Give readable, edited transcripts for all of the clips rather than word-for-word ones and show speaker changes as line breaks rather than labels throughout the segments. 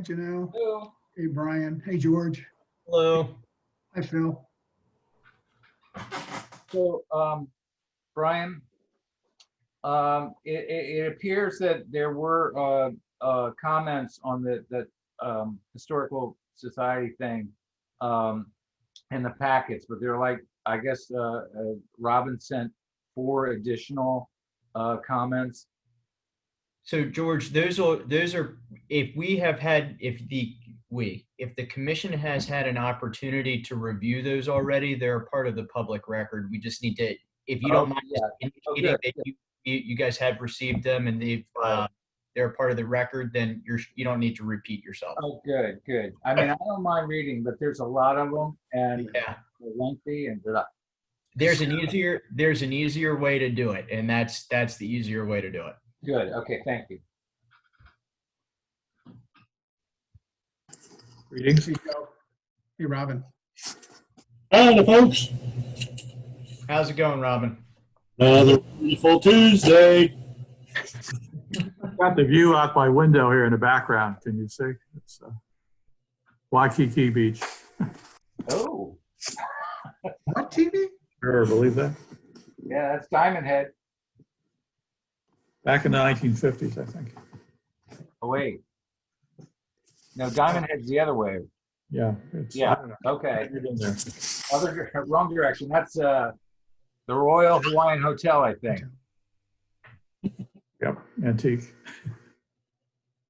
Janelle.
Hello.
Hey, Brian. Hey, George.
Hello.
Hi, Phil.
So, Brian, it appears that there were comments on the historical society thing in the packets, but they're like, I guess Robin sent 4 additional comments.
So George, those are if the commission has had an opportunity to review those already, they're part of the public record. We just need to, if you don't mind indicating that you guys have received them and they're part of the record, then you don't need to repeat yourself.
Oh, good. I mean, I don't mind reading, but there's a lot of them and
Yeah.
they're lengthy and
There's an easier way to do it, and that's the easier way to do it.
good. Okay, thank you.
Greetings.
Hey, Robin.
Hi, folks.
How's it going, Robin?
Another beautiful Tuesday.
Got the view out my window here in the background. Can you see? It's Waikiki Beach.
Oh,
What TV?
Sure, believe that?
yeah, that's Diamond Head.
Back in the 1950s, I think.
Oh, wait. No, Diamond Head's the other way.
Yeah. It's,
Yeah,
I don't know.
okay.
You've been there.
Wrong direction. That's the Royal Hawaiian Hotel, I think.
Yep, antique.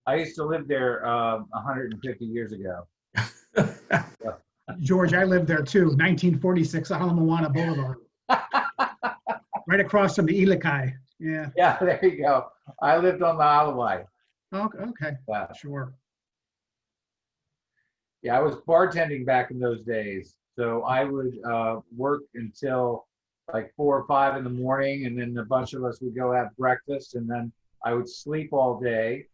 I used to live there 150 years ago.
George, I lived there too. 1946 Ala Moana Boulevard. Right across from the Ilikai. Yeah.
Yeah, there you go. I lived on the Alawai.
Okay.
Yeah.
Sure.
Yeah, I was bartending back in those days. So I would work until like 4 or 5 in the morning, and then a bunch of us would go have breakfast, and then I would sleep all day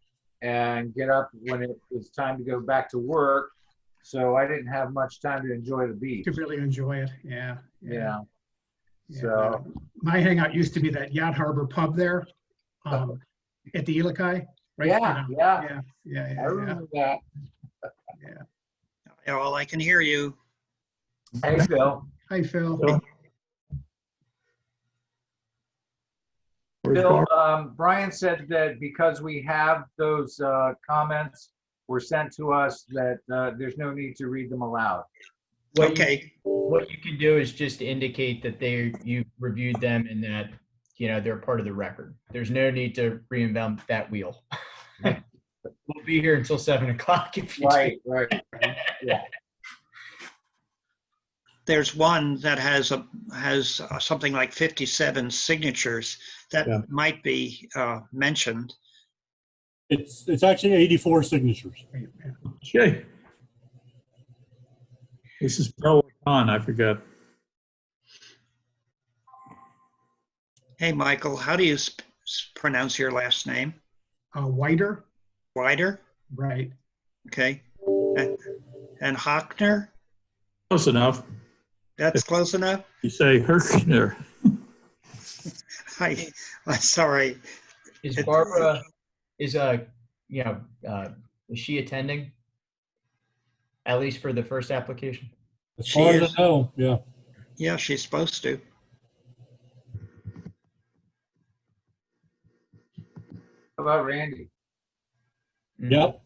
and get up when it was time to go back to work. So I didn't have much time to enjoy the beach.
To really enjoy it. Yeah.
Yeah.
Yeah.
So
My hangout used to be that Yacht Harbor pub there at the Ilikai. Right?
Yeah.
Yeah.
I remember that.
Yeah.
Well, I can hear you.
Hey, Phil.
Hi, Phil.
Phil? Where's
Phil,
Barb?
Brian said that because we have those comments were sent to us, that there's no need to read them aloud.
Okay.
What you can do is just indicate that you reviewed them and that they're part of the record. There's no need to reinvent that wheel. We'll be here until 7 o'clock if you do.
Right. Yeah.
There's one that has something like 57 signatures that might be mentioned.
It's actually 84 signatures.
Okay. This is pro or con, I forget.
Hey, Michael, how do you pronounce your last name?
Whiter.
Wider?
Right.
Okay. And Hockner?
Close enough.
That's close enough?
You say Hirschner.
I'm sorry.
Is Barbara, is she attending? At least for the first application?
As far as I know, yeah.
Yeah, she's supposed to.
How about Randy?
Yep.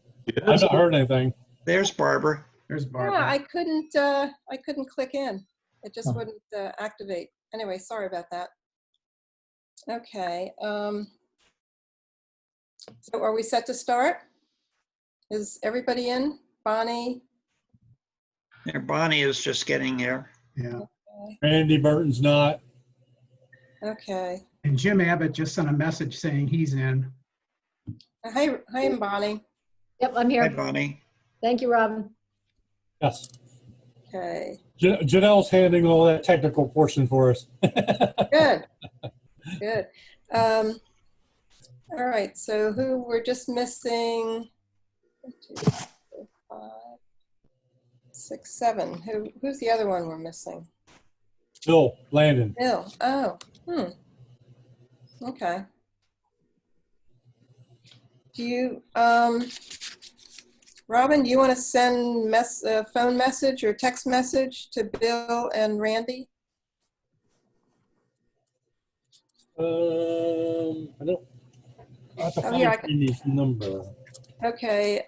I've not heard anything.
There's Barbara.
There's Barbara.
Yeah, I couldn't click in. It just wouldn't activate. Anyway, sorry about that. Okay. So are we set to start? Is everybody in? Bonnie?
Yeah, Bonnie is just getting here.
Yeah.
Randy Burton's not.
Okay.
And Jim Abbott just sent a message saying he's in.
Hi, I'm Bonnie.
Yep, I'm
Hi,
here.
Bonnie.
Thank you, Robin.
Yes.
Okay.
Janelle's handling all that technical portion for us.
Good. Good. All right. So we're just missing 1, 2, 3, 4, 5, 6, 7. Who's the other one we're missing?
Bill Landon.
Bill. Oh. Okay. Do you, Robin, do you want to send a phone message or text message to Bill and Randy?
I don't. I have to
Oh, yeah,
find Randy's number.
Okay.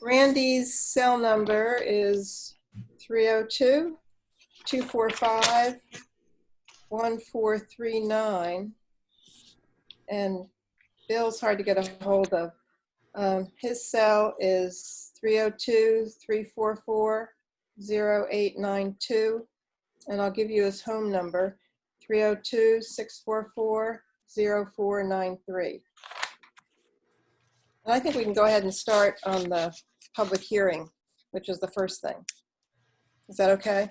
Randy's cell number is 302-245-1439. And Bill's hard to get a hold of. His cell is 302-344-0892. And I'll give you his home number, 302-644-0493. And I think we can go ahead and start on the public hearing, which is the first thing. Is that okay?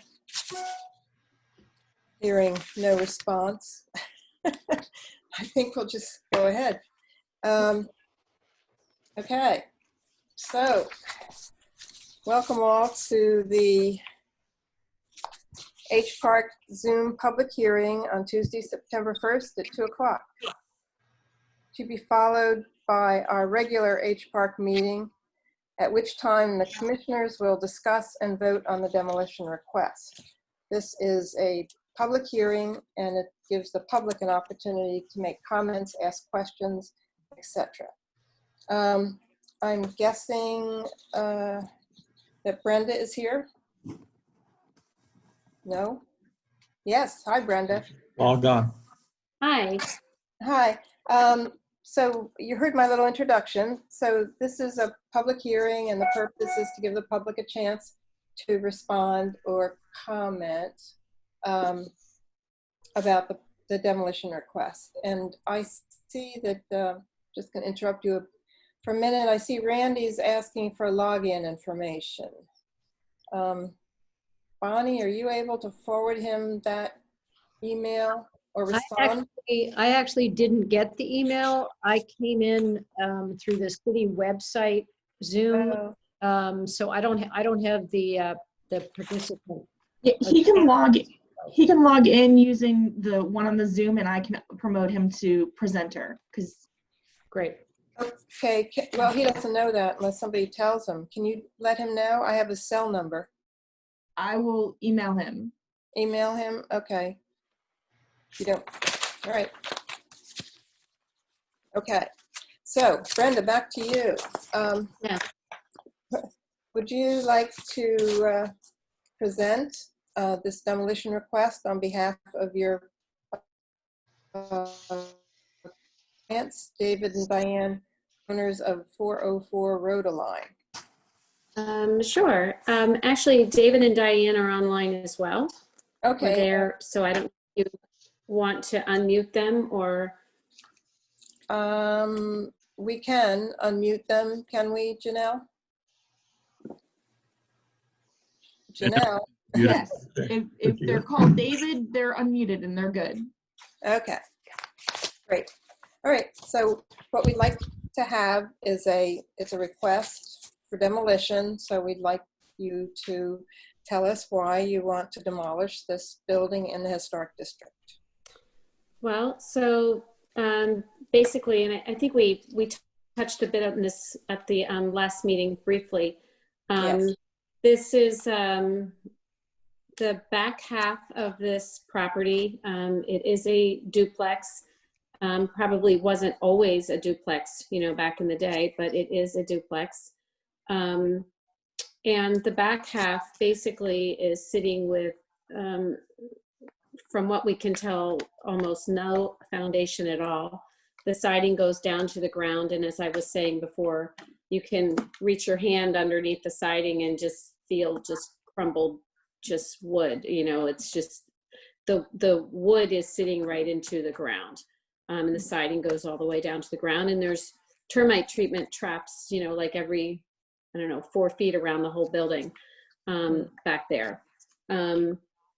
Hearing no response. I think we'll just go ahead. Okay, so welcome all to the H Park Zoom public hearing on Tuesday, September 1st at 2 o'clock. To be followed by our regular H Park meeting, at which time the commissioners will discuss and vote on the demolition request. This is a public hearing and it gives the public an opportunity to make comments, ask questions, etc. I'm guessing that Brenda is here. No? Yes, hi Brenda.
All gone.
Hi.
Hi. So you heard my little introduction. So this is a public hearing and the purpose is to give the public a chance to respond or comment about the demolition request. And I see that, just gonna interrupt you for a minute, I see Randy's asking for login information. Bonnie, are you able to forward him that email or respond?
I actually didn't get the email. I came in through the city website Zoom, so I don't have the participant.
Yeah, he can log in using the one on the Zoom, and I can promote him to presenter.
Great.
Okay, well, he doesn't know that unless somebody tells him. Can you let him know? I have his cell number.
I will email him.
Email him? Okay. You don't, all right. Okay, so Brenda, back to you.
Yeah.
Would you like to present this demolition request on behalf of your clients, David and Diane, owners of 404 Rodaline?
Sure. Actually, David and Diane are online as well.
Okay.
We're there, so I don't know if you want to unmute them or.
We can unmute them, can we, Janelle? Janelle?
Yes. If they're called David, they're unmuted and they're good.
Okay, great. All right, so what we'd like to have is it's a request for demolition. So we'd like you to tell us why you want to demolish this building in the historic district.
Well, so basically, and I think we touched a bit on this at the last meeting briefly.
Yes.
This is the back half of this property. It is a duplex. Probably wasn't always a duplex, back in the day, but it is a duplex. And the back half basically is sitting with, from what we can tell, almost no foundation at all. The siding goes down to the ground, and as I was saying before, you can reach your hand underneath the siding and just feel just crumbled, just wood. It's just the wood is sitting right into the ground, and the siding goes all the way down to the ground. And there's termite treatment traps, like every, 4 feet around the whole building back there.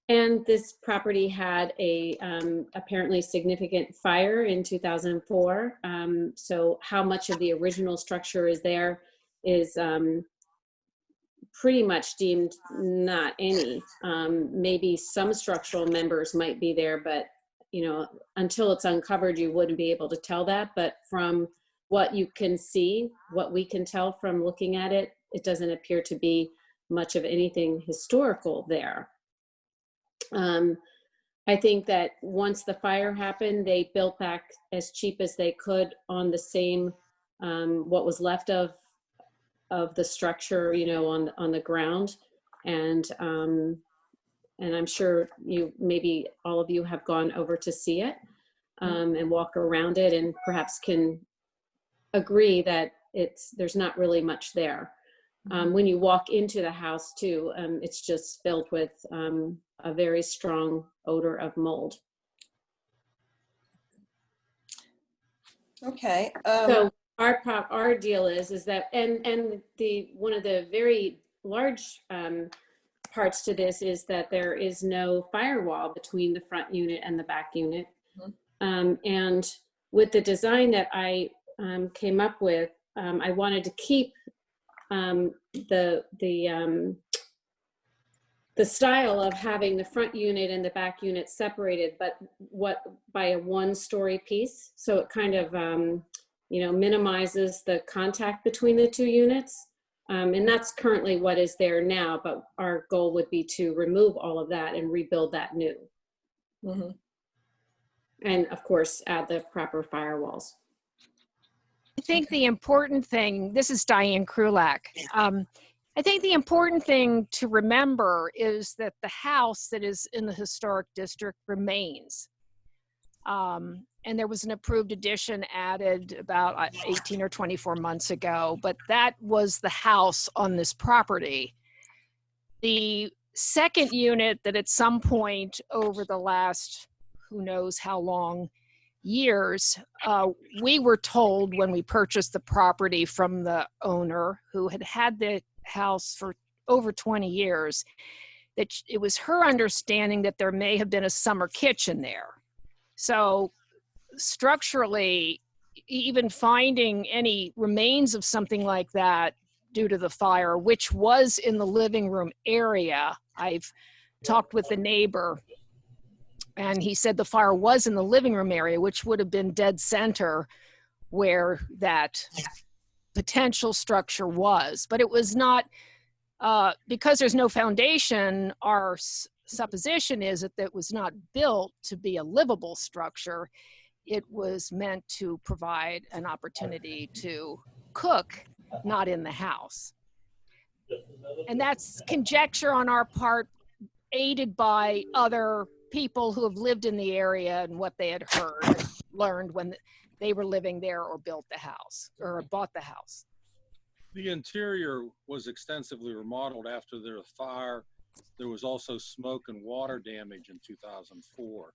And this property had a apparently significant fire in 2004. So how much of the original structure is there is pretty much deemed not any. Maybe some structural members might be there, but until it's uncovered, you wouldn't be able to tell that. But from what you can see, what we can tell from looking at it, it doesn't appear to be much of anything historical there. I think that once the fire happened, they built back as cheap as they could on the same, what was left of the structure, you know, on the ground. And I'm sure maybe all of you have gone over to see it and walk around it, and perhaps can agree that there's not really much there. When you walk into the house too, it's just filled with a very strong odor of mold.
Okay.
So our deal is that, and one of the very large parts to this is that there is no firewall between the front unit and the back unit. And with the design that I came up with, I wanted to keep the style of having the front unit and the back unit separated, but by a one-story piece. So it kind of minimizes the contact between the two units. And that's currently what is there now, but our goal would be to remove all of that and rebuild that new. And of course, add the proper firewalls.
I think the important thing, this is Diane Krulac. I think the important thing to remember is that the house that is in the historic district remains. And there was an approved addition added about 18 or 24 months ago, but that was the house on this property. The second unit that at some point over the last, who knows how long, years, we were told when we purchased the property from the owner who had the house for over 20 years, that it was her understanding that there may have been a summer kitchen there. So structurally, even finding any remains of something like that due to the fire, which was in the living room area, I've talked with the neighbor, and he said the fire was in the living room area, which would have been dead center where that potential structure was. But it was not, because there's no foundation, our supposition is that it was not built to be a livable structure. It was meant to provide an opportunity to cook, not in the house. And that's conjecture on our part, aided by other people who have lived in the area and what they had learned when they were living there or built the house or bought the house.
The interior was extensively remodeled after the fire. There was also smoke and water damage in 2004.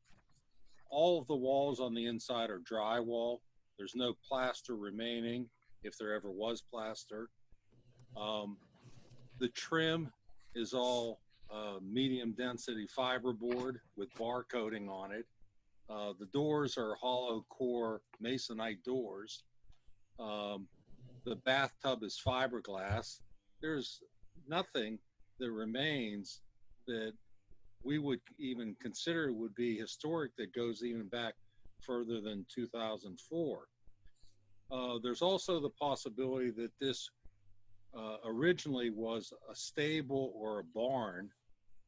All of the walls on the inside are drywall. There's no plaster remaining, if there ever was plaster. The trim is all medium density fiberboard with bar coating on it. The doors are hollow core masonite doors. The bathtub is fiberglass. There's nothing that remains that we would even consider would be historic that goes even back further than 2004. There's also the possibility that this originally was a stable or a barn,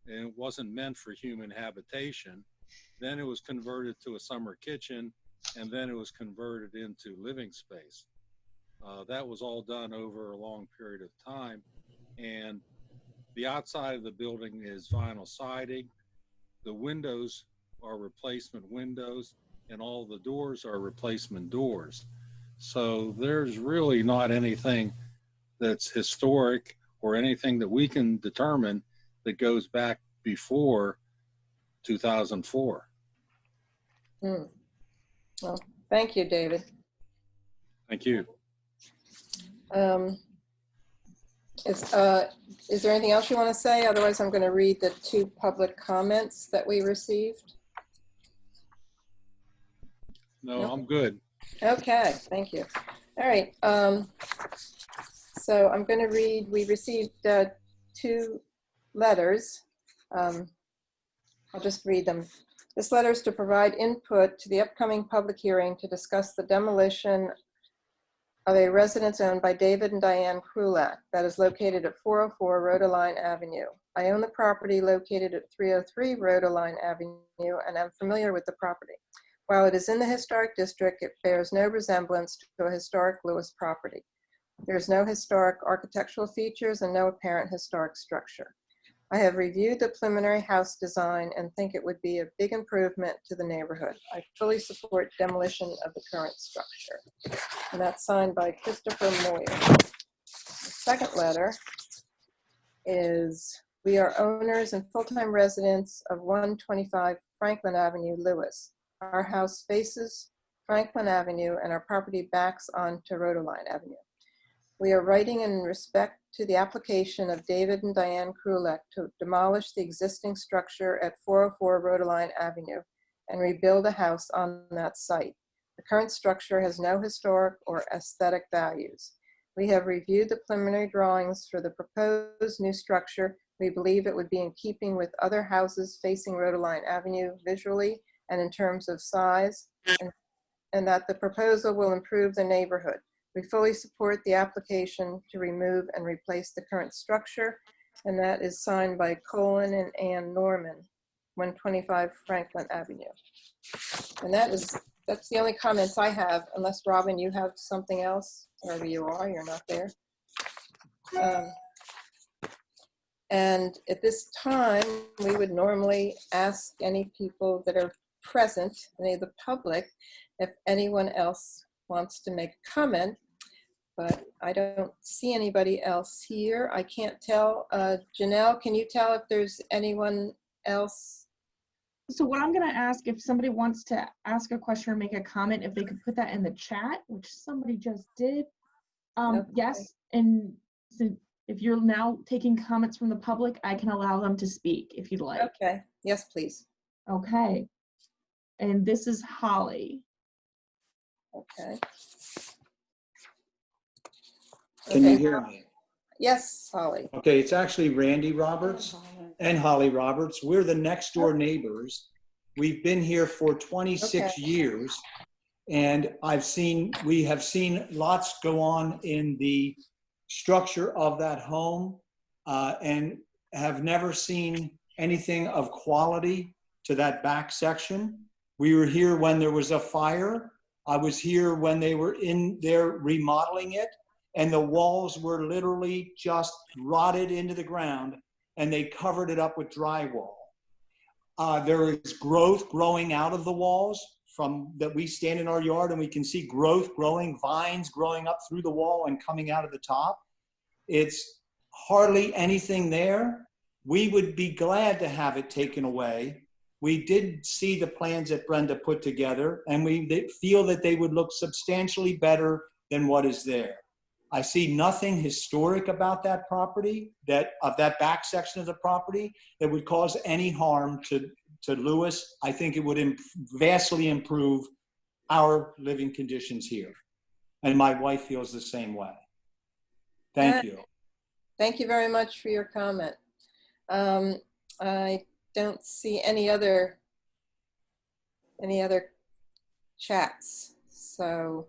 and it wasn't meant for human habitation. Then it was converted to a summer kitchen, and then it was converted into living space. That was all done over a long period of time, and the outside of the building is vinyl siding. The windows are replacement windows, and all the doors are replacement doors. So there's really not anything that's historic or anything that we can determine that goes back before 2004.
Well, thank you, David.
Thank you.
Is there anything else you want to say? Otherwise, I'm going to read the 2 public comments that we received.
No,
Nope.
I'm good.
Okay, thank you. All right. So I'm going to read, we received 2 letters. I'll just read them. This letter is to provide input to the upcoming public hearing to discuss the demolition of a residence owned by David and Diane Krulac that is located at 404 Rodaline Avenue. I own the property located at 303 Rodaline Avenue and am familiar with the property. While it is in the historic district, it bears no resemblance to a historic Lewes property. There is no historic architectural features and no apparent historic structure. I have reviewed the preliminary house design and think it would be a big improvement to the neighborhood. I fully support demolition of the current structure. And that's signed by Christopher Moyer. The second letter is, we are owners and full-time residents of 125 Franklin Avenue, Lewes. Our house faces Franklin Avenue and our property backs onto Rodaline Avenue. We are writing in respect to the application of David and Diane Krulac to demolish the existing structure at 404 Rodaline Avenue and rebuild a house on that site. The current structure has no historic or aesthetic values. We have reviewed the preliminary drawings for the proposed new structure. We believe it would be in keeping with other houses facing Rodaline Avenue visually and in terms of size, and that the proposal will improve the neighborhood. We fully support the application to remove and replace the current structure, and that is signed by Colin and Ann Norman, 125 Franklin Avenue. And that's the only comments I have, unless Robin, you have something else, wherever you are, you're not there. And at this time, we would normally ask any people that are present, any of the public, if anyone else wants to make a comment, but I don't see anybody else here. I can't tell. Janelle, can you tell if there's anyone else?
So what I'm gonna ask, if somebody wants to ask a question or make a comment, if they could put that in the chat, which somebody just did.
Okay.
Yes, and so if you're now taking comments from the public, I can allow them to speak if you'd like.
Okay, yes, please.
Okay, and this is Holly.
Okay.
Can you hear me?
Yes, Holly.
Okay, it's actually Randy Roberts and Holly Roberts. We're the next door neighbors. We've been here for 26 years, and we have seen lots go on in the structure of that home, and have never seen anything of quality to that back section. We were here when there was a fire. I was here when they were in there remodeling it, and the walls were literally just rotted into the ground, and they covered it up with drywall. There is growth growing out of the walls from that we stand in our yard, and we can see growth growing, vines growing up through the wall and coming out of the top. It's hardly anything there. We would be glad to have it taken away. We did see the plans that Brenda put together, and we feel that they would look substantially better than what is there. I see nothing historic about that property, of that back section of the property, that would cause any harm to Lewes. I think it would vastly improve our living conditions here. And my wife feels the same way. Thank you.
Thank you very much for your comment. I don't see any other chats, so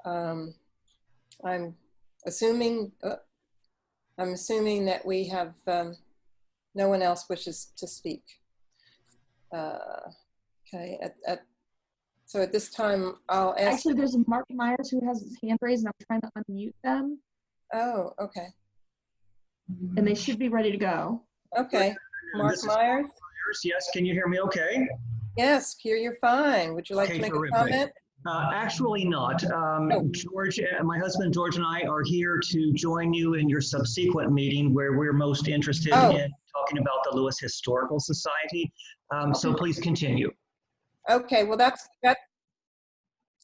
I'm assuming that we have no one else wishes to speak. Okay, so at this time I'll ask.
Actually, there's Mark Myers who has his hand raised, and I'm trying to unmute them.
Oh, okay.
And they should be ready to go.
Okay, Mark Myers.
Yes, can you hear me okay?
Yes, you're fine. Would you like to make a comment?
Actually not. George, my husband George and I are here to join you in your subsequent meeting where we're most interested in talking about the Lewes Historical Society. So please continue.
Okay, well that's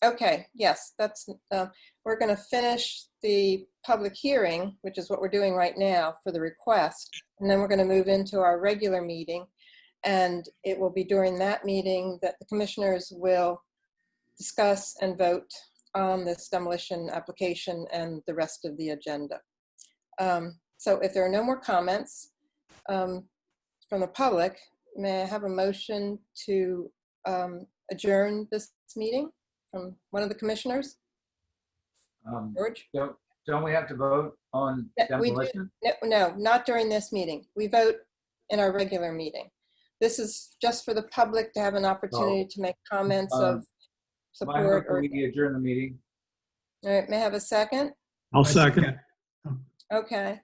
okay. Yes, that's we're going to finish the public hearing, which is what we're doing right now for the request, and then we're going to move into our regular meeting, and it will be during that meeting that the commissioners will discuss and vote on this demolition application and the rest of the agenda. So if there are no more comments from the public, may I have a motion to adjourn this meeting from one of the commissioners? George?
Don't we have to vote on
We do,
demolition?
no, not during this meeting. We vote in our regular meeting. This is just for the public to have an opportunity to make comments of
I move
support
that
or,
we adjourn the meeting.
all right, may I have a second?
I'll second.
Okay.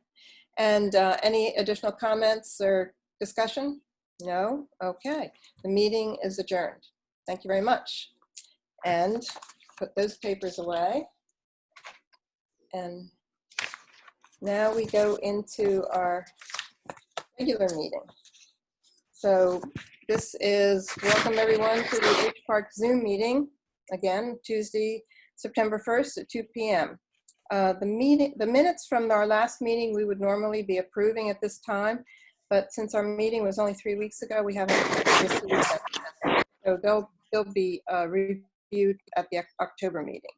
And any additional comments or discussion? No? Okay. The meeting is adjourned. Thank you very much. And put those papers away. And now we go into our regular meeting. So this is, welcome everyone to the H Park Zoom meeting. Again, Tuesday, September 1st at 2 p.m. The minutes from our last meeting we would normally be approving at this time, but since our meeting was only 3 weeks ago, we haven't received them. So they'll be reviewed at the October meeting.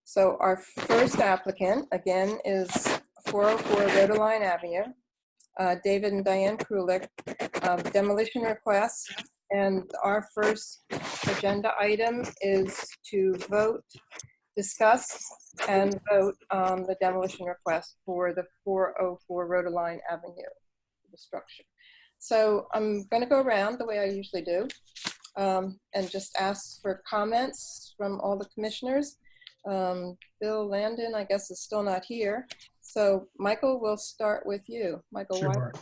So our first applicant, again, is 404 Rodaline Avenue, David and Diane Krulac, demolition request. And our first agenda item is to vote, discuss, and vote on the demolition request for the 404 Rodaline Avenue, the structure. So I'm going to go around the way I usually do and just ask for comments from all the commissioners. Bill Landon, I guess, is still not here. So Michael, we'll start with you. Michael,
sure.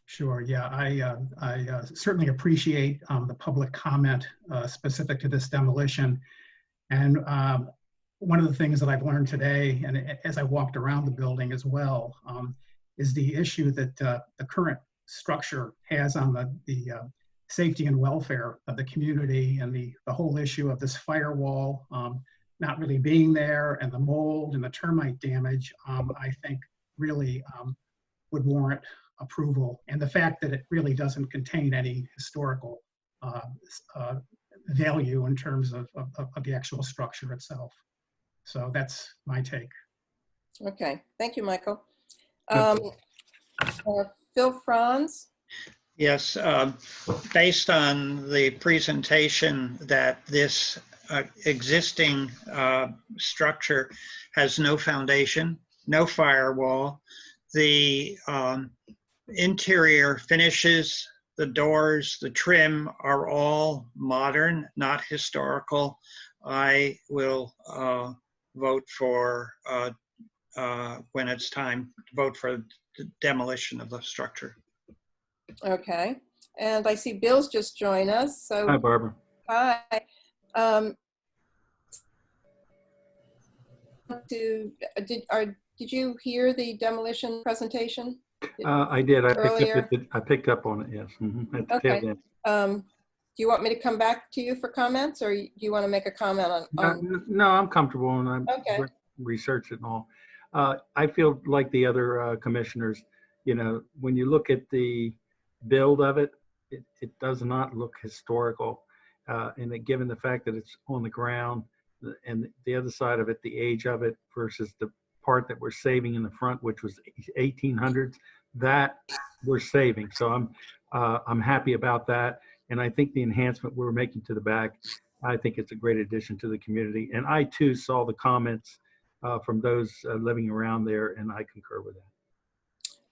Sure. Yeah, I certainly appreciate the public comment specific to this demolition. And one of the things that I've learned today, and as I walked around the building as well, is the issue that the current structure has on the safety and welfare of the community, and the whole issue of this firewall not really being there, and the mold and the termite damage, I think really would warrant approval. And the fact that it really doesn't contain any historical value in terms of the actual structure itself. So that's my take.
Okay, thank you, Michael. Phil Franz.
Yes, based on the presentation that this existing structure has no foundation, no firewall, the interior finishes, the doors, the trim are all modern, not historical. I will vote for, when it's time, to vote for the demolition of the structure.
Okay, and I see Bill's just joined us. So
hi, Barbara.
Hi. Did you hear the demolition presentation?
I did.
Earlier?
I picked up on it. Yes. Mm-hmm.
Okay. Do you want me to come back to you for comments, or do you want to make a comment on?
No, I'm comfortable, and I'm
okay.
Research it and all. I feel like the other commissioners. You know, when you look at the build of it, it does not look historical, and given the fact that it's on the ground, and the other side of it, the age of it versus the part that we're saving in the front, which was 1800s, that we're saving. So I'm happy about that. And I think the enhancement we're making to the back, I think it's a great addition to the community. And I too saw the comments from those living around there, and I concur with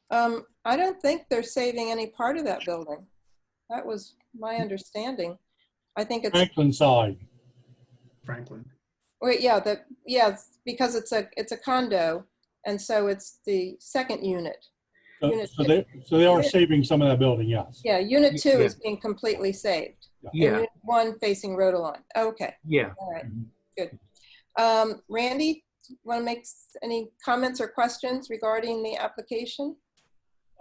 that.
I don't think they're saving any part of that building. That was my understanding. I think it's
Franklin side.
Franklin.
Wait, yeah, because it's a condo, and so it's the second unit.
So they are saving some of that building, yes.
Yeah, unit 2 is being completely saved.
Yeah.
And unit 1 facing Rodaline. Okay.
Yeah.
All right. Good. Randy, want to make any comments or questions regarding the application?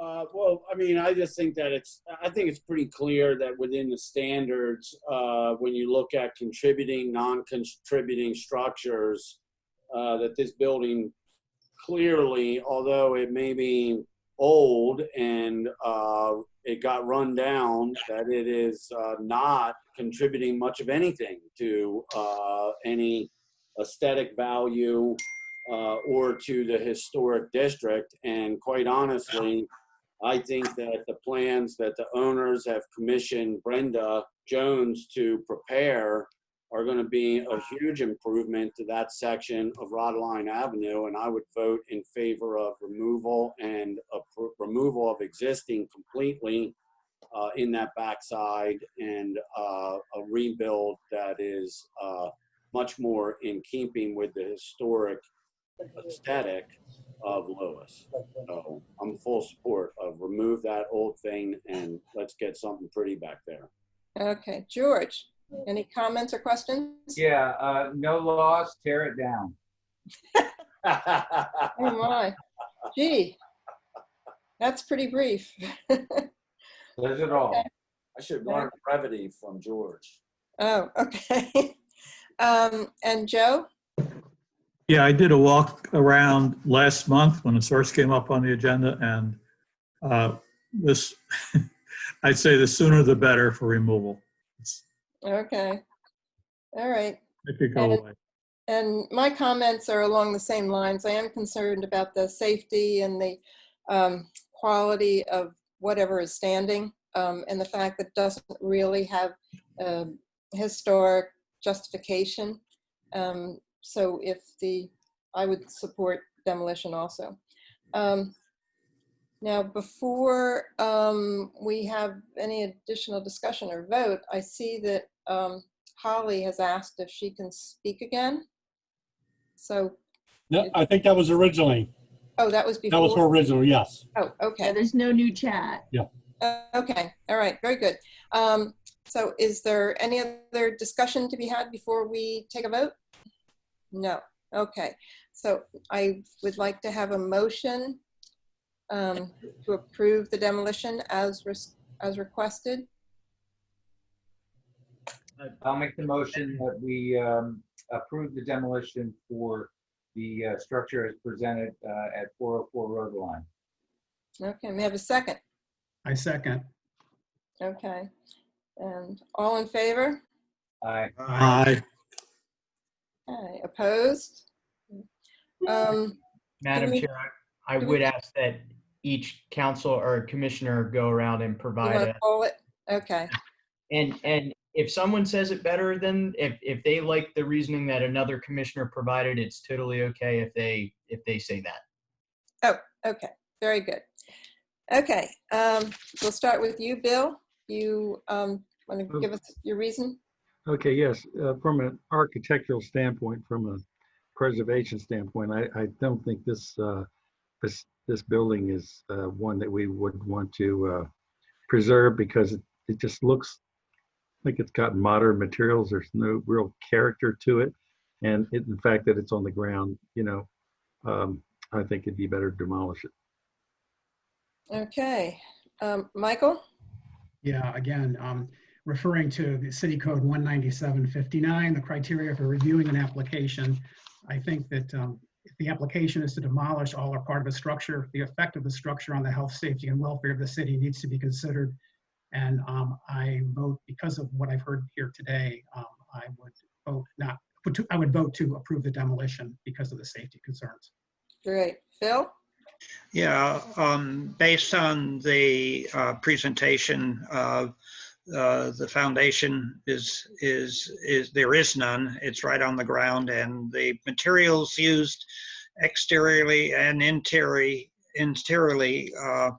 Well, I mean, I just think that I think it's pretty clear that within the standards, when you look at contributing, non-contributing structures, that this building clearly, although it may be old and it got run down, that it is not contributing much of anything to any aesthetic value or to the historic district. And quite honestly, I think that the plans that the owners have commissioned Brenda Jones to prepare are going to be a huge improvement to that section of Rodaline Avenue, and I would vote in favor of removal and removal of existing completely in that backside, and a rebuild that is much more in keeping with the historic aesthetic of Lewes. So I'm full support of remove that old thing and let's get something pretty back there.
Okay, George, any comments or questions?
Yeah, no loss, tear it down.
Oh my, gee, that's pretty brief.
Says it all.
I should learn brevity from George.
Oh, okay. And Joe?
Yeah, I did a walk around last month when it first came up on the agenda, and this, I'd say the sooner the better for removal.
Okay. All right.
It could go away.
And my comments are along the same lines. I am concerned about the safety and the quality of whatever is standing, and the fact that it doesn't really have historic justification. So I would support demolition also. Now, before we have any additional discussion or vote, I see that Holly has asked if she can speak again. So.
No, I think that was originally.
Oh, that was before?
That was her original, yes.
Oh, okay.
Yeah, there's no new chat.
Yeah.
Okay, all right, very good. So is there any other discussion to be had before we take a vote? No, okay. So I would like to have a motion to approve the demolition as requested.
I'll make the motion that we approve the demolition for the structure as presented at 404 Rodaline.
Okay, may I have a second?
I second.
Okay, and all in favor?
Aye.
Aye.
Okay, opposed?
Madam Chair, I would ask that each council or commissioner go around and
You
provide
want
a,
to call it? Okay,
and if someone says it better than, if they like the reasoning that another commissioner provided, it's totally okay if they say that.
oh, okay, very good. Okay, we'll start with you, Bill. You want to give us your reason?
Okay, yes. From an architectural standpoint, from a preservation standpoint, I don't think this building is one that we would want to preserve, because it just looks like it's got modern materials. There's no real character to it, and the fact that it's on the ground, I think it'd be better to demolish it.
Okay, Michael?
Yeah, again, referring to the City Code 19759, the criteria for reviewing an application, I think that if the application is to demolish all or part of a structure, the effect of the structure on the health, safety, and welfare of the city needs to be considered. And I vote, because of what I've heard here today, I would vote to approve the demolition because of the safety concerns.
Great. Phil?
Yeah, based on the presentation, the foundation there is none. It's right on the ground, and the materials used exteriorly and interiorly are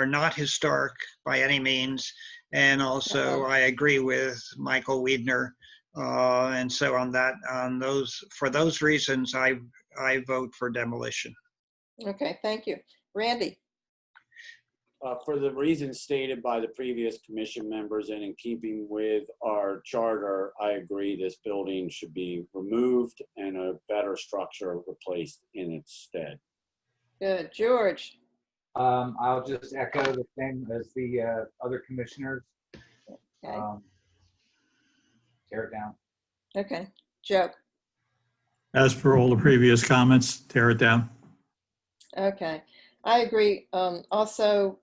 not historic by any means. And also, I agree with Michael Wiedner. And so for those reasons, I vote for demolition.
Okay, thank you. Randy?
For the reasons stated by the previous commission members and in keeping with our charter, I agree this building should be removed and a better structure replaced in its stead.
Good. George?
I'll just echo the same as the other commissioners.
Okay.
Tear it down.
Okay. Joe?
As per all the previous comments, tear it down.
Okay. I agree. Also,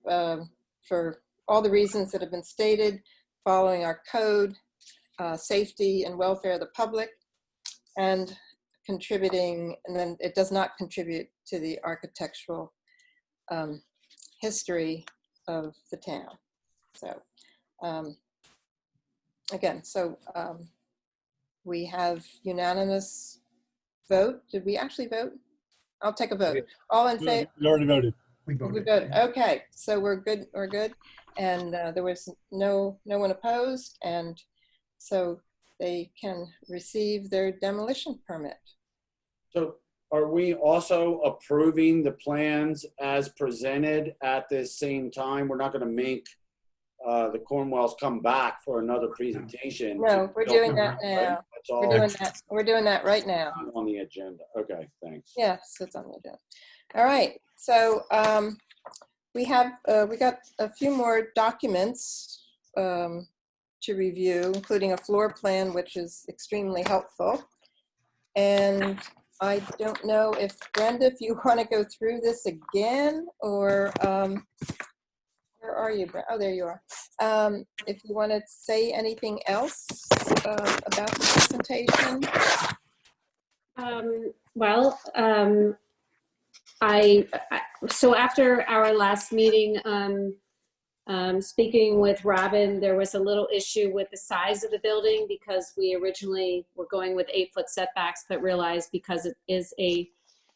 for all the reasons that have been stated, following our code, safety and welfare of the public, and contributing, and then it does not contribute to the architectural history of the town. So, again, so we have unanimous vote. Did we actually vote? I'll take a vote. All in favor?
We already voted.
We
We
voted.
voted. Okay, so we're good. We're good. And there was no one opposed, and so they can receive their demolition permit.
So are we also approving the plans as presented at this same time? We're not going to make the Cornwells come back for another presentation.
No, we're doing that now.
That's all
We're doing that. We're doing that right now.
on the agenda. Okay, thanks.
Yes, it's on the agenda. All right. So we got a few more documents to review, including a floor plan, which is extremely helpful. And I don't know if Brenda, if you want to go through this again, or where are you, Brenda? Oh, there you are. If you want to say anything else about the presentation.
So after our last meeting, speaking with Robin, there was a little issue with the size of the building because we originally were going with 8-foot setbacks, but realized because it is a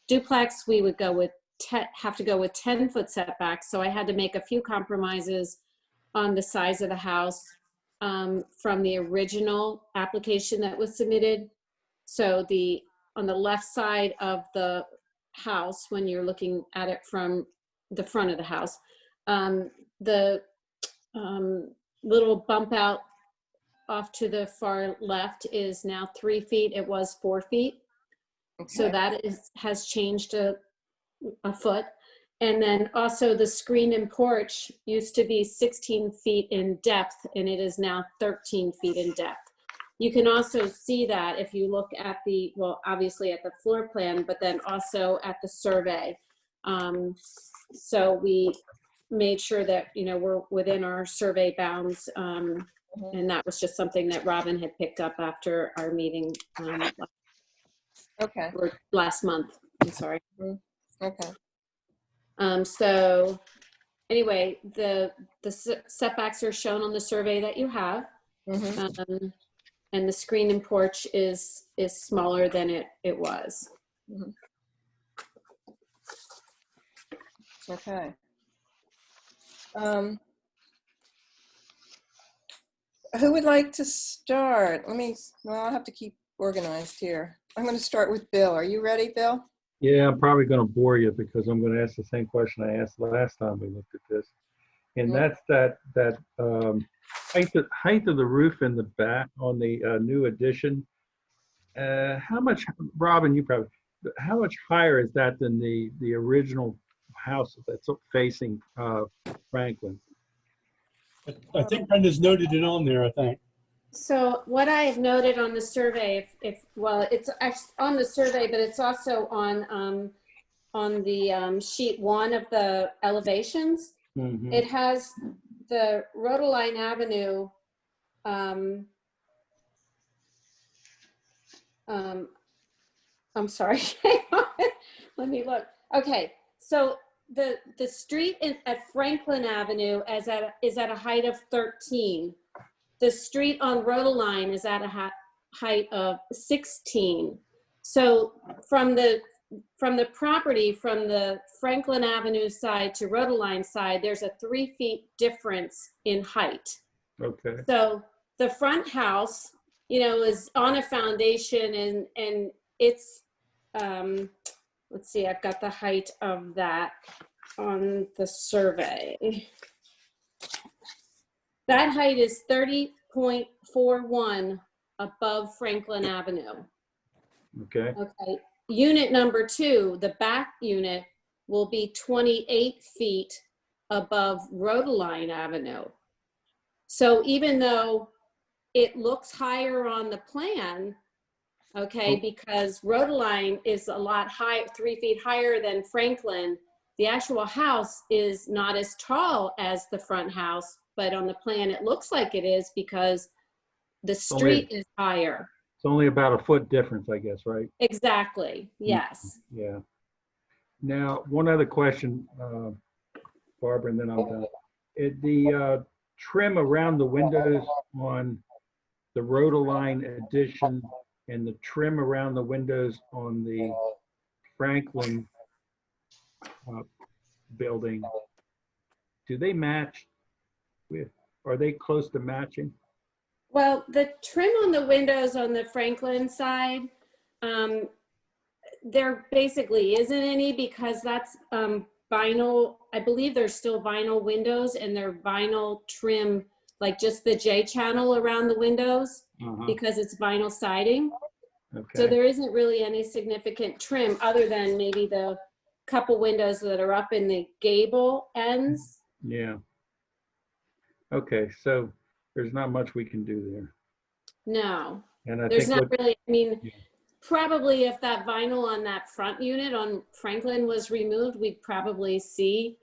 duplex, we would go with have to go with 10-foot setbacks. So I had to make a few compromises on the size of the house from the original application that was submitted. So on the left side of the house, when you're looking at it from the front of the house, the little bump out off to the far left is now 3 feet. It was 4 feet. Okay. So that has changed a foot. And then also the screen and porch used to be 16 feet in depth, and it is now 13 feet in depth. You can also see that if you look at obviously at the floor plan, but then also at the survey. So we made sure that, we're within our survey bounds. And that was just something that Robin had picked up after our meeting
Okay.
Last month. I'm sorry.
Okay.
So anyway, the setbacks are shown on the survey that you have.
Mm-hmm.
And the screen and porch is smaller than it was.
Mm-hmm. Okay. Who would like to start? I'll have to keep organized here. I'm going to start with Bill. Are you ready, Bill?
Yeah, I'm probably going to bore you because I'm going to ask the same question I asked last time we looked at this. And that's that height of the roof in the back on the new addition. How much, Robin, how much higher is that than the original house that's facing Franklin?
I think Brenda's noted it on there, I think.
So what I have noted on the survey, it's actually on the survey, but it's also on the sheet 1 of the elevations. Mm-hmm. It has the Rodaline Avenue. I'm sorry. Let me look. Okay, so the street at Franklin Avenue is at a height of 13. The street on Rodaline is at a height of 16. So from the property, from the Franklin Avenue side to Rodaline side, there's a 3 feet difference in height. Okay. So the front house, is on a foundation and it's, let's see, I've got the height of that on the survey. That height is 30.41 above Franklin Avenue. Okay. Okay. Unit number 2, the back unit, will be 28 feet above Rodaline Avenue. So even though it looks higher on the plan, okay, because Rodaline is a lot higher, 3 feet higher than Franklin, the actual house is not as tall as the front house, but on the plan it looks like it is because the street is higher.
It's only about a foot difference, I guess, right?
Exactly, yes.
Yeah. Now, one other question, Barbara, and then I'm done. The trim around the windows on the Rodaline addition and the trim around the windows on the Franklin building, do they match with, are they close to matching?
Well, the trim on the windows on the Franklin side, there basically isn't any because that's vinyl. I believe there's still vinyl windows and they're vinyl trim, like just the J channel around the windows because it's vinyl siding.
Okay.
So there isn't really any significant trim other than maybe the couple windows that are up in the gable ends.
Yeah. Okay, so there's not much we can do there.
No,
And I
there's
think
not
what,
really, I mean,
yeah.
Probably if that vinyl on that front unit on Franklin was removed, we'd probably see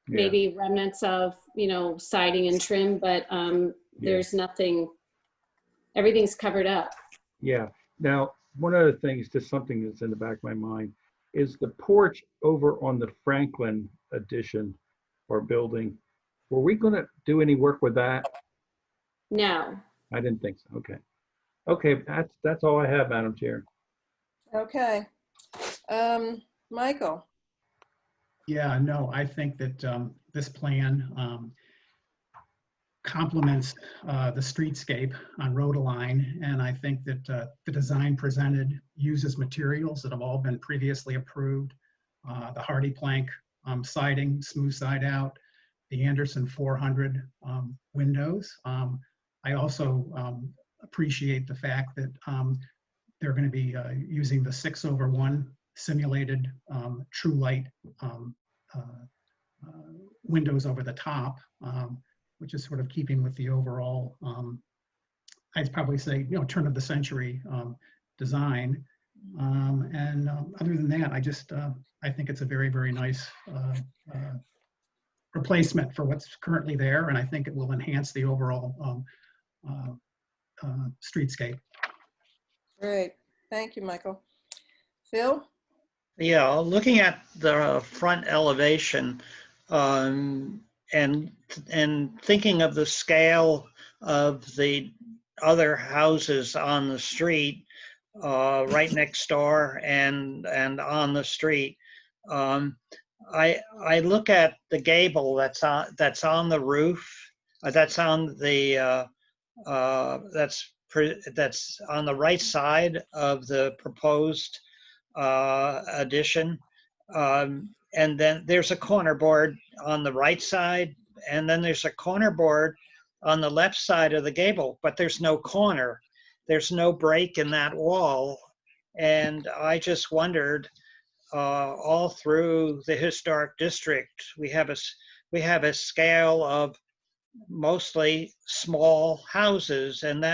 maybe remnants of, you know, siding and trim, but there's nothing, everything's covered up.
Yeah. Now, one of the things, just something that's in the back of my mind, is the porch over on the Franklin addition or building. Were we going to do any work with that?
No.
I didn't think so. Okay. Okay, that's all I have, Madam Chair.
Okay. Michael.
Yeah, no, I think that this plan complements the streetscape on Rodaline, and I think that the design presented uses materials that have all been previously approved. The Hardy plank siding, smooth side out, the Anderson 400 windows. I also appreciate the fact that they're going to be using the 6/1 simulated true light windows over the top, which is sort of keeping with the overall, I'd probably say, you know, turn of the century design. And other than that, I think it's a very, very nice replacement for what's currently there, and I think it will enhance the overall streetscape.
Great. Thank you, Michael. Phil?
Yeah, looking at the front elevation and thinking of the scale of the other houses on the street, right next door and on the street, I look at the gable that's on the roof, that's on the that's on the right side of the proposed addition. And then there's a corner board on the right side, and then there's a corner board on the left side of the gable, but there's no corner. There's no break in that wall. And I just wondered, all through the historic district, we have a scale of mostly small houses, and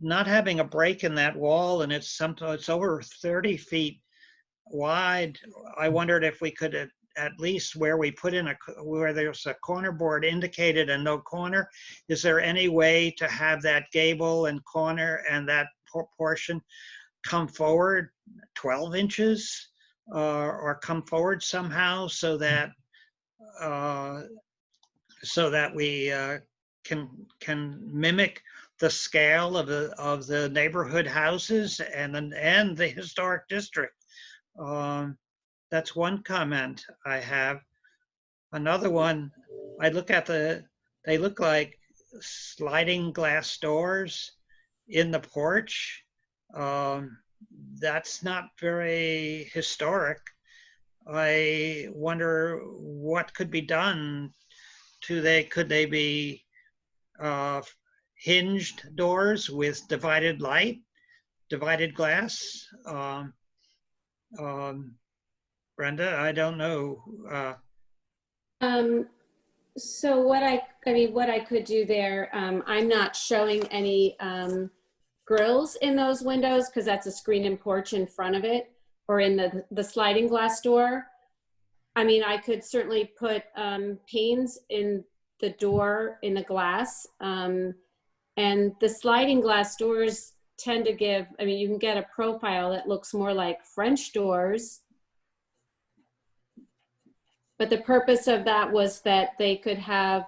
not having a break in that wall, and it's over 30 feet wide. I wondered if we could at least where we put in where there's a corner board indicated and no corner, is there any way to have that gable and corner and that portion come forward 12 inches or come forward somehow so that we can mimic the scale of the neighborhood houses and the historic district. That's one comment I have. Another one, I look at they look like sliding glass doors in the porch. That's not very historic. I wonder what could be done could they be hinged doors with divided glass? Brenda, I don't know.
So what I could do there, I'm not showing any grills in those windows because that's a screen and porch in front of it, or in the sliding glass door. I mean, I could certainly put panes in the door in the glass, and the sliding glass doors tend to give, I mean, you can get a profile that looks more like French doors. But the purpose of that was that they could have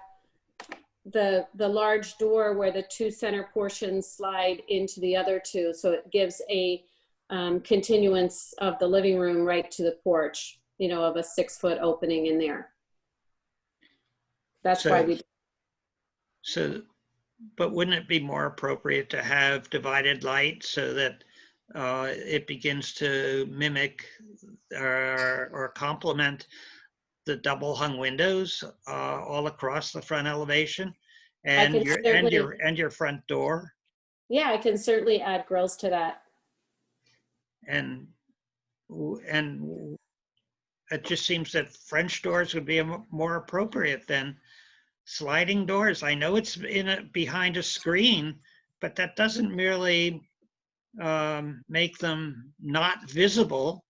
the large door where the two center portions slide into the other two. So it gives a continuance of the living room right to the porch, you know, of a 6-foot opening in there. That's why we.
So, but wouldn't it be more appropriate to have divided light so that it begins to mimic or complement the double hung windows all across the front elevation and your front door?
Yeah, I can certainly add grills to that.
And it just seems that French doors would be more appropriate than sliding doors. I know it's behind a screen, but that doesn't merely make them not visible.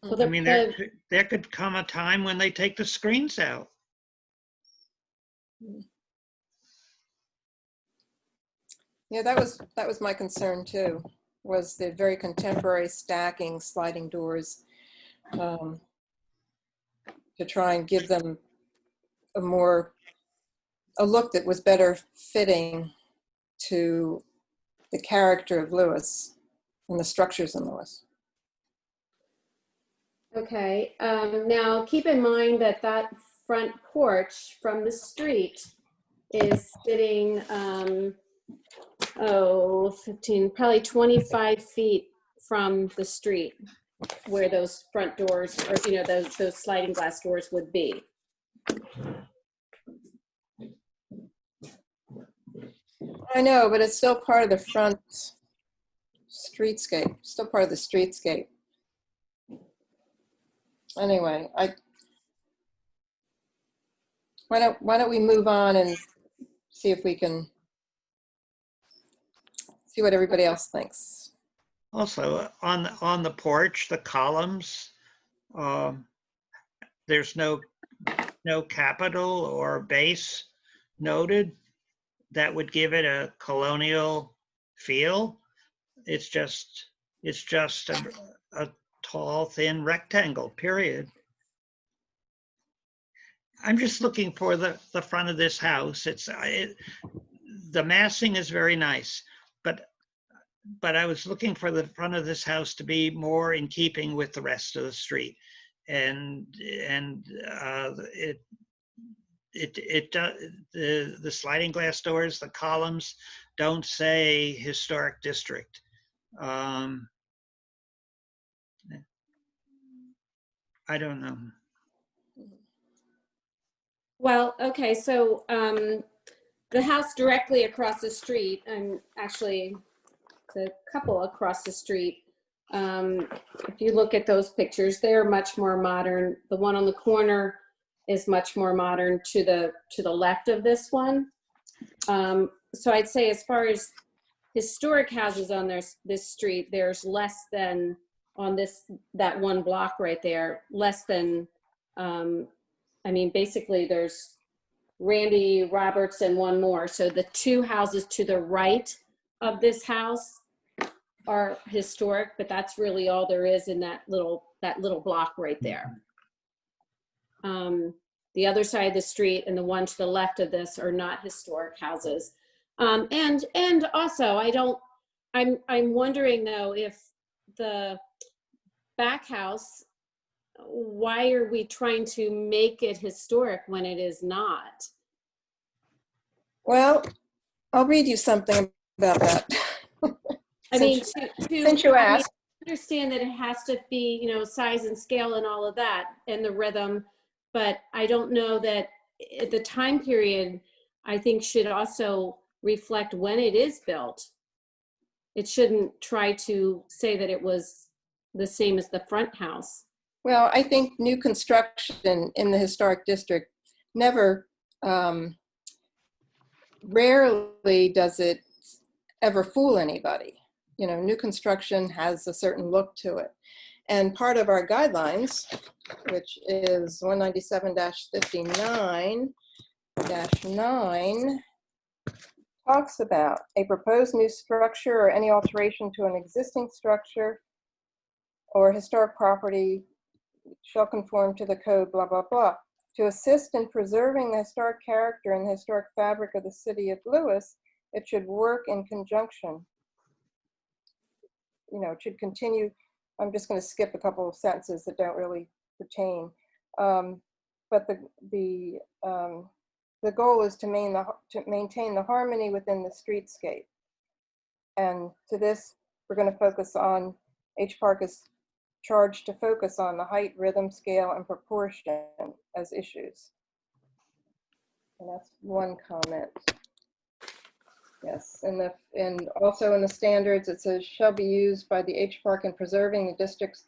Well,
I mean, there could come a time when they take the screens out.
Yeah, that was my concern too, was the very contemporary stacking sliding doors, to try and give them a look that was better fitting to the character of Lewes and the structures in Lewes.
Okay, now keep in mind that that front porch from the street is sitting, 15, probably 25 feet from the street where those front doors, or, you know, those sliding glass doors would be.
I know, but it's still part of the front streetscape, still part of the streetscape. Anyway, why don't we move on and see if we can see what everybody else thinks.
Also, on the porch, the columns, there's no capital or base noted. That would give it a colonial feel. It's just a tall, thin rectangle, period. I'm just looking for the front of this house. The massing is very nice, but I was looking for the front of this house to be more in keeping with the rest of the street, and the sliding glass doors, the columns don't say historic district. I don't know.
Well, okay, so the house directly across the street, and actually the couple across the street, if you look at those pictures, they're much more modern. The one on the corner is much more modern to the left of this one. So I'd say as far as historic houses on this street, there's less than on that one block right there, less than, I mean, basically there's Randy Roberts and one more. So the two houses to the right of this house are historic, but that's really all there is in that little block right there. The other side of the street and the one to the left of this are not historic houses. And also I'm wondering though, if the back house, why are we trying to make it historic when it is not?
Well, I'll read you something about that.
I mean,
since you asked.
I understand that it has to be, you know, size and scale and all of that and the rhythm, but I don't know that the time period, I think, should also reflect when it is built. It shouldn't try to say that it was the same as the front house.
Well, I think new construction in the historic district rarely does it ever fool anybody. You know, new construction has a certain look to it. And part of our guidelines, which is 197-59-9, talks about a proposed new structure or any alteration to an existing structure or historic property shall conform to the code, blah, blah, blah, To assist in preserving the historic character and the historic fabric of the city of Lewes, it should work in conjunction. You know, it should continue. I'm just going to skip a couple of sentences that don't really pertain. But the goal is to maintain the harmony within the streetscape. And to this, we're going to focus on, H Park is charged to focus on the height, rhythm, scale, and proportion as issues. And that's one comment. Yes, and also in the standards, it says shall be used by the H Park in preserving the district's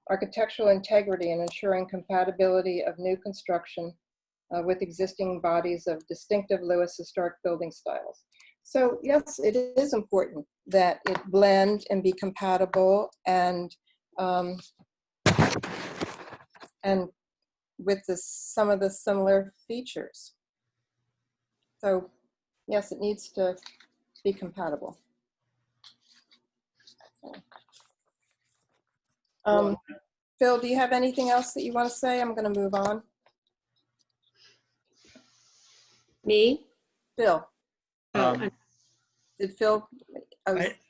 architectural integrity and ensuring compatibility of new construction with existing bodies of distinctive Lewes historic building styles. So yes, it is important that it blend and be compatible and with some of the similar features. So yes, it needs to be compatible. Phil, do you have anything else that you want to say? I'm going to move on.
Me?
Phil. Did Phil?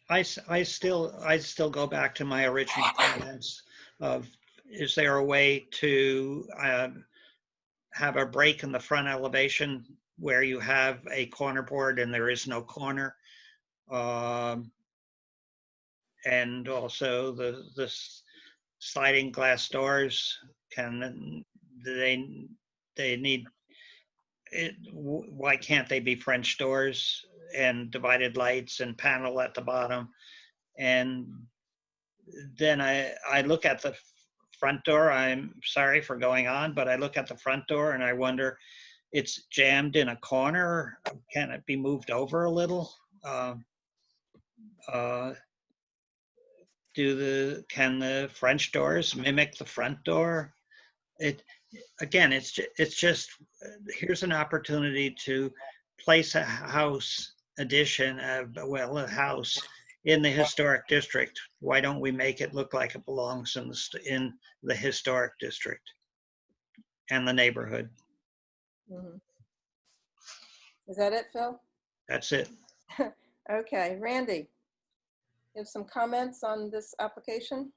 I still go back to my original comments of, is there a way to have a break in the front elevation where you have a corner board and there is no corner? And also the sliding glass doors, they need it? Why can't they be French doors and divided lights and panel at the bottom? And then I look at the front door. I'm sorry for going on, but I look at the front door and I wonder, it's jammed in a corner. Can it be moved over a little? Can the French doors mimic the front door? Again, it's just here's an opportunity to place a house addition, a house in the historic district. Why don't we make it look like it belongs in the historic district and the neighborhood?
Mm-hmm. Is that it, Phil?
That's it.
Okay, Randy, you have some comments on this application?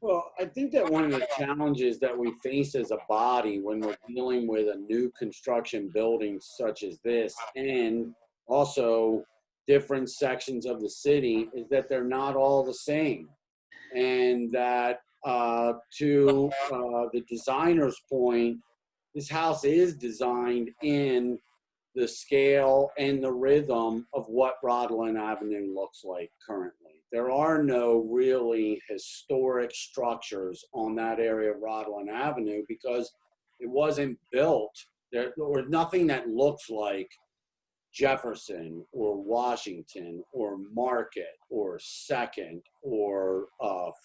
Well, I think that one of the challenges that we face as a body when we're dealing with a new construction building such as this, and also different sections of the city, is that they're not all the same. And that to the designer's point, this house is designed in the scale and the rhythm of what Rodaline Avenue looks like currently. There are no really historic structures on that area of Rodaline Avenue because it wasn't built. There was nothing that looks like Jefferson or Washington or Market or Second or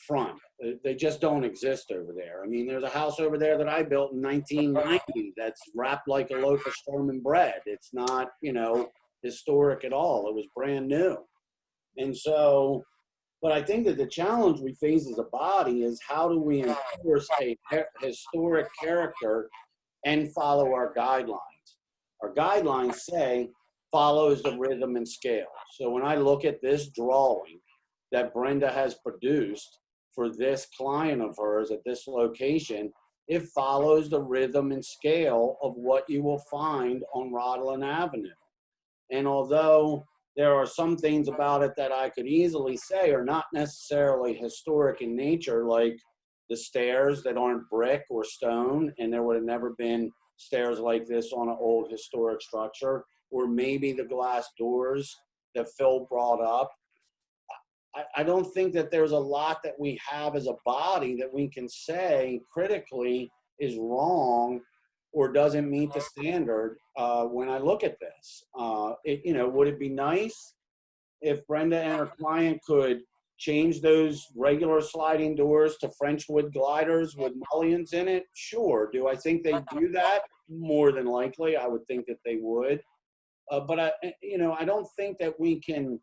Front. They just don't exist over there. I mean, there's a house over there that I built in 1990 that's wrapped like a loaf of Sherman bread. It's not, you know, historic at all. It was brand new. And so, but I think that the challenge we face as a body is how do we enforce a historic character and follow our guidelines? Our guidelines say follows the rhythm and scale. So when I look at this drawing that Brenda has produced for this client of hers at this location, it follows the rhythm and scale of what you will find on Rodaline Avenue. And although there are some things about it that I could easily say are not necessarily historic in nature, like the stairs that aren't brick or stone, and there would have never been stairs like this on an old historic structure, or maybe the glass doors that Phil brought up. I don't think that there's a lot that we have as a body that we can say critically is wrong or doesn't meet the standard when I look at this. You know, would it be nice if Brenda and her client could change those regular sliding doors to French wood gliders with mullions in it? Sure. Do I think they do that? More than likely, I would think that they would. But you know, I don't think that we can.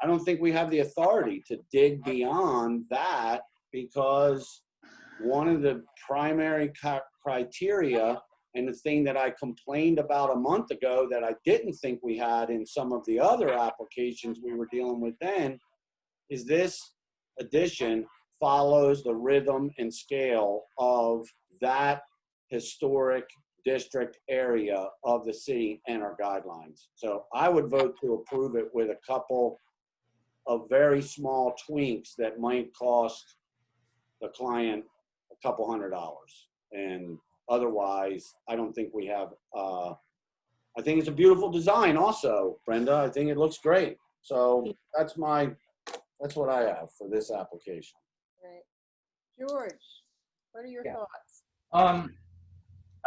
I don't think we have the authority to dig beyond that because one of the primary criteria, and the thing that I complained about a month ago that I didn't think we had in some of the other applications we were dealing with then, is this addition follows the rhythm and scale of that historic district area of the city and our guidelines. So I would vote to approve it with a couple of very small tweaks that might cost the client a couple $100. And otherwise, I don't think we have, I think it's a beautiful design also, Brenda. I think it looks great. So that's what I have for this application.
Right. George, what are your thoughts?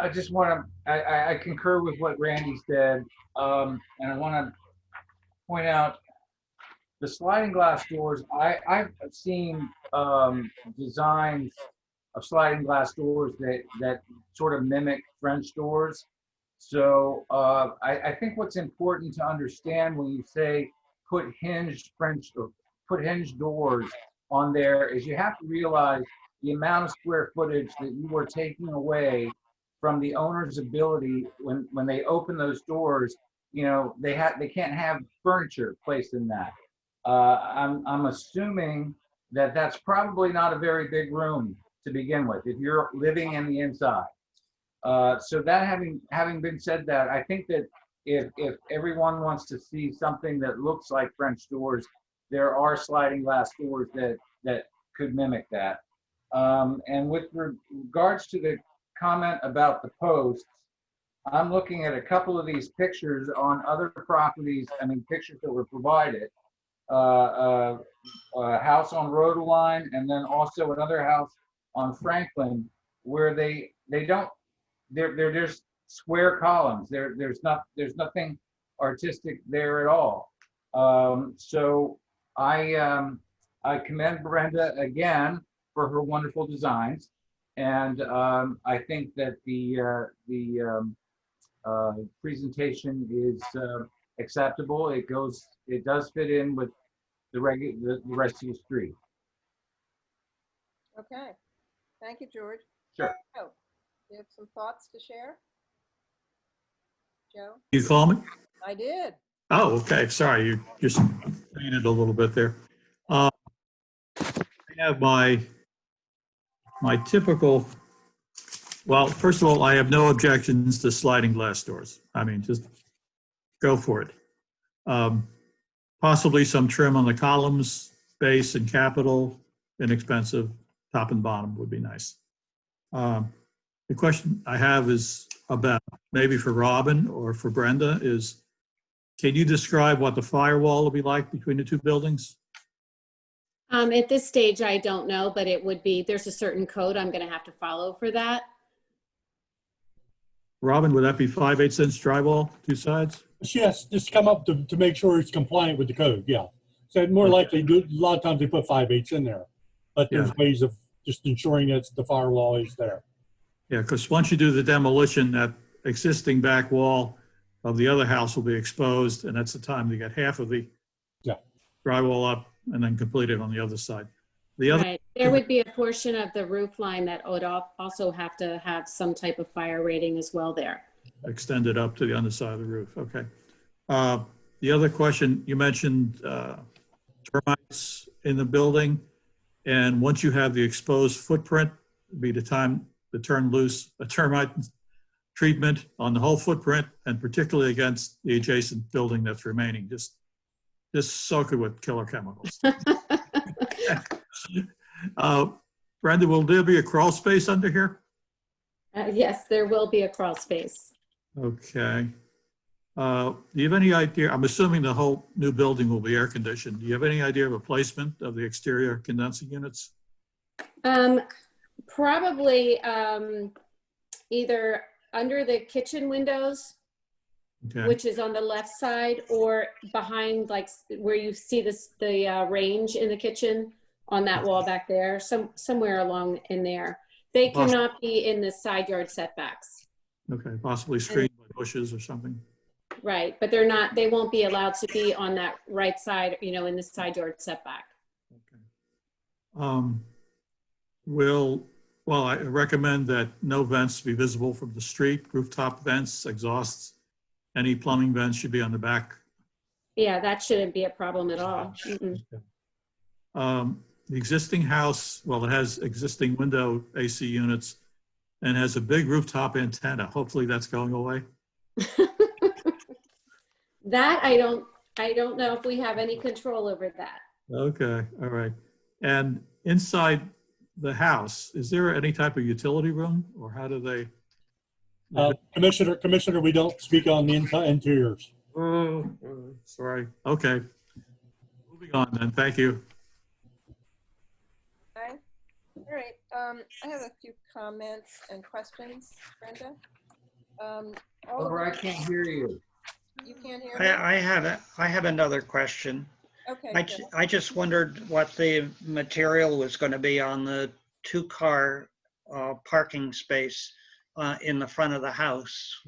I just want to, I concur with what Randy said. And I want to point out the sliding glass doors. I've seen designs of sliding glass doors that sort of mimic French doors. So I think what's important to understand when you say put hinged doors on there is you have to realize the amount of square footage that you are taking away from the owner's ability when they open those doors. You know, they can't have furniture placed in that. I'm assuming that that's probably not a very big room to begin with if you're living in the inside. So that having been said, that I think that if everyone wants to see something that looks like French doors, there are sliding glass doors that could mimic that. And with regards to the comment about the posts, I'm looking at a couple of these pictures on other properties. I mean, pictures that were provided. A house on Rodaline, and then also another house on Franklin, where they're just square columns. There's nothing artistic there at all. So I commend Brenda again for her wonderful designs, and I think that the presentation is acceptable. It does fit in with the rest of the street.
Okay. Thank you, George.
Sure.
Joe, you have some thoughts to share? Joe?
You call me?
I did.
Oh, okay. Sorry, you just fainted a little bit there. I have my typical, well, first of all, I have no objections to sliding glass doors. I mean, just go for it. Possibly some trim on the columns, base and capital, inexpensive, top and bottom would be nice. The question I have is about, maybe for Robin or for Brenda, is can you describe what the firewall will be like between the two buildings?
At this stage, I don't know, but it would be, there's a certain code I'm going to have to follow for that.
Robin, would that be 5/8 inch drywall, two sides?
Yes, just come up to make sure it's compliant with the code, yeah. So more likely, a lot of times they put 5/8 in there, but there's ways of just ensuring that the firewall is there.
Yeah, because once you do the demolition, that existing back wall of the other house will be exposed, and that's the time to get half of the drywall up and then complete it on the other side. The other,
right. There would be a portion of the roof line that would also have to have some type of fire rating as well there.
extended up to the underside of the roof. Okay. The other question, you mentioned termites in the building, and once you have the exposed footprint, it'd be the time to turn loose a termite treatment on the whole footprint, and particularly against the adjacent building that's remaining. Just soak it with killer chemicals. Brenda, will there be a crawl space under here?
Yes, there will be a crawl space.
Okay. Do you have any idea? I'm assuming the whole new building will be air conditioned. Do you have any idea of a placement of the exterior condensing units?
Probably either under the kitchen windows,
okay,
which is on the left side, or behind, like where you see the range in the kitchen on that wall back there, somewhere along in there. They cannot be in the side yard setbacks.
Okay, possibly screened by bushes or something.
Right, but they won't be allowed to be on that right side, in the side yard setback.
Okay. Will Well, I recommend that no vents be visible from the street, rooftop vents, exhausts. Any plumbing vents should be on the back.
Yeah, that shouldn't be a problem at all. Mm-mm.
The existing house, well, it has existing window AC units and has a big rooftop antenna. Hopefully that's going away.
That I don't know if we have any control over that.
Okay, all right. And inside the house, is there any type of utility room, or how do they?
Commissioner, we don't speak on the interiors.
Oh, sorry. Okay. Moving on then. Thank you.
Okay. All right. I have a few comments and questions, Brenda.
Or I can't hear you.
You can't hear me?
I have another question.
Okay.
I just wondered what the material was going to be on the 2-car parking space in the front of the house.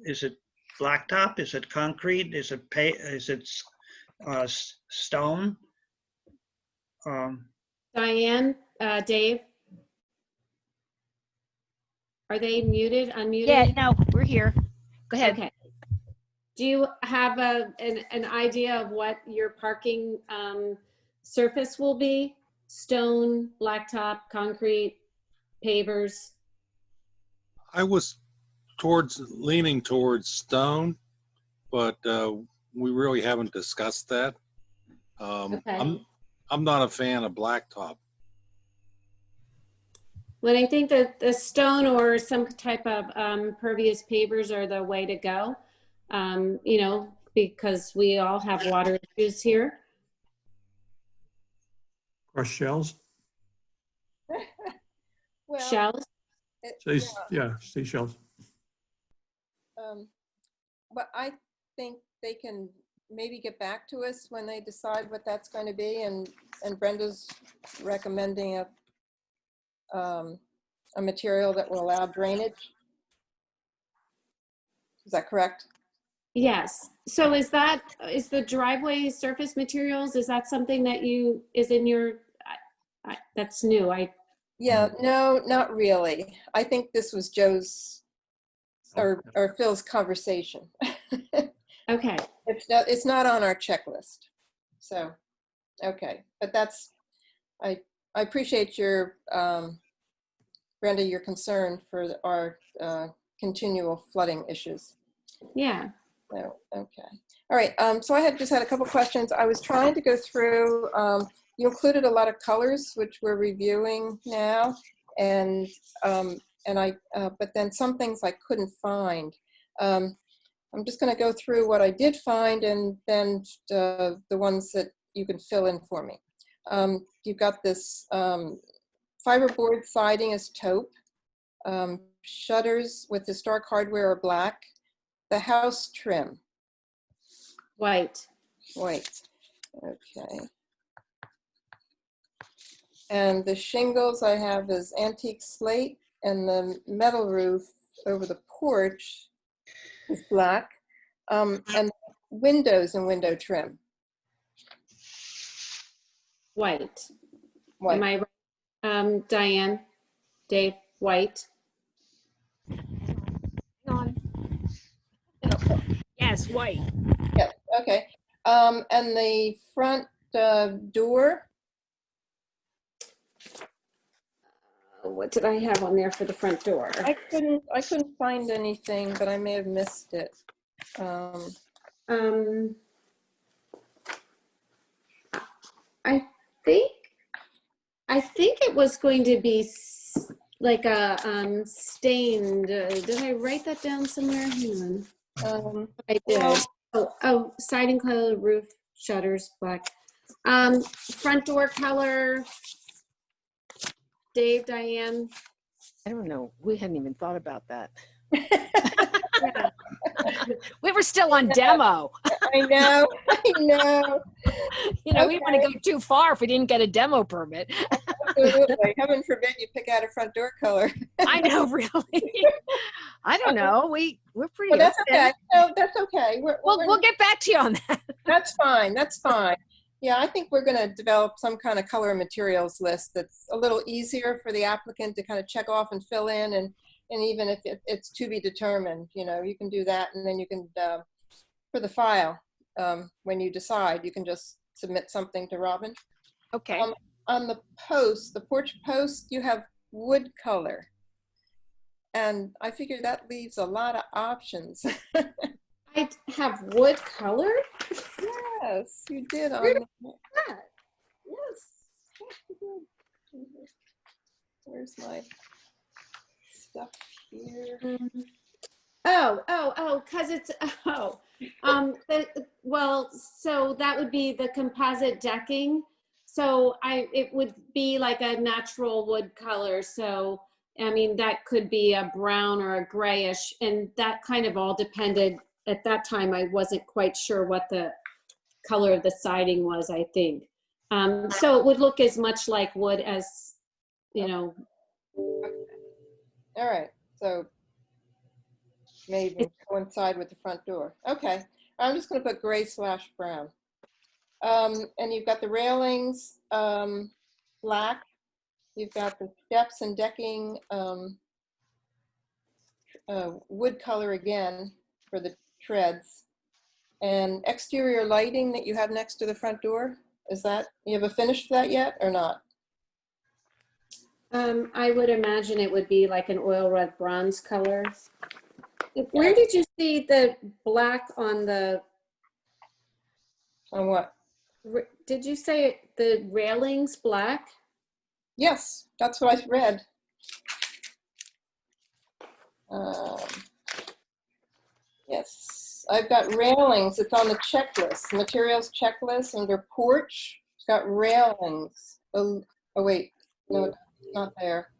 Is it blacktop? Is it concrete? Is it stone?
Diane, Dave, are they muted, unmuted?
Yeah, no, we're here. Go ahead.
Okay. Do you have an idea of what your parking surface will be? Stone, blacktop, concrete, pavers?
I was leaning towards stone, but we really haven't discussed that.
Okay.
I'm not a fan of blacktop.
Well, I think that the stone or some type of pervious pavers are the way to go. You know, because we all have water issues here.
Crushed shells?
Well,
Shells?
Yeah, seashells.
But I think they can maybe get back to us when they decide what that's going to be, and Brenda's recommending a material that will allow drainage. Is that correct?
Yes. So is the driveway surface materials, is that something that is in your, that's new?
Yeah, no, not really. I think this was Joe's or Phil's conversation.
Okay.
It's not on our checklist. So, okay, but I appreciate your, Brenda, your concern for our continual flooding issues.
Yeah.
So, okay. All right. So I just had a couple questions. I was trying to go through, you included a lot of colors, which we're reviewing now. And but then some things I couldn't find. I'm just going to go through what I did find and then the ones that you can fill in for me. You've got this fiberboard siding is taupe. Shutters with historic hardware are black. The house trim.
White.
White. Okay. And the shingles I have is antique slate, and the metal roof over the porch is black. And windows and window trim.
White.
White.
Am I right? Diane, Dave, white.
Hang on. Yes, white.
Yeah, okay. And the front door.
What did I have on there for the front door?
I couldn't find anything, but I may have missed it.
I think it was going to be like a stained. Did I write that down somewhere? Hang on. I did. Oh, siding color, roof, shutters, black. Front door color. Dave, Diane.
I don't know. We hadn't even thought about that. We were still on demo.
I know.
You know, we want to go too far if we didn't get a demo permit.
Absolutely. Heaven forbid you pick out a front door color.
I know, really. I don't know. We're pretty.
Well, that's
open.
okay. No, that's okay.
We'll get back to you on that.
That's fine. That's fine. Yeah, I think we're going to develop some kind of color and materials list that's a little easier for the applicant to kind of check off and fill in. And even if it's to be determined, you know, you can do that. And then you can, for the file, when you decide, you can just submit something to Robin.
Okay.
On the post, the porch post, you have wood color. And I figure that leaves a lot of options.
I have wood color?
Yes, you did. On
Where
the,
did that?
yes. Where's my stuff here?
Because it's, well, so that would be the composite decking. So it would be like a natural wood color. So, I mean, that could be a brown or a grayish, and that kind of all depended. At that time, I wasn't quite sure what the color of the siding was, I think. So it would look as much like wood as, you know.
Okay. All right, so maybe coincide with the front door. Okay, I'm just gonna put gray/brown. And you've got the railings, black. You've got the steps and decking, wood color again for the treads. And exterior lighting that you have next to the front door, is that, you have a finish for that yet or not?
I would imagine it would be like an oil red bronze color. Where did you see the black on the?
On what?
Did you say the railings black?
Yes, that's what I read. Yes, I've got railings. It's on the checklist, materials checklist under porch. It's got railings. Oh wait, no, it's not there.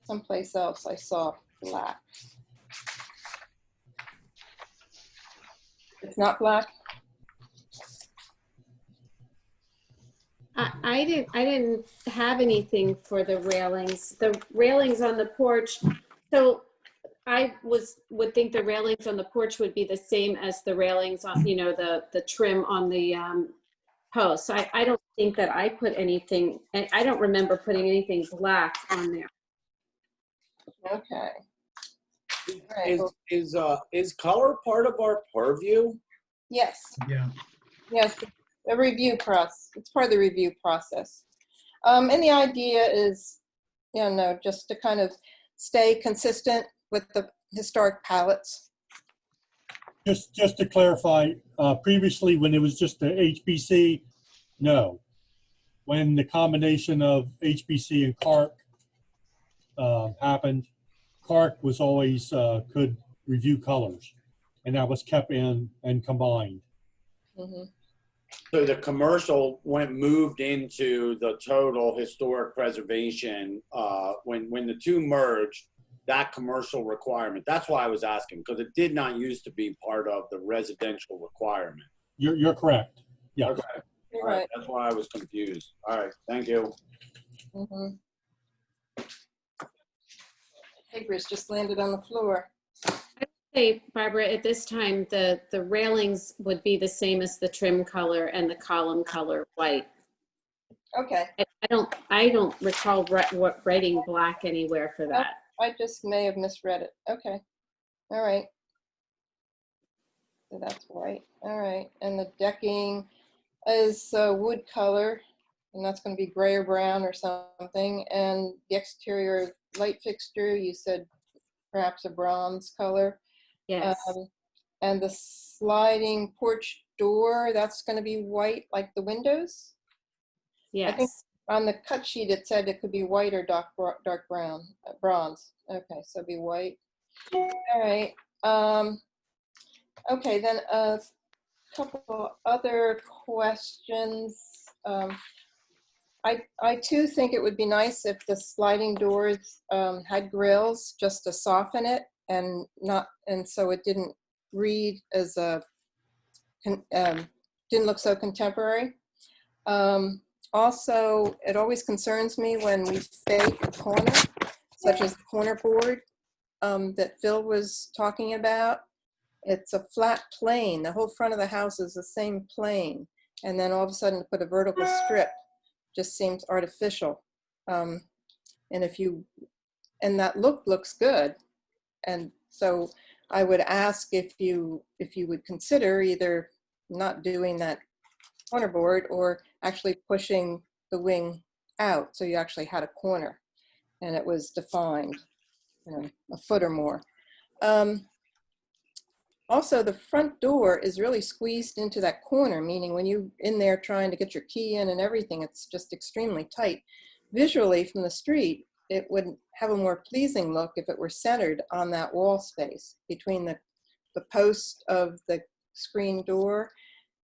Someplace else I saw black. It's not black?
I didn't have anything for the railings. The railings on the porch. So I would think the railings on the porch would be the same as the railings on, you know, the trim on the posts. I don't think that I put anything, I don't remember putting anything black on there.
Okay.
Is color part of our purview?
Yes.
Yeah.
Yes, a review process. It's part of the review process. And the idea is, you know, just to kind of stay consistent with the historic palettes.
Just to clarify, previously when it was just the HBC, no. When the combination of HBC and CARC happened, CARC was always could review colors, and that was kept in and combined.
Mm-hmm.
So the commercial moved into the total historic preservation when the two merged. That commercial requirement. That's why I was asking, because it did not used to be part of the residential requirement.
You're correct. Yeah.
Okay.
You're
All right.
right.
That's why I was confused. All right. Thank you.
Mm-hmm. Papers just landed on the floor.
Hey, Barbara, at this time, the railings would be the same as the trim color and the column color white.
Okay.
I don't recall writing black anywhere for that.
I just may have misread it. Okay. All right. So that's white. All right. And the decking is wood color, and that's going to be gray or brown or something. And the exterior light fixture, you said perhaps a bronze color.
Yes.
And the sliding porch door, that's going to be white like the windows?
Yes.
I think on the cut sheet, it said it could be white or dark brown, bronze. Okay, so it'd be white. All right. Okay, then a couple other questions. I too think it would be nice if the sliding doors had grills just to soften it and so it didn't read as didn't look so contemporary. Also, it always concerns me when we fake a corner, such as the corner board that Phil was talking about. It's a flat plane. The whole front of the house is the same plane. And then all of a sudden to put a vertical strip just seems artificial. And that looks good. And so I would ask if you would consider either not doing that corner board or actually pushing the wing out so you actually had a corner and it was defined, a foot or more. Also, the front door is really squeezed into that corner, meaning when you're in there trying to get your key in and everything, it's just extremely tight. Visually from the street, it would have a more pleasing look if it were centered on that wall space between the post of the screen door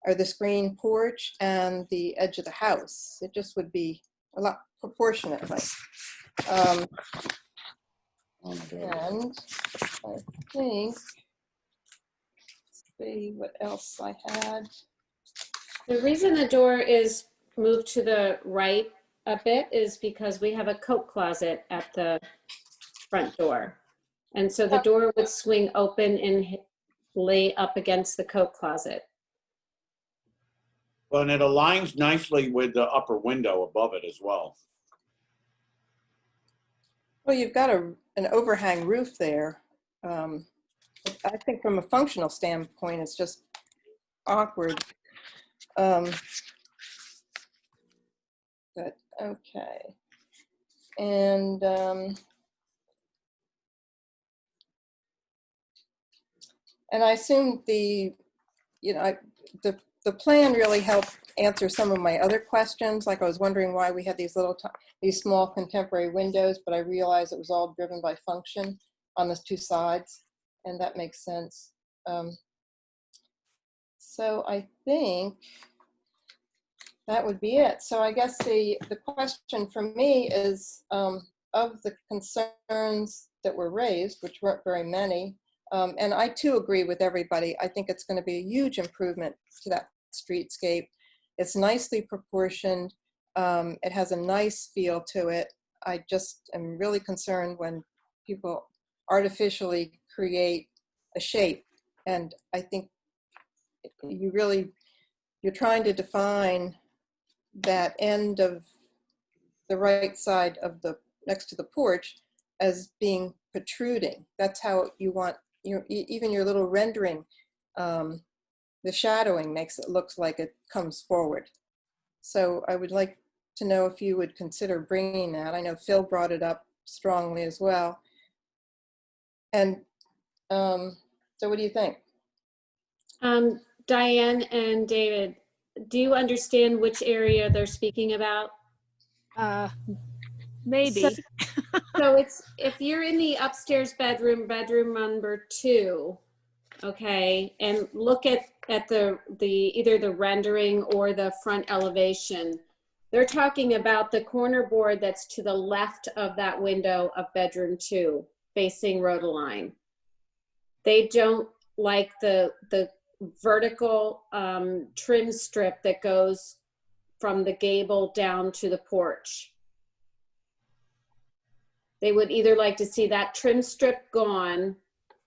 or the screen porch and the edge of the house. It just would be a lot proportionately. And I think, see what else I had.
The reason the door is moved to the right a bit is because we have a coat closet at the front door. And so the door would swing open and lay up against the coat closet.
Well, and it aligns nicely with the upper window above it as well.
Well, you've got an overhang roof there. I think from a functional standpoint, it's just awkward. But okay. And I assume the plan really helped answer some of my other questions. Like I was wondering why we had these small contemporary windows, but I realized it was all driven by function on the two sides, and that makes sense. So I think that would be it. So I guess the question for me is, of the concerns that were raised, which weren't very many, and I too agree with everybody. I think it's going to be a huge improvement to that streetscape. It's nicely proportioned. It has a nice feel to it. I just am really concerned when people artificially create a shape. And I think you're trying to define that end of the right side of next to the porch as being protruding. That's how you want even your little rendering. The shadowing makes it look like it comes forward. So I would like to know if you would consider bringing that. I know Phil brought it up strongly as well. And so what do you think?
Diane and David, do you understand which area they're speaking about?
Maybe.
So it's, if you're in the upstairs bedroom number 2, okay, and look at the either the rendering or the front elevation, they're talking about the corner board that's to the left of that window of bedroom 2 facing Rodaline. They don't like the vertical trim strip that goes from the gable down to the porch. They would either like to see that trim strip gone,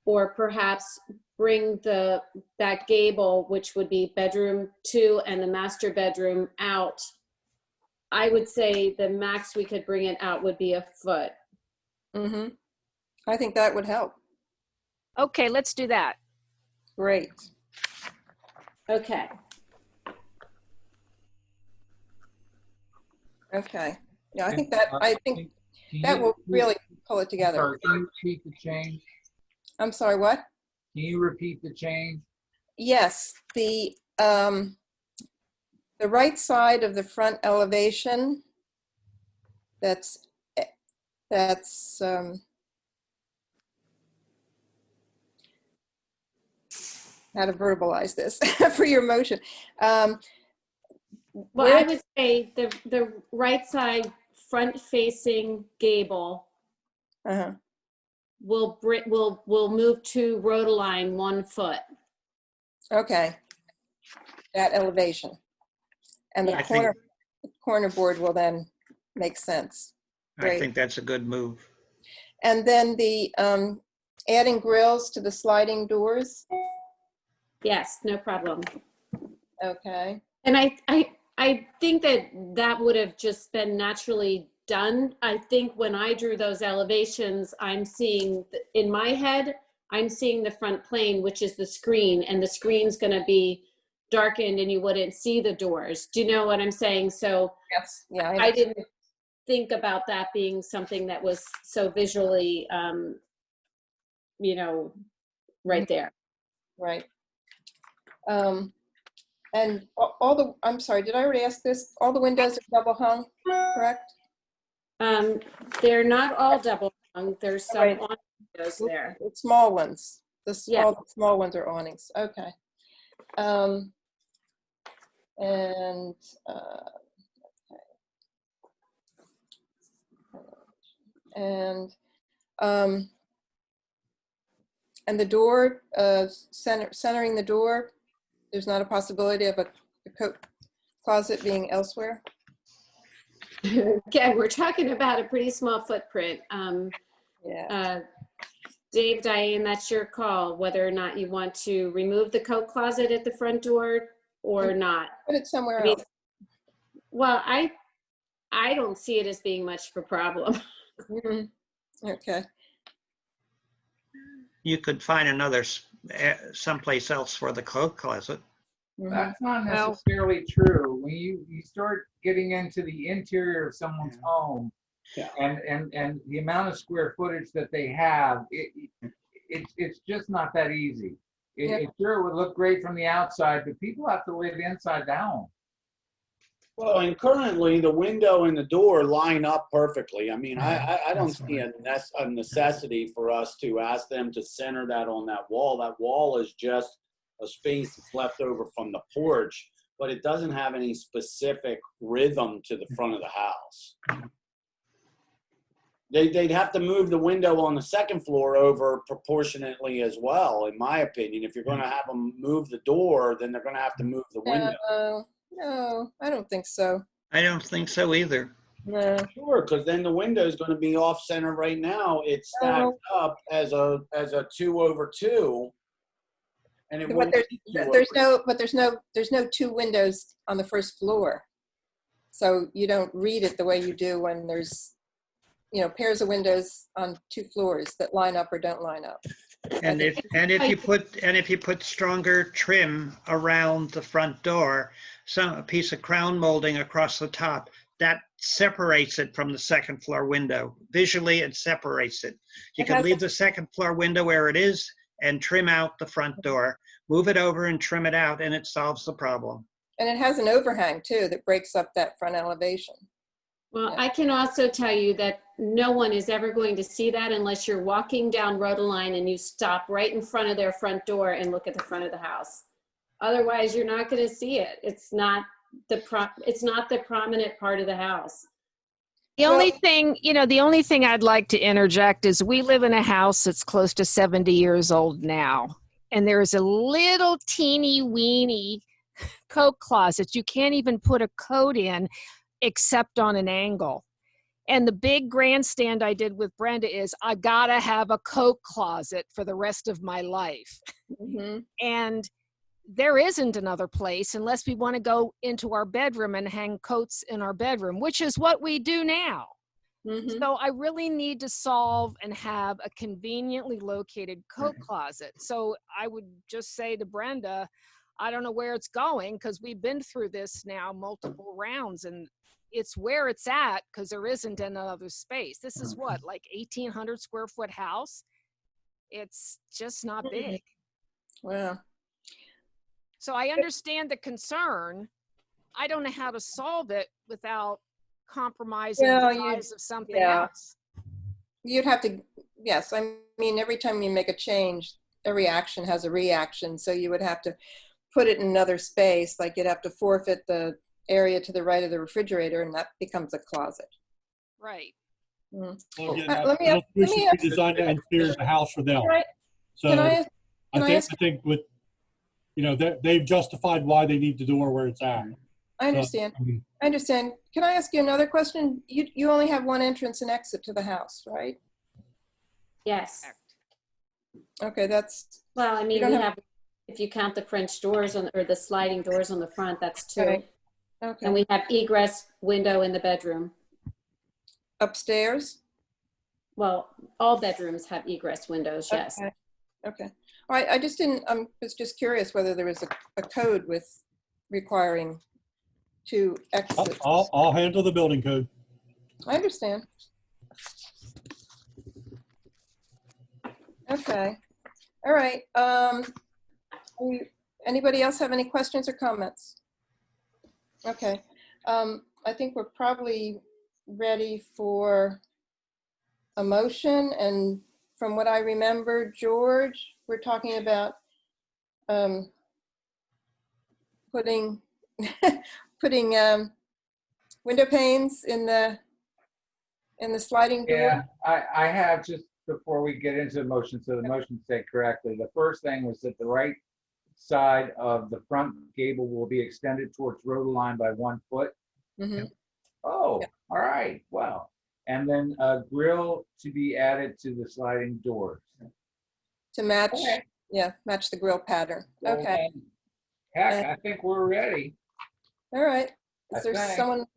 or perhaps bring that gable, which would be bedroom 2 and the master bedroom, out. I would say the max we could bring it out would be a foot.
Mm-hmm. I think that would help.
Okay, let's do that.
Great.
Okay.
Okay. Yeah, I think that will really pull it together.
Sorry, can you repeat the change?
I'm sorry, what?
Can you repeat the change?
Yes, the right side of the front elevation, that's how to verbalize this for your motion.
Well, I would say the right side front facing gable will move to Rodaline 1 foot.
Okay, that elevation. And the corner board will then make sense. Great.
I think that's a good move.
And then the adding grills to the sliding doors.
Yes, no problem.
Okay.
And I think that would have just been naturally done. I think when I drew those elevations, I'm seeing, in my head, I'm seeing the front plane, which is the screen, and the screen's gonna be darkened and you wouldn't see the doors. Do you know what I'm saying? So
Yes, yeah.
I didn't think about that being something that was so visually, you know, right there.
Right. And I'm sorry, did I already ask this? All the windows are double hung, correct?
They're not all double hung. There's some
Right.
on windows there.
The small ones.
Yeah.
All the small ones are awnings. Okay. And the door, centering the door, there's not a possibility of a coat closet being elsewhere?
Again, we're talking about a pretty small footprint. Dave, Diane, that's your call, whether or not you want to remove the coat closet at the front door or not.
Put it somewhere else.
Well, I don't see it as being much of a problem.
Okay.
You could find another someplace else for the coat closet.
That's not necessarily true. When you start getting into the interior of someone's home, and the amount of square footage that they have, it's just not that easy. It sure would look great from the outside, but people have to live inside the home.
Well, and currently the window and the door line up perfectly. I mean, I don't see a necessity for us to ask them to center that on that wall. That wall is just a space that's left over from the porch, but it doesn't have any specific rhythm to the front of the house. They'd have to move the window on the second floor over proportionately as well, in my opinion. If you're going to have them move the door, then they're going to have to move the window.
No, I don't think so.
I don't think so either.
No.
Sure, because then the window is going to be off center right now. It's stacked up as a 2/2, and it
But there's no two windows on the first floor, so you don't read it the way you do when there's, pairs of windows on 2 floors that line up or don't line up.
And if you put stronger trim around the front door, a piece of crown molding across the top, that separates it from the second floor window. Visually, it separates it. You can leave the second floor window where it is and trim out the front door, move it over and trim it out, and it solves the problem.
And it has an overhang too that breaks up that front elevation.
Well, I can also tell you that no one is ever going to see that unless you're walking down Rodaline and you stop right in front of their front door and look at the front of the house. Otherwise, you're not going to see it. It's not the prominent part of the house.
The only thing I'd like to interject is we live in a house that's close to 70 years old now, and there's a little teeny weeny coat closet. You can't even put a coat in except on an angle. And the big grandstand I did with Brenda is I gotta have a coat closet for the rest of my life. And there isn't another place unless we want to go into our bedroom and hang coats in our bedroom, which is what we do now. So I really need to solve and have a conveniently located coat closet. So I would just say to Brenda, I don't know where it's going because we've been through this now multiple rounds, and it's where it's at because there isn't another space. This is what, like 1,800 square foot house? It's just not big.
Wow.
So I understand the concern. I don't know how to solve it without compromising the size of something else.
You'd have to, yes. I mean, every time you make a change, every action has a reaction. So you would have to put it in another space. Like you'd have to forfeit the area to the right of the refrigerator, and that becomes a closet.
Right.
Well, again, let me ask, design the interior of the house for them. So I think with, they've justified why they need the door where it's at.
I understand. I understand. Can I ask you another question? You only have one entrance and exit to the house, right?
Yes.
Okay, that's.
Well, I mean, If you count the French doors or the sliding doors on the front, that's 2.
Okay. Okay.
And we have egress window in the bedroom.
Upstairs?
Well, all bedrooms have egress windows, yes.
Okay. Okay. All right. I just didn't, was just curious whether there was a code with requiring 2 exits.
I'll handle the building code.
I understand. Okay. All right. Anybody else have any questions or comments? Okay. I think we're probably ready for a motion. And from what I remember, George, we're talking about putting window panes in the sliding door.
Yeah, I have, just before we get into the motion, so the motion said correctly. The first thing was that the right side of the front gable will be extended towards Rodaline by 1 foot.
Mm-hmm.
Oh,
Yeah.
all right, well. And then a grill to be added to the sliding doors.
To match,
Okay.
yeah, match the grill pattern.
Well,
Okay.
then, heck, I think we're ready.
All right.
I
Is there
think.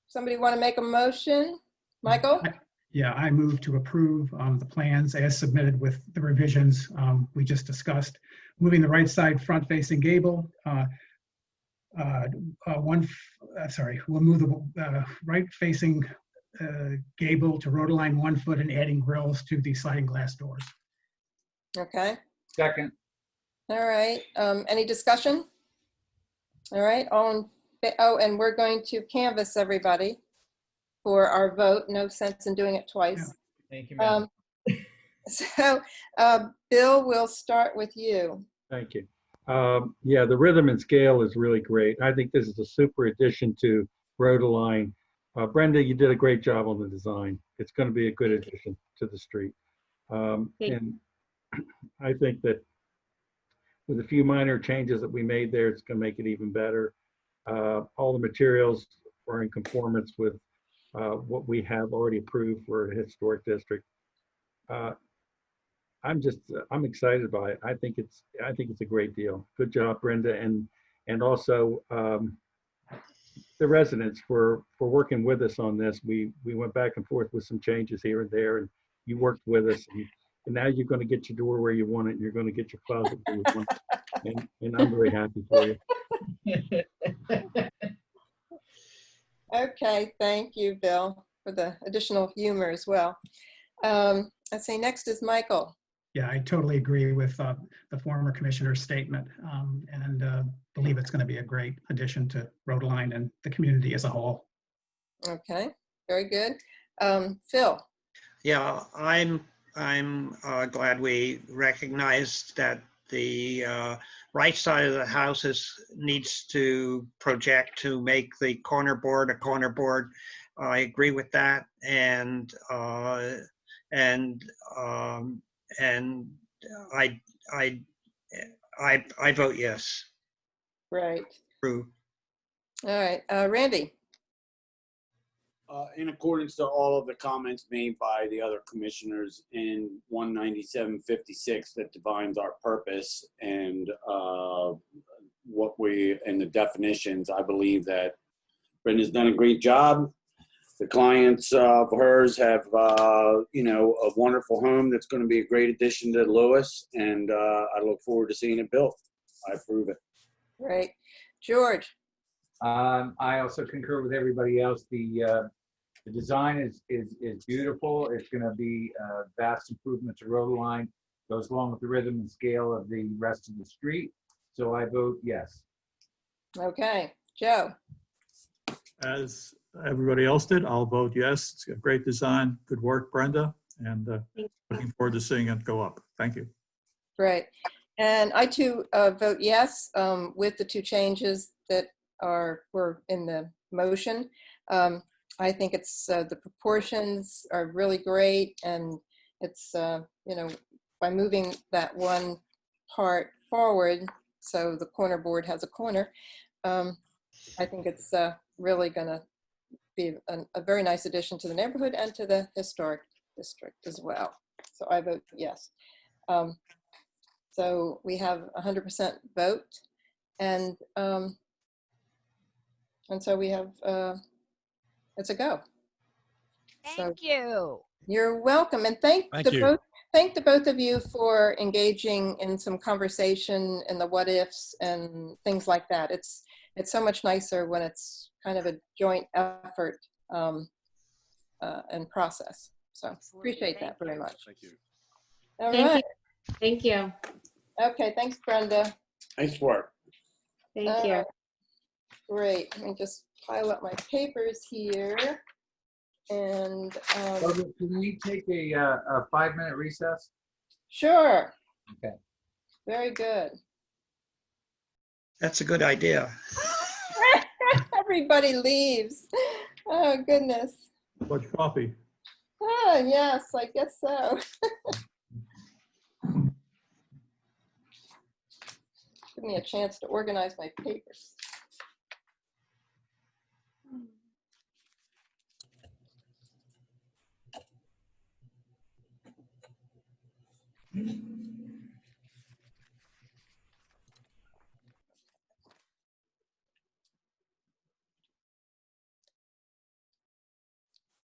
somebody want to make a motion? Michael?
Yeah, I move to approve the plans as submitted with the revisions we just discussed. Moving the right side front facing gable. We'll move the right facing gable to Rodaline 1 foot and adding grills to the sliding glass doors.
Okay.
Second.
All right. Any discussion? All right. And we're going to canvass everybody for our vote. No sense in doing it twice.
Thank you, ma'am.
So, Bill, we'll start with you.
Thank you. Yeah, the rhythm and scale is really great. I think this is a super addition to Rodaline. Brenda, you did a great job on the design. It's going to be a good addition to the street. And I think that with a few minor changes that we made there, it's going to make it even better. All the materials are in conformance with what we have already approved for a historic district. I'm excited by it. I think it's a great deal. Good job, Brenda, and also the residents for working with us on this. We went back and forth with some changes here and there, and you worked with us. And now you're going to get your door where you want it, and you're going to get your closet where you want it. And I'm very happy for you.
Okay, thank you, Bill, for the additional humor as well. Let's say next is Michael.
Yeah, I totally agree with the former commissioner's statement and believe it's going to be a great addition to Rodaline and the community as a whole.
Okay, very good. Phil.
Yeah, I'm glad we recognized that the right side of the house needs to project to make the corner board a corner board. I agree with that, and I vote yes.
Right.
True.
All right, Randy.
In accordance to all of the comments made by the other commissioners in 19756 that defines our purpose and the definitions, I believe that Brenda's done a great job. The clients of hers have, a wonderful home that's going to be a great addition to Lewes, and I look forward to seeing it built. I approve it.
Right. George.
I also concur with everybody else. The design is beautiful. It's going to be a vast improvement to Rodaline. Goes along with the rhythm and scale of the rest of the street. So I vote yes.
Okay, Joe.
As everybody else did, I'll vote yes. It's a great design. Good work, Brenda. And looking forward to seeing it go up. Thank you.
Great. And I too vote yes with the 2 changes that were in the motion. I think it's the proportions are really great, and it's by moving that one part forward, so the corner board has a corner. I think it's really going to be a very nice addition to the neighborhood and to the historic district as well. So I vote yes. So we have 100% vote, and so we have, it's a go.
Thank you.
You're welcome, and thank the both of you for engaging in some conversation and the what ifs and things like that. It's so much nicer when it's kind of a joint effort and process. So appreciate that very much.
Thank you.
All
Thank
right.
you. Thank you.
Okay, thanks, Brenda.
Nice work.
Thank you.
Great. Let me just pile up my papers here. And
Can we take a 5-minute recess?
sure.
Okay.
Very good.
That's a good idea.
Everybody leaves. Oh, goodness.
Much coffee.
Oh, yes, I guess so. Give me a chance to organize my papers.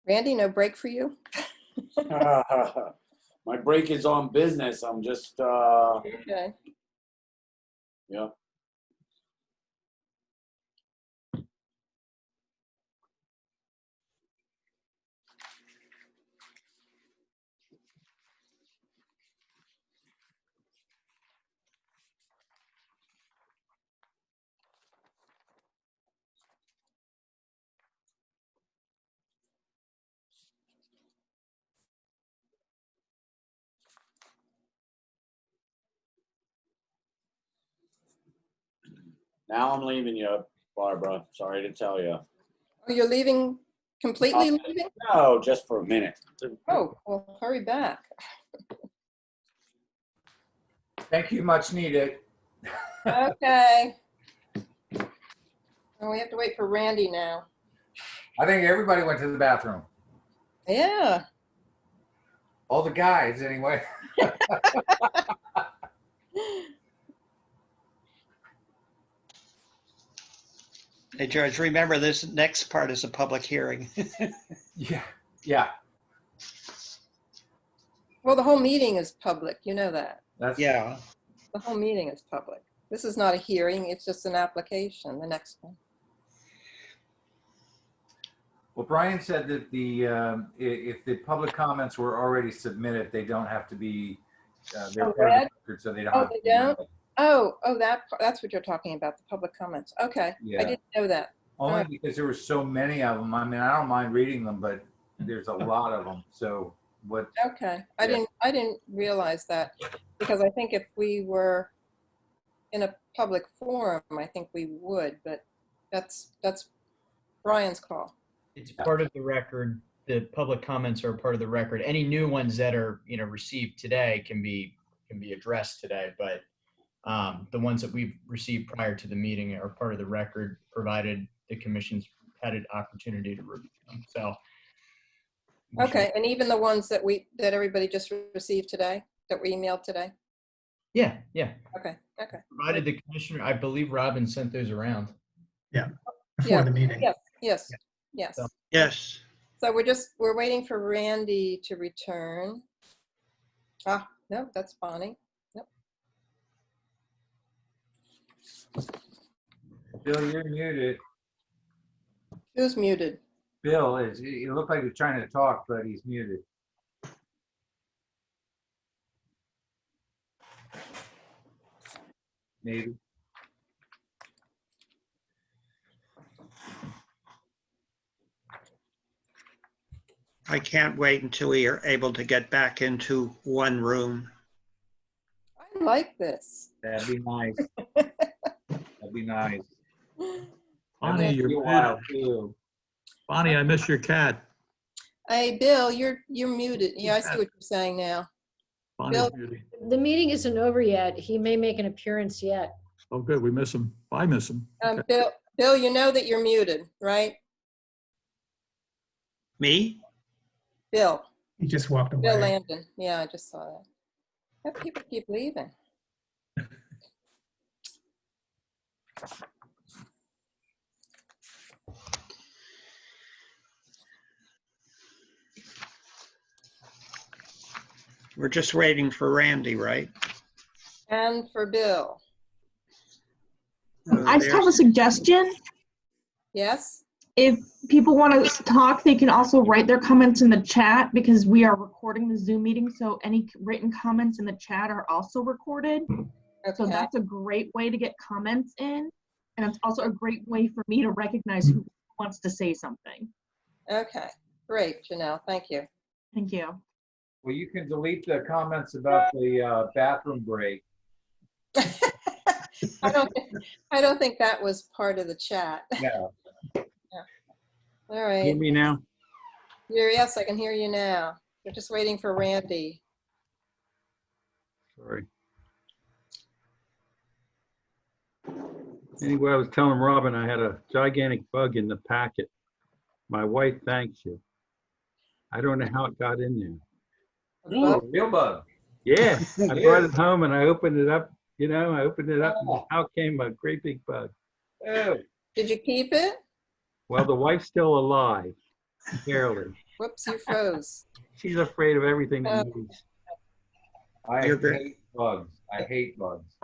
Randy, no break for you?
My break is on business. I'm just,
Okay.
yeah. Now I'm leaving you, Barbara. Sorry to tell you.
Oh, you're leaving, completely leaving?
No, just for a minute.
Oh, well, hurry back.
Thank you, much needed.
Okay. Oh, we have to wait for Randy now.
I think everybody went to the bathroom.
Yeah.
All the guys, anyway.
Hey, George, remember this next part is a public hearing.
Yeah, yeah.
Well, the whole meeting is public. You know that.
Yeah.
The whole meeting is public. This is not a hearing. It's just an application, the next one.
Well, Brian said that if the public comments were already submitted, they don't have to be, they're part of the record, so they don't have to be read.
Oh, that's what you're talking about, the public comments. Okay,
Yeah.
I didn't know that.
Only because there were so many of them. I mean, I don't mind reading them, but there's a lot of them. So what?
Okay, I didn't realize that, because I think if we were in a public forum, I think we would, but that's Brian's call.
It's part of the record. The public comments are part of the record. Any new ones that are, received today can be addressed today, but the ones that we've received prior to the meeting are part of the record, provided the commission's had an opportunity to review them. So.
Okay, and even the ones that everybody just received today, that we emailed today?
Yeah.
Okay.
Provided the commissioner, I believe Robin sent those around.
Yeah, before the meeting.
Yes.
So.
Yes.
So we're waiting for Randy to return. Ah, no, that's Bonnie. Nope.
Bill, you're muted.
Who's muted?
Bill is. You look like you're trying to talk, but he's muted. Maybe.
I can't wait until we are able to get back into one room.
I like this.
That'd be nice. That'd be nice.
Bonnie, you're muted. Bonnie, I miss your cat.
Hey, Bill, you're muted. Yeah, I see what you're saying now.
Bonnie's muted.
The meeting isn't over yet. He may make an appearance yet.
Oh, good. We miss him. I miss him. Okay.
Bill, you know that you're muted, right?
Me?
Bill.
He just walked away.
Bill Landon. Yeah, I just saw that. People keep leaving.
We're just waiting for Randy, right?
And for Bill.
Oh,
I just have a suggestion.
Yes?
If people want to talk, they can also write their comments in the chat because we are recording the Zoom meeting. So any written comments in the chat are also recorded.
Okay.
So that's a great way to get comments in. And it's also a great way for me to recognize who wants to say something.
Okay, great, Janelle, thank you.
Thank you.
Well, you can delete the comments about the bathroom break.
I don't think that was part of the chat.
Yeah.
Yeah. All right.
Hear me now?
Yes, I can hear you now. We're just waiting for Randy.
Sorry. Anyway, I was telling Robin I had a gigantic bug in the packet. My wife thanks you. I don't know how it got in there.
Ooh, real bug.
Yeah, I brought it home and I opened it up. You know, I opened it up and out came a great big bug.
Oh.
Did you keep it?
Well, the wife's still alive, barely.
Whoops, you froze.
She's afraid of everything that moves.
I hate bugs. I hate bugs.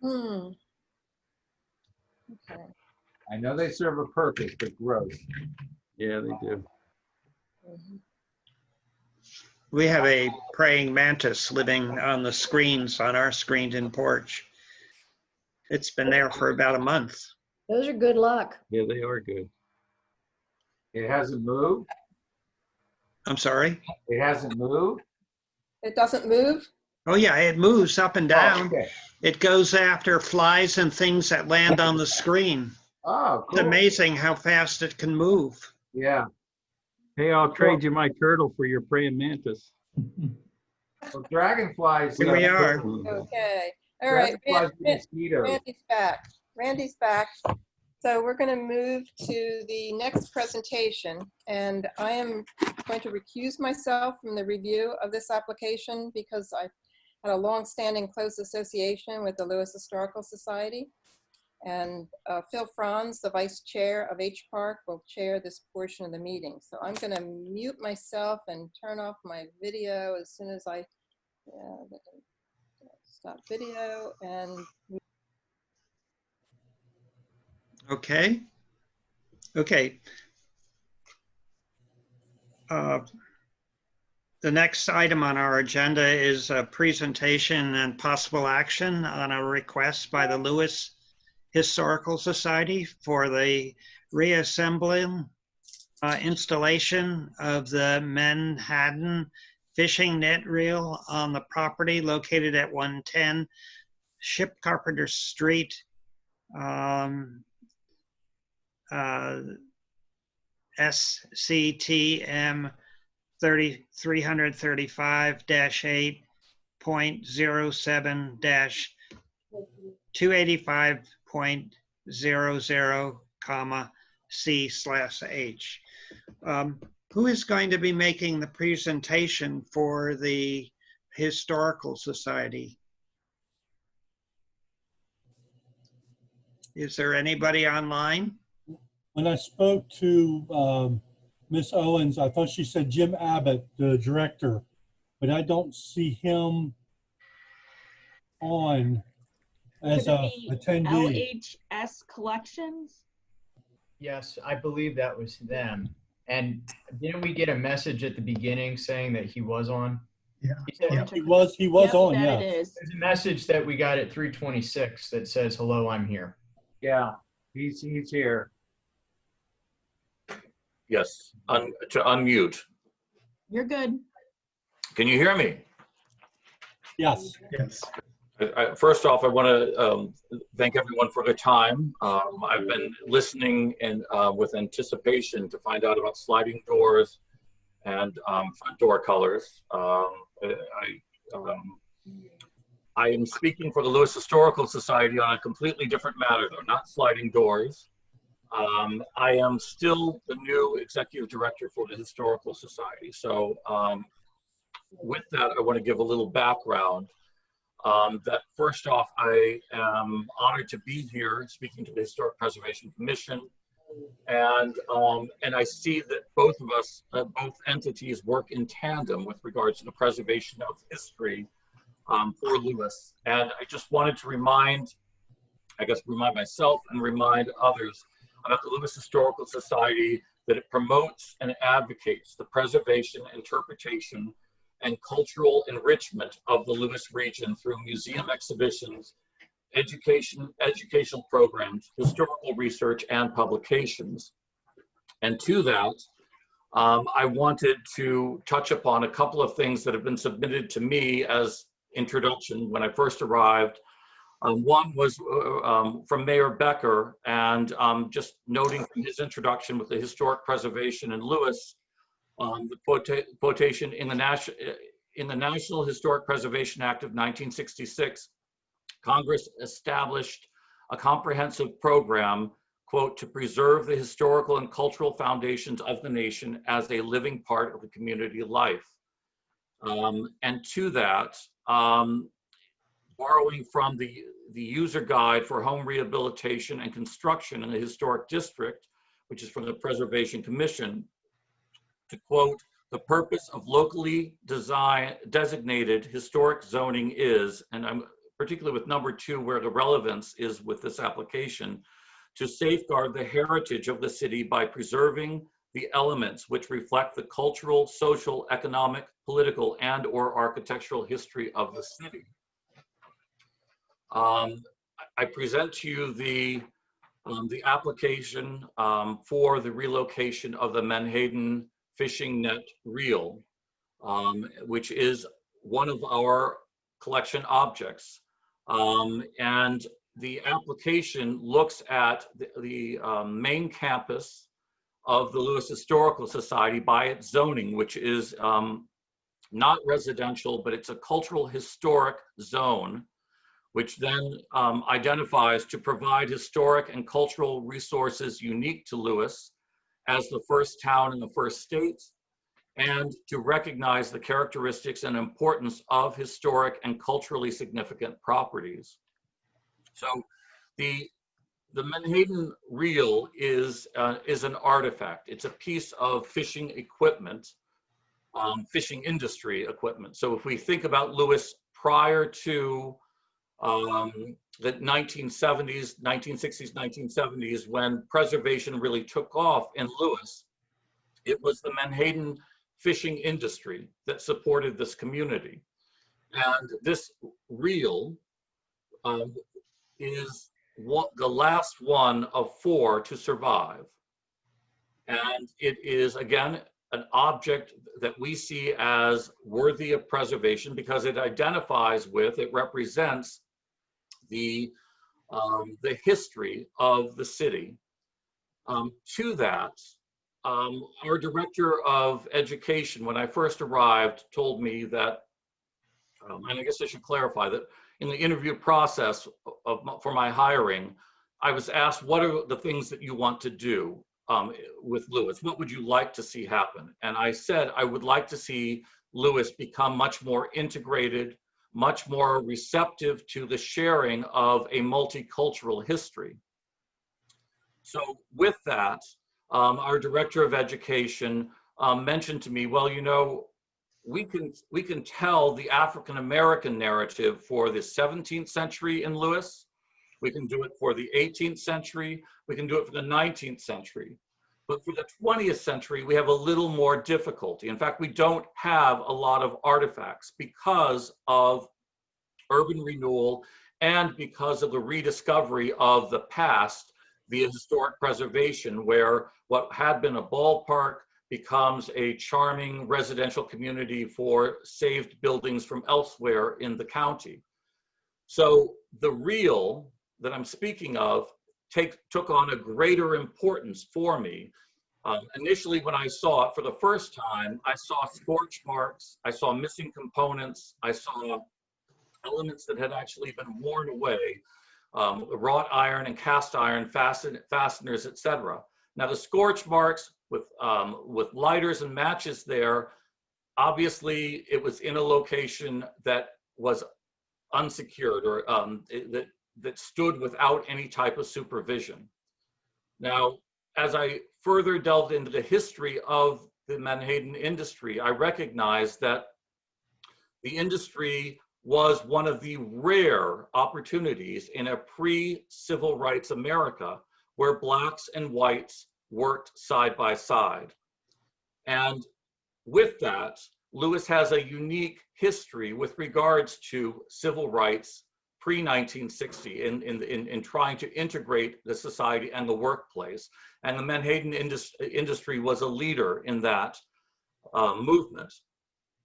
Okay.
I know they serve a purpose, but gross.
Yeah, they do.
We have a praying mantis living on the screens, on our screened-in porch. It's been there for about a month.
Those are good luck.
Yeah, they are good.
It hasn't moved?
I'm sorry?
It hasn't moved?
It doesn't move?
Oh yeah, it moves up and down.
Oh, okay.
It goes after flies and things that land on the screen.
Oh, cool.
It's amazing how fast it can move.
Yeah.
Hey, I'll trade you my turtle for your praying mantis.
Well, dragonflies.
Here we are.
Okay. All right. Randy's back. Randy's back. So we're going to move to the next presentation, and I am going to recuse myself from the review of this application because I had a long-standing close association with the Lewes Historical Society. And Phil Franz, the vice chair of H Park, will chair this portion of the meeting. So I'm going to mute myself and turn off my video as soon as I stop video. And
Okay. Okay. The next item on our agenda is a presentation and possible action on a request by the Lewes Historical Society for the reassembling installation of the Manhattan fishing net reel on the property located at 110 Ship Carpenter Street, SCTM 3305-8.07-285.00, C/H. Who is going to be making the presentation for the Historical Society? Is there anybody online?
When I spoke to Miss Owens, I thought she said Jim Abbott, the director, but I don't see him on as a attendee.
LHS Collections?
Yes, I believe that was them. And didn't we get a message at the beginning saying that he was on?
Yeah.
He was on, yeah.
There's a message that we got at 3:26 that says, "Hello, I'm here."
Yeah, he's here.
Yes, to unmute.
You're good.
Can you hear me?
Yes.
Yes.
First off, I want to thank everyone for their time. I've been listening and with anticipation to find out about sliding doors and front door colors. I am speaking for the Lewes Historical Society on a completely different matter, though, not sliding doors. I am still the new executive director for the Historical Society. So with that, I want to give a little background. that first off, I am honored to be here speaking to the Historic Preservation Commission. And I see that both of us, both entities work in tandem with regards to the preservation of history for Lewes. And I just wanted to remind myself and remind others about the Lewes Historical Society, that it promotes and advocates the preservation, interpretation, and cultural enrichment of the Lewes region through museum exhibitions, educational programs, historical research, and publications. And to that, I wanted to touch upon a couple of things that have been submitted to me as introduction when I first arrived. One was from Mayor Becker, and just noting from his introduction with the historic preservation in Lewes, the quotation in the National Historic Preservation Act of 1966, Congress established a comprehensive program, quote, to preserve the historical and cultural foundations of the nation as a living part of the community life. And to that, borrowing from the user guide for home rehabilitation and construction in the historic district, which is from the Preservation Commission, to quote, the purpose of locally designated historic zoning is, and I'm particularly with number 2, where the relevance is with this application, to safeguard the heritage of the city by preserving the elements which reflect the cultural, social, economic, political, and/or architectural history of the city. I present to you the application for the relocation of the Menhaden fishing net reel, which is one of our collection objects. And the application looks at the main campus of the Lewes Historical Society by its zoning, which is not residential, but it's a cultural historic zone, which then identifies to provide historic and cultural resources unique to Lewes as the first town in the first state, and to recognize the characteristics and importance of historic and culturally significant properties. So the Menhaden reel is an artifact. It's a piece of fishing equipment, fishing industry equipment. So if we think about Lewes prior to the 1960s, 1970s, when preservation really took off in Lewes, it was the Menhaden fishing industry that supported this community. And this reel is the last one of 4 to survive. And it is, again, an object that we see as worthy of preservation because it identifies with, it represents the history of the city. To that, our director of education, when I first arrived, told me that, and I guess I should clarify that in the interview process for my hiring, I was asked, what are the things that you want to do with Lewes? What would you like to see happen? And I said, I would like to see Lewes become much more integrated, much more receptive to the sharing of a multicultural history. So with that, our director of education mentioned to me, well, you know, we can tell the African-American narrative for the 17th century in Lewes. We can do it for the 18th century. We can do it for the 19th century. But for the 20th century, we have a little more difficulty. In fact, we don't have a lot of artifacts because of urban renewal and because of the rediscovery of the past via historic preservation, where what had been a ballpark becomes a charming residential community for saved buildings from elsewhere in the county. So the reel that I'm speaking of took on a greater importance for me. Initially, when I saw it for the first time, I saw scorch marks, I saw missing components, I saw elements that had actually been worn away, wrought iron and cast iron fasteners, etc. Now the scorch marks with lighters and matches there, obviously it was in a location that was unsecured or that stood without any type of supervision. Now, as I further delved into the history of the Menhaden industry, I recognized that the industry was one of the rare opportunities in a pre-civil rights America where blacks and whites worked side by side. And with that, Lewes has a unique history with regards to civil rights pre-1960 in trying to integrate the society and the workplace. And the Menhaden industry was a leader in that movement.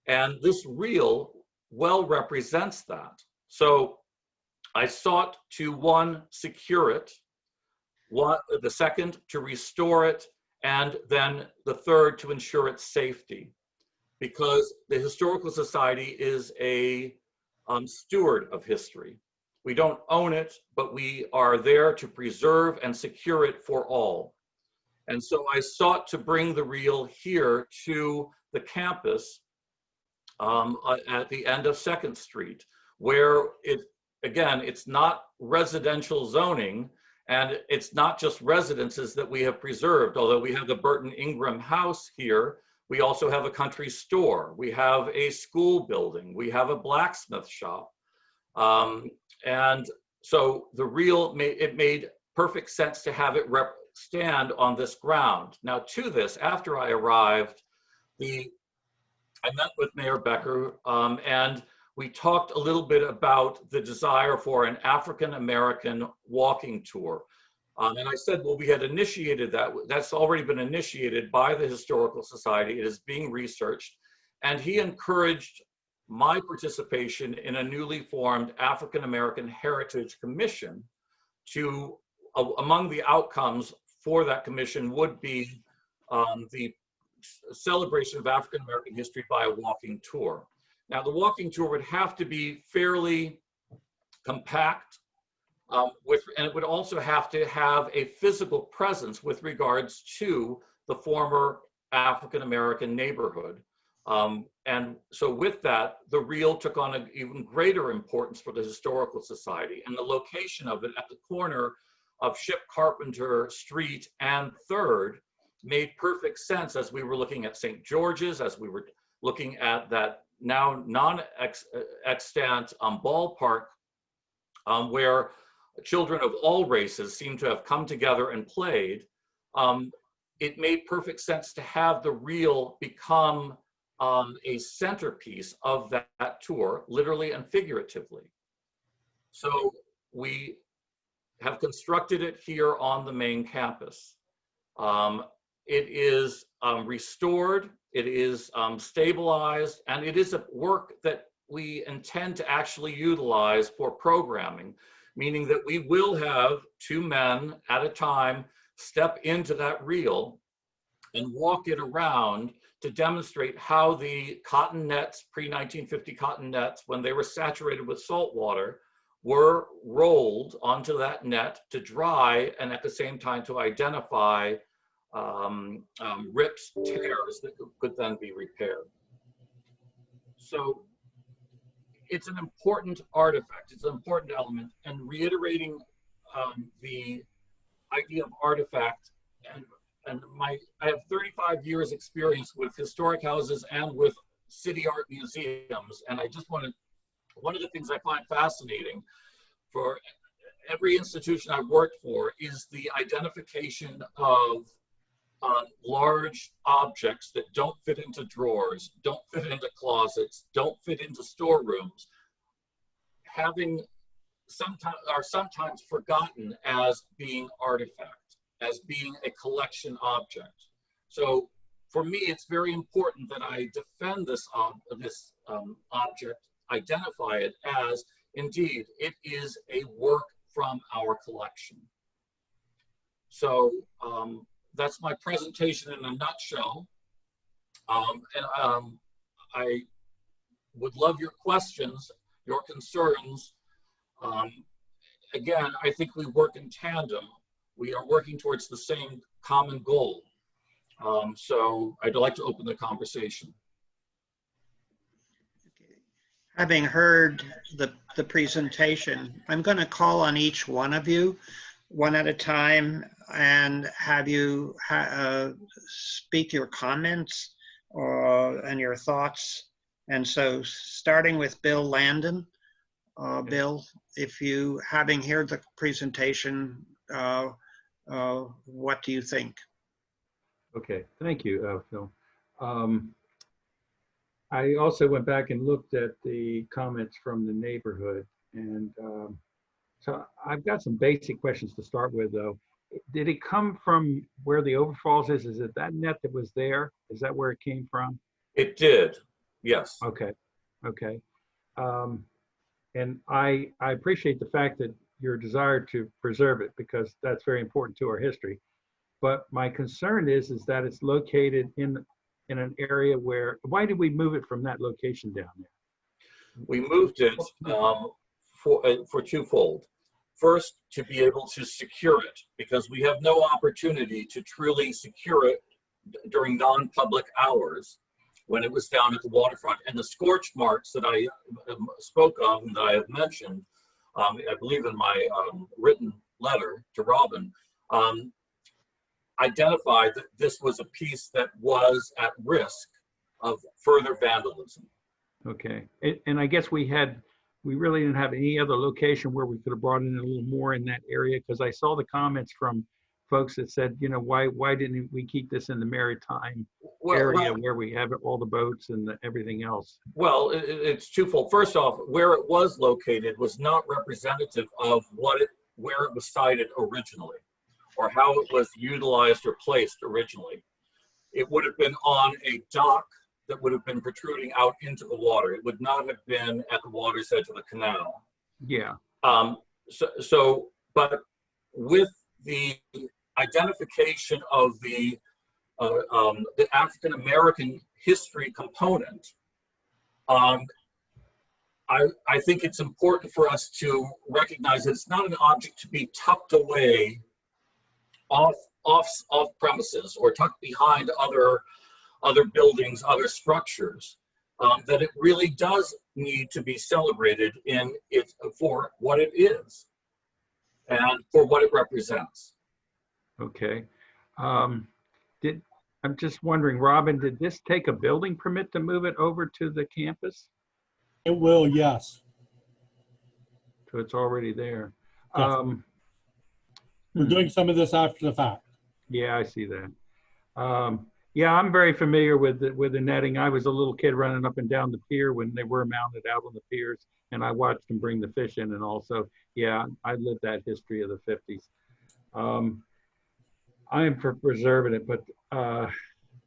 And this reel well represents that. So I sought to, one, secure it, the second, to restore it, and then the third, to ensure its safety. Because the Historical Society is a steward of history. We don't own it, but we are there to preserve and secure it for all. And so I sought to bring the reel here to the campus at the end of 2nd Street, where it's not residential zoning, and it's not just residences that we have preserved, although we have the Burton Ingram House here. We also have a country store. We have a school building. We have a blacksmith shop. And so the reel, it made perfect sense to have it stand on this ground. Now to this, after I arrived, I met with Mayor Becker and we talked a little bit about the desire for an African-American walking tour. And I said, well, we had initiated that. That's already been initiated by the Historical Society. It is being researched. And he encouraged my participation in a newly formed African-American Heritage Commission to, among the outcomes for that commission would be the celebration of African-American history by a walking tour. Now, the walking tour would have to be fairly compact, and it would also have to have a physical presence with regards to the former African-American neighborhood. And so with that, the reel took on an even greater importance for the Historical Society, and the location of it at the corner of Ship Carpenter Street and 3rd made perfect sense as we were looking at St. George's, as we were looking at that now non-extant ballpark where children of all races seem to have come together and played. It made perfect sense to have the reel become a centerpiece of that tour, literally and figuratively. So we have constructed it here on the main campus. It is restored, it is stabilized, and it is a work that we intend to actually utilize for programming, meaning that we will have 2 men at a time step into that reel and walk it around to demonstrate how the cotton nets, pre-1950 cotton nets, when they were saturated with salt water, were rolled onto that net to dry, and at the same time to identify rips, tears that could then be repaired. So it's an important artifact, it's an important element, and reiterating the idea of artifact, and I have 35 years experience with historic houses and with city art museums, and I just want to, one of the things I find fascinating for every institution I've worked for is the identification of large objects that don't fit into drawers, don't fit into closets, don't fit into storerooms, sometimes forgotten as being artifact, as being a collection object. So for me, it's very important that I defend this object, identify it as, indeed, it is a work from our collection. So that's my presentation in a nutshell. I would love your questions, your concerns. Again, I think we work in tandem. We are working towards the same common goal. So I'd like to open the conversation.
Having heard the presentation, I'm going to call on each one of you one at a time and have you speak your comments and your thoughts. And so starting with Bill Landon. Bill, if you, having heard the presentation, what do you think?
Okay, thank you, Phil. I also went back and looked at the comments from the neighborhood, and so I've got some basic questions to start with, though. Did it come from where the overfalls is? Is it that net that was there? Is that where it came from?
It did, yes.
Okay, okay. And I appreciate the fact that your desire to preserve it, because that's very important to our history. But my concern is that it's located in an area where, why did we move it from that location down there?
We moved it for twofold. First, to be able to secure it, because we have no opportunity to truly secure it during non-public hours when it was down at the waterfront. And the scorch marks that I spoke of and that I have mentioned, I believe in my written letter to Robin, identified that this was a piece that was at risk of further vandalism.
Okay, and I guess we really didn't have any other location where we could have brought in a little more in that area, because I saw the comments from folks that said, you know, why didn't we keep this in the maritime area where we have all the boats and everything else?
Well, it's twofold. First off, where it was located was not representative of where it was sited originally, or how it was utilized or placed originally. It would have been on a dock that would have been protruding out into the water. It would not have been at the water's edge of the canal.
Yeah.
But with the identification of the African American history component, I think it's important for us to recognize that it's not an object to be tucked away off premises or tucked behind other buildings, other structures, that it really does need to be celebrated for what it is and for what it represents.
Okay. I'm just wondering, Robin, did this take a building permit to move it over to the campus?
It will, yes.
So it's already there.
We're doing some of this after the fact.
Yeah, I see that. Yeah, I'm very familiar with the netting. I was a little kid running up and down the pier when they were mounted out on the piers, and I watched them bring the fish in. And also, yeah, I lived that history of the 50s. I am for preserving it, but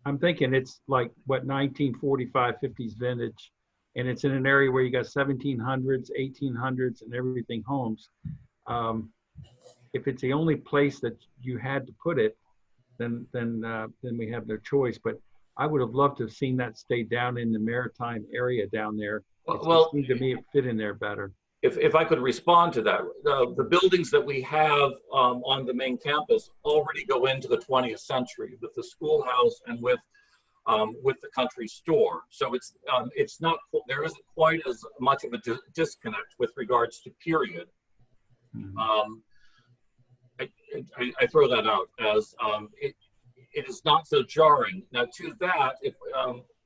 I'm thinking it's like, what, 1945, 50s vintage, and it's in an area where you got 1700s, 1800s, and everything homes. If it's the only place that you had to put it, then we have no choice. But I would have loved to have seen that stay down in the maritime area down there.
Well,
it seemed to me it fit in there better.
If I could respond to that, the buildings that we have on the main campus already go into the 20th century with the schoolhouse and with the country store. So it's not, there isn't quite as much of a disconnect with regards to period. Mm-hmm. I throw that out as it is not so jarring. Now to that,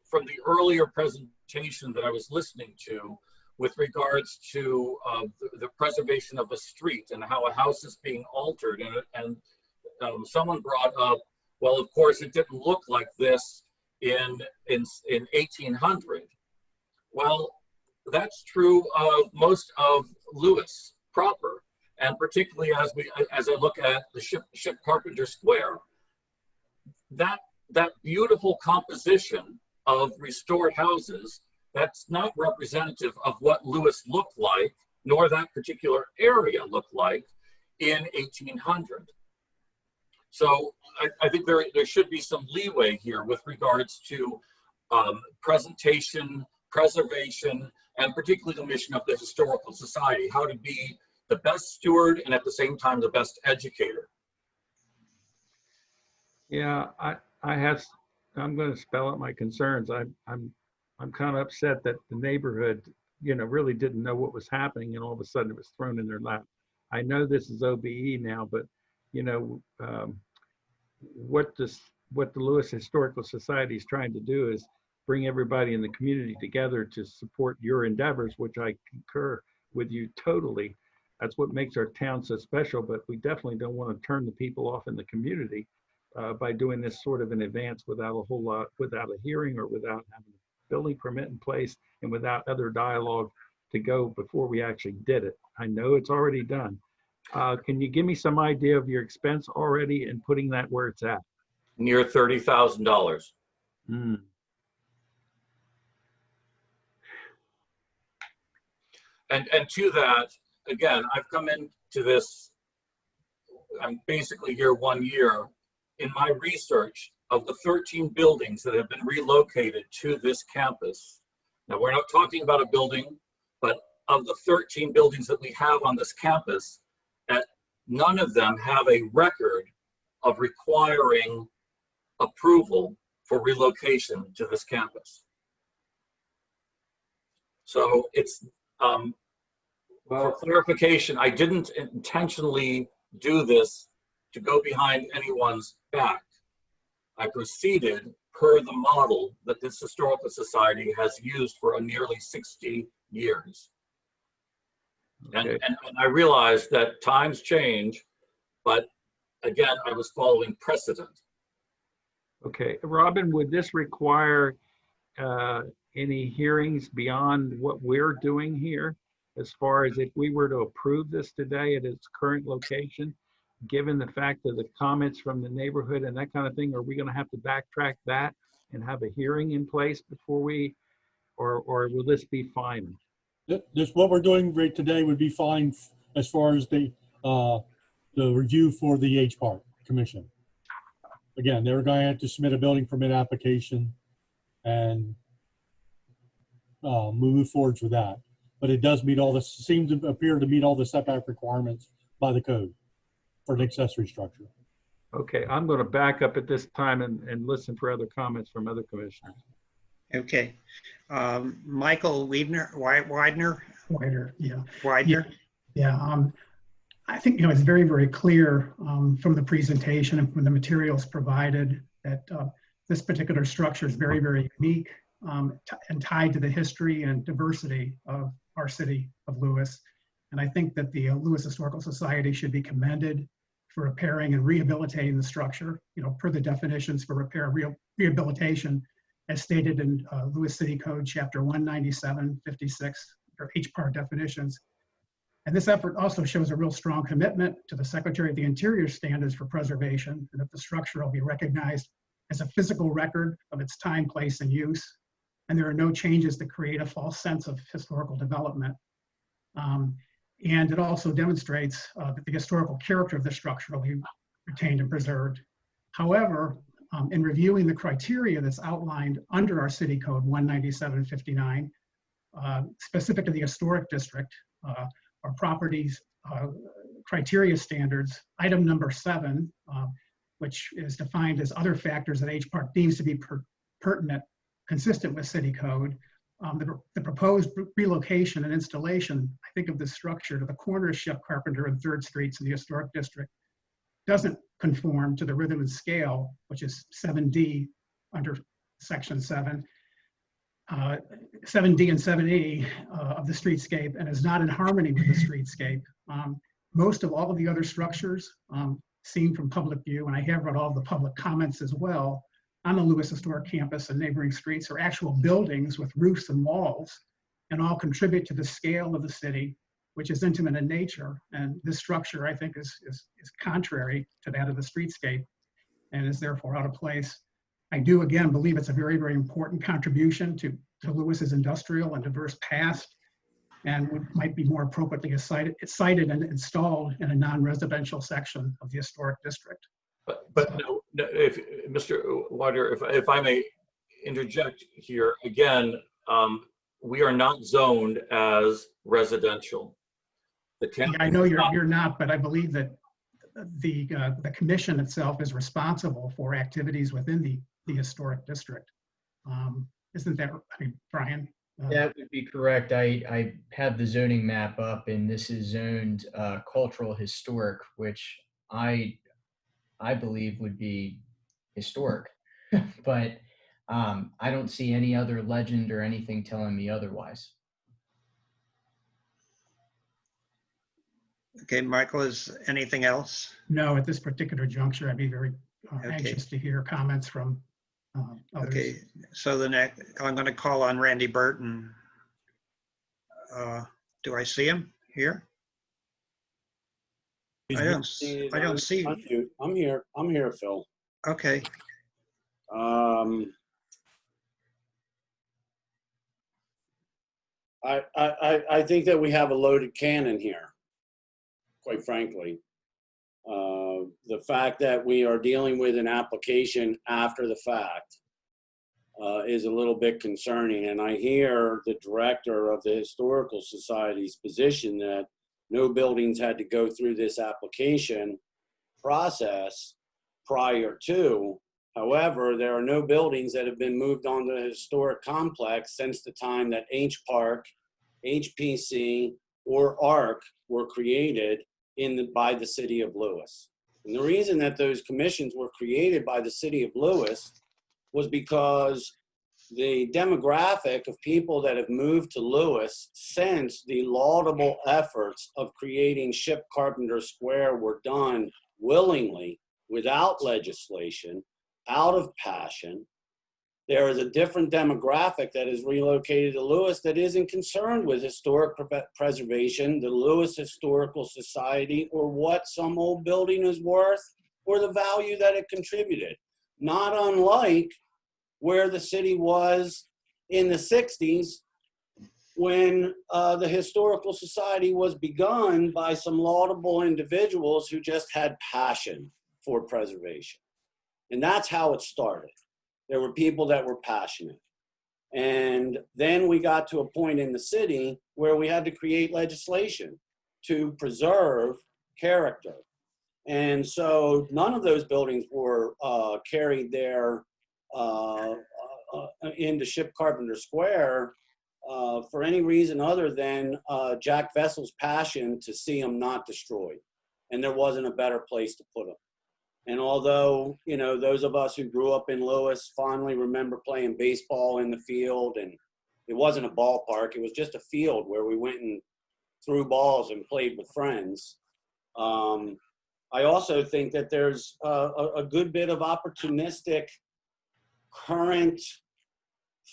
from the earlier presentation that I was listening to with regards to the preservation of a street and how a house is being altered, and someone brought up, well, of course it didn't look like this in 1800. Well, that's true of most of Lewes proper. And particularly as I look at the Ship Carpenter Square, that beautiful composition of restored houses, that's not representative of what Lewes looked like, nor that particular area looked like in 1800. So I think there should be some leeway here with regards to presentation, preservation, and particularly the mission of the Historical Society, how to be the best steward and at the same time the best educator.
Yeah, I'm going to spell out my concerns. I'm kind of upset that the neighborhood really didn't know what was happening, and all of a sudden it was thrown in their lap. I know this is OBE now, but what the Lewes Historical Society is trying to do is bring everybody in the community together to support your endeavors, which I concur with you totally. That's what makes our town so special, but we definitely don't want to turn the people off in the community by doing this sort of in advance without a hearing or without having a building permit in place and without other dialogue to go before we actually did it. I know it's already done. Can you give me some idea of your expense already and putting that where it's at?
Near $30,000.
Hmm.
And to that, again, I've come into this, I'm basically here 1 year. In my research of the 13 buildings that have been relocated to this campus, now we're not talking about a building, but of the 13 buildings that we have on this campus, none of them have a record of requiring approval for relocation to this campus. So it's, for clarification, I didn't intentionally do this to go behind anyone's back. I proceeded per the model that this historical society has used for nearly 60 years. Okay. And I realized that times change, but again, I was following precedent.
Okay, Robin, would this require any hearings beyond what we're doing here? As far as if we were to approve this today at its current location, given the fact of the comments from the neighborhood and that kind of thing, are we going to have to backtrack that and have a hearing in place before we, or will this be fine?
This, what we're doing right today would be fine as far as the review for the H-Part Commission. Again, they're going to have to submit a building permit application and move forward for that. But it does meet all the, seems to appear to meet all the setback requirements by the code for an accessory structure.
Okay, I'm going to back up at this time and listen for other comments from other commissioners.
Okay. Michael Widener,
yeah.
Widener.
Yeah, I think, it's very, very clear from the presentation and from the materials provided that this particular structure is very, very unique and tied to the history and diversity of our city of Lewes. And I think that the Lewes Historical Society should be commended for repairing and rehabilitating the structure, per the definitions for repair and rehabilitation as stated in Lewes City Code, Chapter 19756, or H-Part definitions. And this effort also shows a real strong commitment to the Secretary of the Interior standards for preservation, and that the structure will be recognized as a physical record of its time, place, and use. And there are no changes that create a false sense of historical development. And it also demonstrates that the historical character of the structure will be retained and preserved. However, in reviewing the criteria that's outlined under our City Code 19759, specific to the historic district, our properties criteria standards, item number 7, which is defined as other factors that H-Part deems to be pertinent, consistent with City Code. The proposed relocation and installation, I think, of this structure to the corner of Shep Carpenter and 3rd Streets in the historic district doesn't conform to the rhythm and scale, which is 7D under Section 7, 7D and 7E of the streetscape, and is not in harmony with the streetscape. Most of all of the other structures seen from public view, and I have read all of the public comments as well, on the Lewes Historic Campus and neighboring streets are actual buildings with roofs and walls, and all contribute to the scale of the city, which is intimate in nature. And this structure, I think, is contrary to that of the streetscape and is therefore out of place. I do, again, believe it's a very, very important contribution to Lewes's industrial and diverse past, and might be more appropriately cited and installed in a non-residential section of the historic district.
But no, if Mr. Wider, if I may interject here again, we are not zoned as residential.
I know you're not, but I believe that the commission itself is responsible for activities within the historic district. Isn't that, Brian?
That would be correct. I have the zoning map up, and this is zoned cultural historic, which I believe would be historic. But I don't see any other legend or anything telling me otherwise.
Okay, Michael, is anything else?
No, at this particular juncture, I'd be very anxious to hear comments from others.
Okay, so the next, I'm going to call on Randy Burton. Do I see him here? I don't see.
I'm here, Phil.
Okay.
I think that we have a loaded cannon here, quite frankly. The fact that we are dealing with an application after the fact is a little bit concerning. And I hear the director of the Historical Society's position that no buildings had to go through this application process prior to. However, there are no buildings that have been moved onto the historic complex since the time that H Park, HPC, or ARC were created by the city of Lewes. And the reason that those commissions were created by the city of Lewes was because the demographic of people that have moved to Lewes since the laudable efforts of creating Ship Carpenter Square were done willingly, without legislation, out of passion. There is a different demographic that is relocated to Lewes that isn't concerned with historic preservation, the Lewes Historical Society, or what some old building is worth, or the value that it contributed. Not unlike where the city was in the 60s when the Historical Society was begun by some laudable individuals who just had passion for preservation. And that's how it started. There were people that were passionate. And then we got to a point in the city where we had to create legislation to preserve character. And so none of those buildings were carried there into Ship Carpenter Square for any reason other than Jack Vessel's passion to see them not destroyed. And there wasn't a better place to put them. And although, you know, those of us who grew up in Lewes fondly remember playing baseball in the field, and it wasn't a ballpark, it was just a field where we went and threw balls and played with friends. I also think that there's a good bit of opportunistic current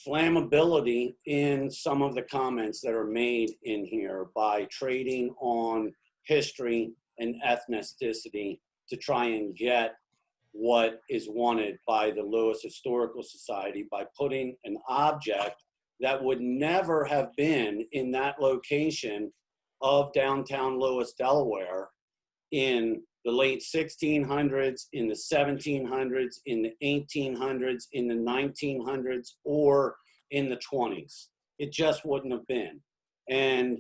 flammability in some of the comments that are made in here by trading on history and ethnicity to try and get what is wanted by the Lewes Historical Society by putting an object that would never have been in that location of downtown Lewes, Delaware in the late 1600s, in the 1700s, in the 1800s, in the 1900s, or in the 20s. It just wouldn't have been. And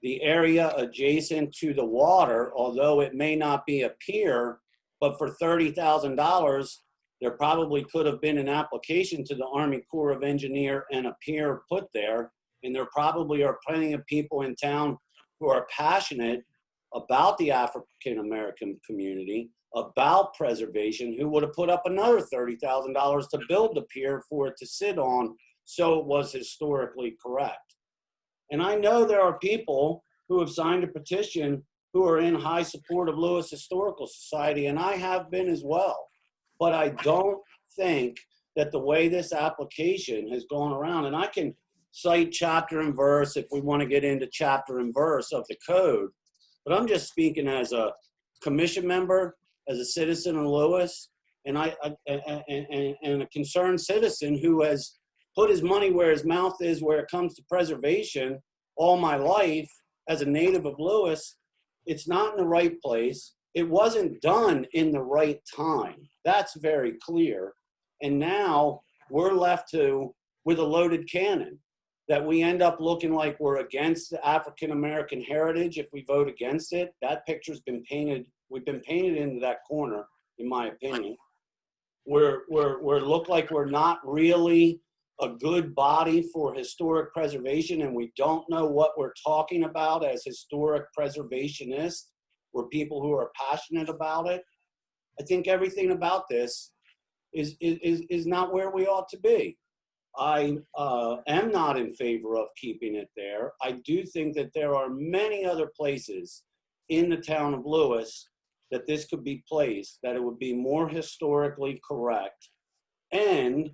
the area adjacent to the water, although it may not be a pier, but for $30,000, there probably could have been an application to the Army Corps of Engineers and a pier put there. And there probably are plenty of people in town who are passionate about the African American community, about preservation, who would have put up another $30,000 to build the pier for it to sit on, so it was historically correct. And I know there are people who have signed a petition who are in high support of Lewes Historical Society, and I have been as well. But I don't think that the way this application has gone around, and I can cite chapter and verse if we want to get into chapter and verse of the code, but I'm just speaking as a commission member, as a citizen of Lewes, and a concerned citizen who has put his money where his mouth is when it comes to preservation all my life as a native of Lewes. It's not in the right place. It wasn't done in the right time. That's very clear. And now we're left with a loaded cannon that we end up looking like we're against the African American heritage if we vote against it. That picture's been painted. We've been painted into that corner, in my opinion. We're look like we're not really a good body for historic preservation and we don't know what we're talking about as historic preservationists or people who are passionate about it, I think everything about this is not where we ought to be. I am not in favor of keeping it there. I do think that there are many other places in the town of Lewes that this could be placed, that it would be more historically correct. And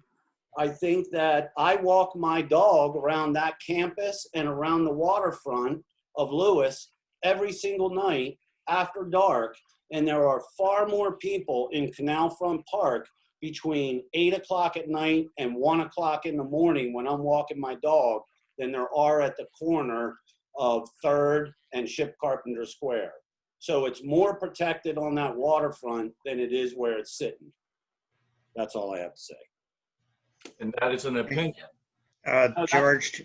I think that I walk my dog around that campus and around the waterfront of Lewes every single night after dark. And there are far more people in Canal Front Park between 8 o'clock at night and 1 o'clock in the morning when I'm walking my dog than there are at the corner of 3rd and Ship Carpenter Square. So it's more protected on that waterfront than it is where it's sitting. That's all I have to say.
And that is an opinion.
George,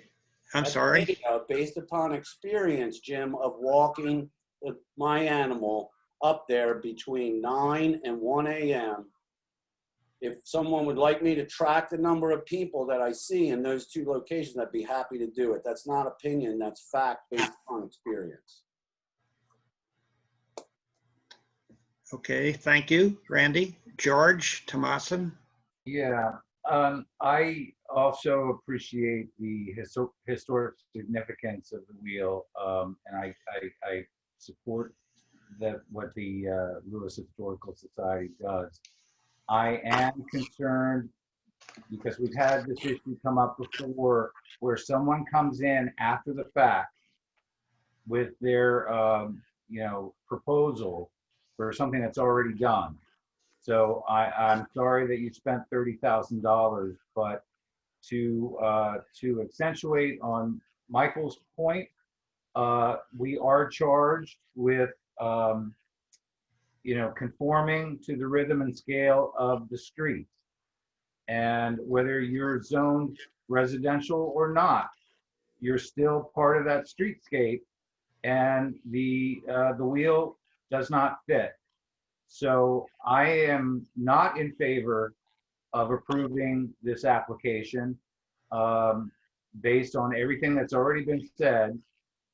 I'm sorry.
Based upon experience, Jim, of walking with my animal up there between 9 and 1 a.m. If someone would like me to track the number of people that I see in those two locations, I'd be happy to do it. That's not opinion, that's fact based on experience.
Okay, thank you, Randy. George Tomasin?
Yeah, I also appreciate the historic significance of the wheel, and I support what the Lewes Historical Society does. I am concerned because we've had this issue come up before where someone comes in after the fact with their proposal for something that's already done. So I'm sorry that you spent $30,000, but to accentuate on Michael's point, we are charged with conforming to the rhythm and scale of the street. And whether you're zoned residential or not, you're still part of that streetscape, and the wheel does not fit. So I am not in favor of approving this application based on everything that's already been said.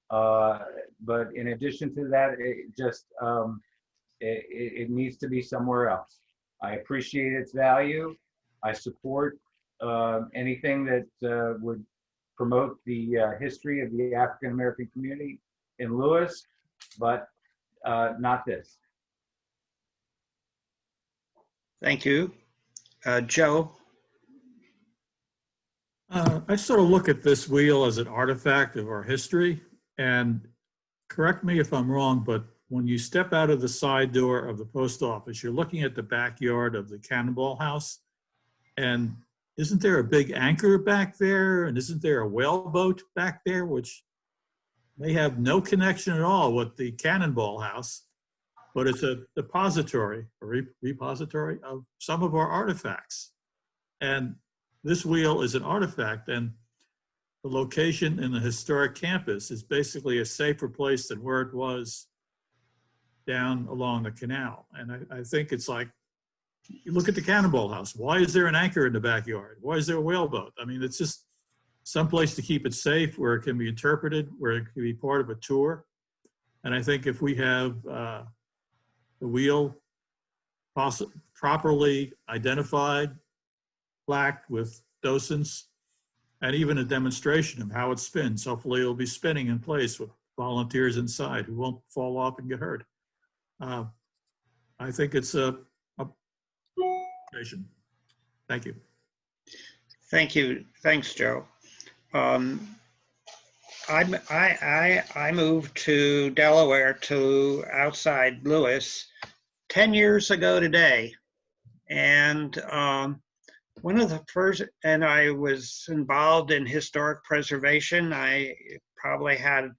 But in addition to that, it needs to be somewhere else. I appreciate its value. I support anything that would promote the history of the African American community in Lewes, but not this.
Thank you. Joe?
I sort of look at this wheel as an artifact of our history, and correct me if I'm wrong, but when you step out of the side door of the post office, you're looking at the backyard of the Cannonball House, and isn't there a big anchor back there, and isn't there a whaleboat back there, which may have no connection at all with the Cannonball House, but it's a depository, a repository of some of our artifacts. And this wheel is an artifact, and the location in the historic campus is basically a safer place than where it was down along the canal. And I think it's like, you look at the Cannonball House. Why is there an anchor in the backyard? Why is there a whaleboat? I mean, it's just someplace to keep it safe, where it can be interpreted, where it can be part of a tour. And I think if we have the wheel properly identified, plaqued with docents, and even a demonstration of how it spins. Hopefully it'll be spinning in place with volunteers inside who won't fall off and get hurt. I think it's a thank you.
Thank you. Thanks, Joe. I moved to Delaware, to outside Lewes 10 years ago today. And one of the first, and I was involved in historic preservation. I probably had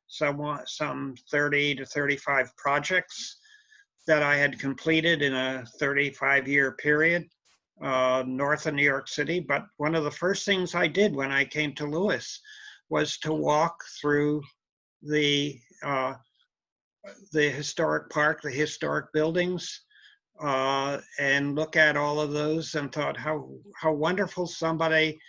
some 30 to 35 projects that I had completed in a 35-year period north of New York City. But one of the first things I did when I came to Lewes was to walk through the historic park, the historic buildings, and look at all of those, and thought how wonderful somebody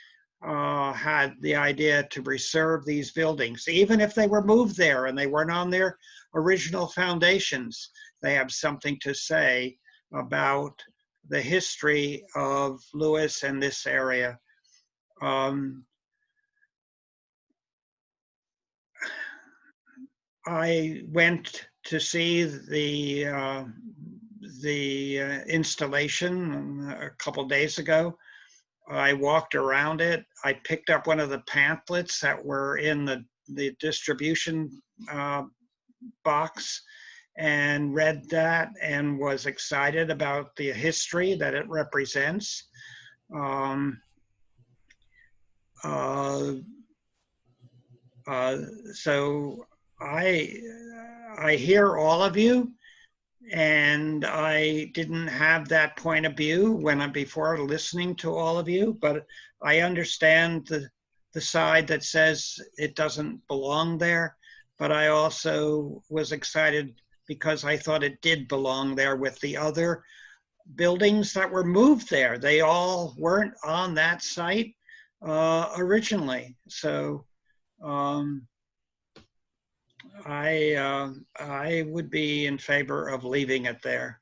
had the idea to preserve these buildings, even if they were moved there and they weren't on their original foundations. They have something to say about the history of Lewes and this area. I went to see the installation a couple days ago. I walked around it. I picked up one of the pamphlets that were in the distribution box and read that and was excited about the history that it represents. So I hear all of you, and I didn't have that point of view before listening to all of you, but I understand the side that says it doesn't belong there, but I also was excited because I thought it did belong there with the other buildings that were moved there. They all weren't on that site originally. So I would be in favor of leaving it there.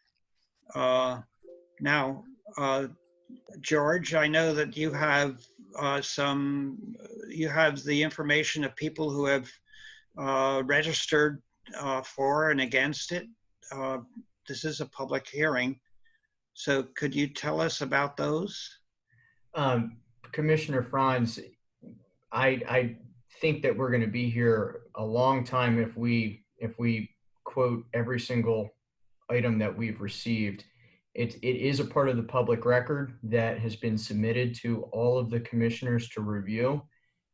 Now, George, I know that you have you have the information of people who have registered for and against it. This is a public hearing. So could you tell us about those?
Commissioner Franz, I think that we're going to be here a long time if we quote every single item that we've received. It is a part of the public record that has been submitted to all of the commissioners to review.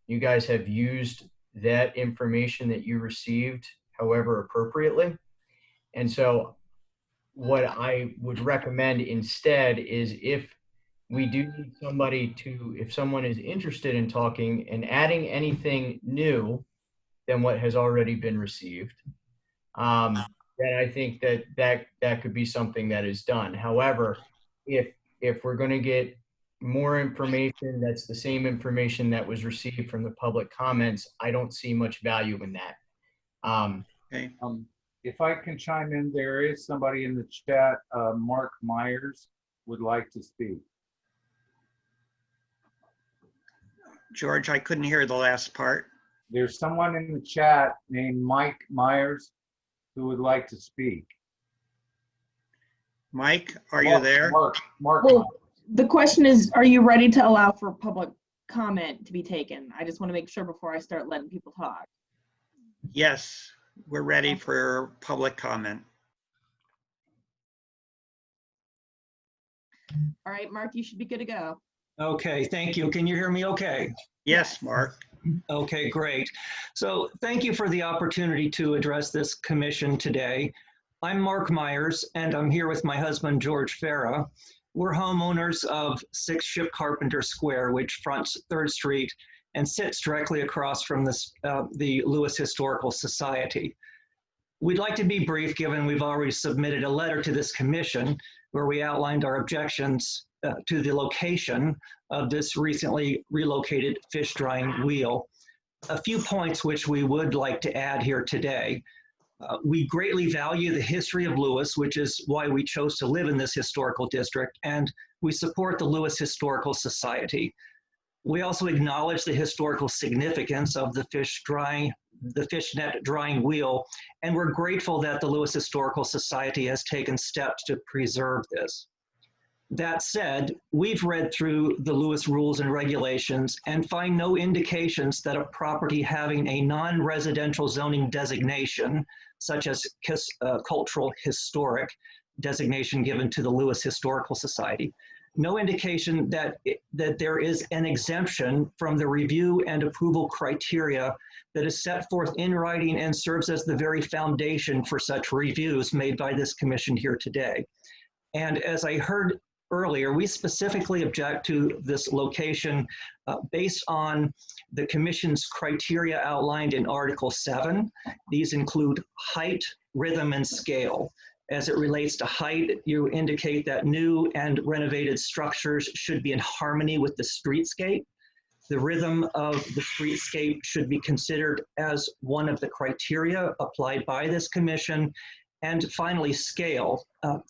You guys have used that information that you received however appropriately. And so what I would recommend instead is if we do need somebody if someone is interested in talking and adding anything new than what has already been received, then I think that could be something that is done. However, if we're going to get more information that's the same information that was received from the public comments, I don't see much value in that.
Okay.
If I can chime in, there is somebody in the chat, Mark Myers would like to speak.
George, I couldn't hear the last part.
There's someone in the chat named Mike Myers who would like to speak.
Mike, are you there?
Mark.
Well, the question is, are you ready to allow for public comment to be taken? I just want to make sure before I start letting people talk.
Yes, we're ready for public comment.
All right, Mark, you should be good to go.
Okay, thank you. Can you hear me okay?
Yes, Mark.
Okay, great. So thank you for the opportunity to address this commission today. I'm Mark Myers, and I'm here with my husband, George Farah. We're homeowners of 6 Ship Carpenter Square, which fronts 3rd Street and sits directly across from the Lewes Historical Society. We'd like to be brief, given we've already submitted a letter to this commission where we outlined our objections to the location of this recently relocated fish drying wheel. A few points which we would like to add here today. We greatly value the history of Lewes, which is why we chose to live in this historical district, and we support the Lewes Historical Society. We also acknowledge the historical significance of the fishnet drying wheel, and we're grateful that the Lewes Historical Society has taken steps to preserve this. That said, we've read through the Lewes rules and regulations and find no indications that a property having a non-residential zoning designation, such as cultural historic designation given to the Lewes Historical Society, no indication that there is an exemption from the review and approval criteria that is set forth in writing and serves as the very foundation for such reviews made by this commission here today. And as I heard earlier, we specifically object to this location based on the commission's criteria outlined in Article 7. These include height, rhythm, and scale. As it relates to height, you indicate that new and renovated structures should be in harmony with the streetscape. The rhythm of the streetscape should be considered as one of the criteria applied by this commission. And finally, scale.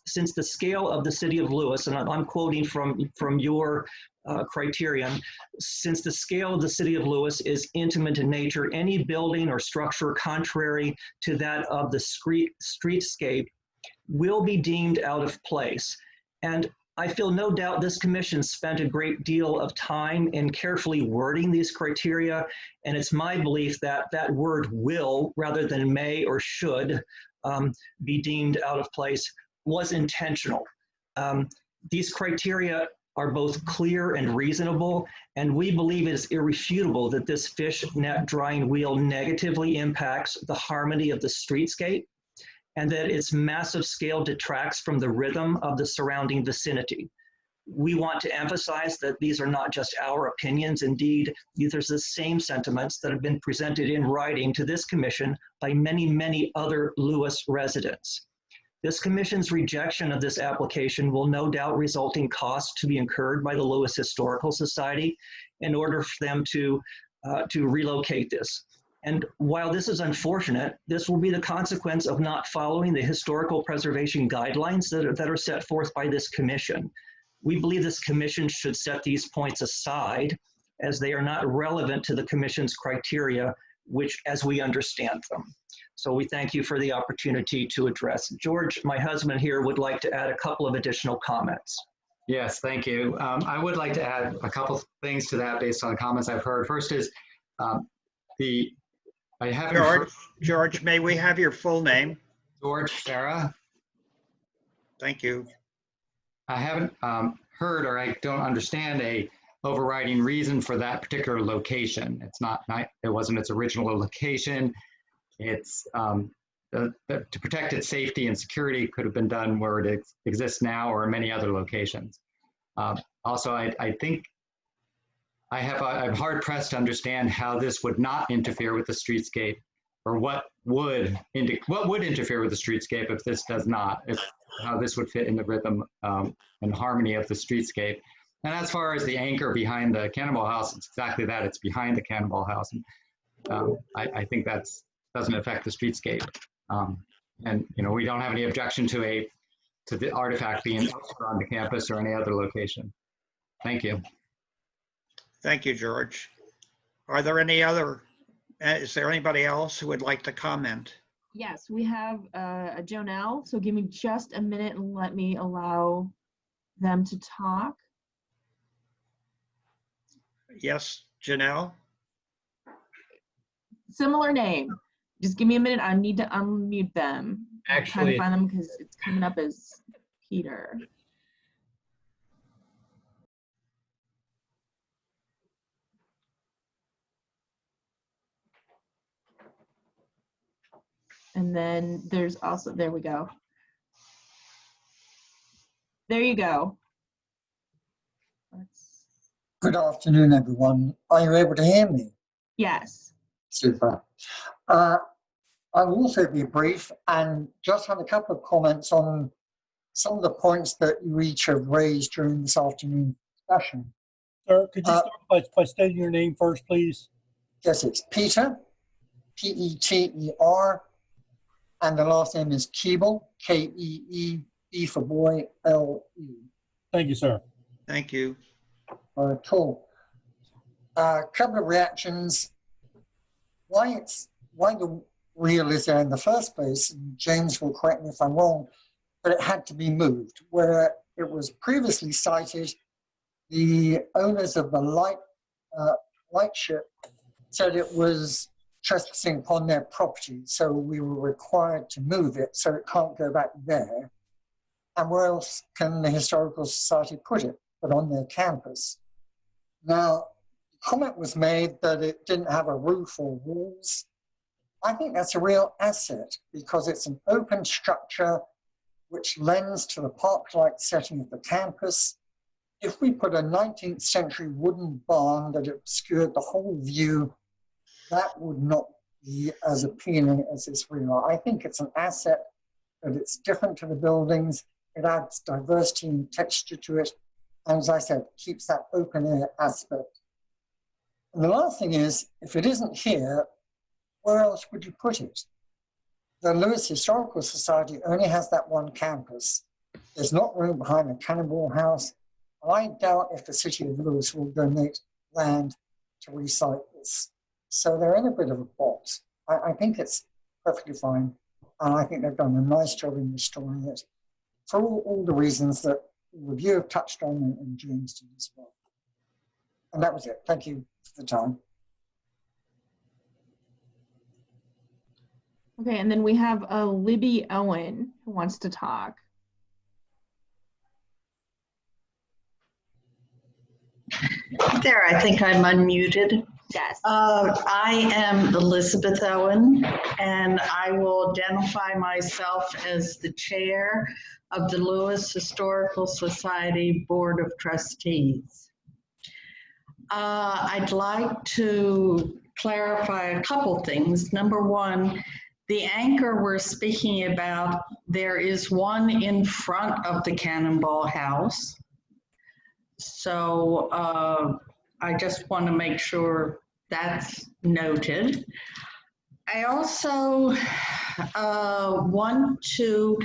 Since the scale of the city of Lewis, and I'm quoting from your criterion, since the scale of the city of Lewis is intimate in nature, any building or structure contrary to that of the streetscape will be deemed out of place. And I feel no doubt this commission spent a great deal of time in carefully wording these criteria, and it's my belief that that word will, rather than may or should, be deemed out of place was intentional. These criteria are both clear and reasonable, and we believe it is irrefutable that this fish net drying wheel negatively impacts the harmony of the streetscape, and that its massive scale detracts from the rhythm of the surrounding vicinity. We want to emphasize that these are not just our opinions. Indeed, these are the same sentiments that have been presented in writing to this commission by many, many other Lewis residents. This commission's rejection of this application will no doubt result in costs to be incurred by the Lewis Historical Society in order for them to relocate this. And while this is unfortunate, this will be the consequence of not following the historical preservation guidelines that are set forth by this commission. We believe this commission should set these points aside as they are not relevant to the commission's criteria, which as we understand them. So we thank you for the opportunity to address. George, my husband here, would like to add a couple of additional comments.
Yes, thank you. I would like to add a couple of things to that based on the comments I've heard. First is
George, may we have your full name?
George Sarah.
Thank you.
I haven't heard, or I don't understand a overriding reason for that particular location. It's not, it wasn't its original location. It's to protect its safety and security could have been done where it exists now or in many other locations. Also, I think I'm hard pressed to understand how this would not interfere with the streetscape, or what would interfere with the streetscape if this does not, how this would fit in the rhythm and harmony of the streetscape. And as far as the anchor behind the Cannonball House, it's exactly that, it's behind the Cannonball House. And I think that doesn't affect the streetscape. And we don't have any objection to the artifact being on the campus or any other location. Thank you.
Thank you, George. Are there any other, is there anybody else who would like to comment?
Yes, we have a Jonelle, so give me just a minute and let me allow them to talk.
Yes, Janelle?
Similar name. Just give me a minute. I need to unmute them.
Actually,
I'm trying to find them because it's coming up as Peter. And then there's also, there we go. There you go.
Good afternoon, everyone. Are you able to hear me?
Yes.
Super. I will also be brief and just have a couple of comments on some of the points that you each have raised during this afternoon discussion.
Sir, could you start by stating your name first, please?
Yes, it's Peter, P-E-T-E-R, and the last name is Keeble, K-E-E-B for boy, L-E.
Thank you, sir.
Thank you.
Cool. A couple of reactions. Why the wheel is there in the first place, and James will correct me if I'm wrong, but it had to be moved. Where it was previously cited, the owners of the lightship said it was trespassing upon their property, so we were required to move it, so it can't go back there. And where else can the Historical Society put it but on their campus? Now, the comment was made that it didn't have a roof or walls. I think that's a real asset because it's an open structure which lends to the park-like setting of the campus. If we put a 19th century wooden barn that obscured the whole view, that would not be as appealing as this wheel. I think it's an asset, that it's different to the buildings, it adds diversity and texture to it, and as I said, keeps that open air aspect. And the last thing is, if it isn't here, where else would you put it? The Lewes Historical Society only has that one campus. There's not room behind the Cannonball House. I doubt if the city of Lewes will donate land to recite this. So they're in a bit of a box. I think it's perfectly fine. And I think they've done a nice job in restoring it for all the reasons that the review have touched on and James did as well. And that was it. Thank you for the time.
Okay, and then we have Libby Owen who wants to talk.
There, I think I'm unmuted.
Yes.
I am Elizabeth Owen, and I will identify myself as the chair of the Lewes Historical Society Board of Trustees. I'd like to clarify a couple things. Number one, the anchor we're speaking about, there is one in front of the Cannonball House. So I just want to make sure that's noted. I also want to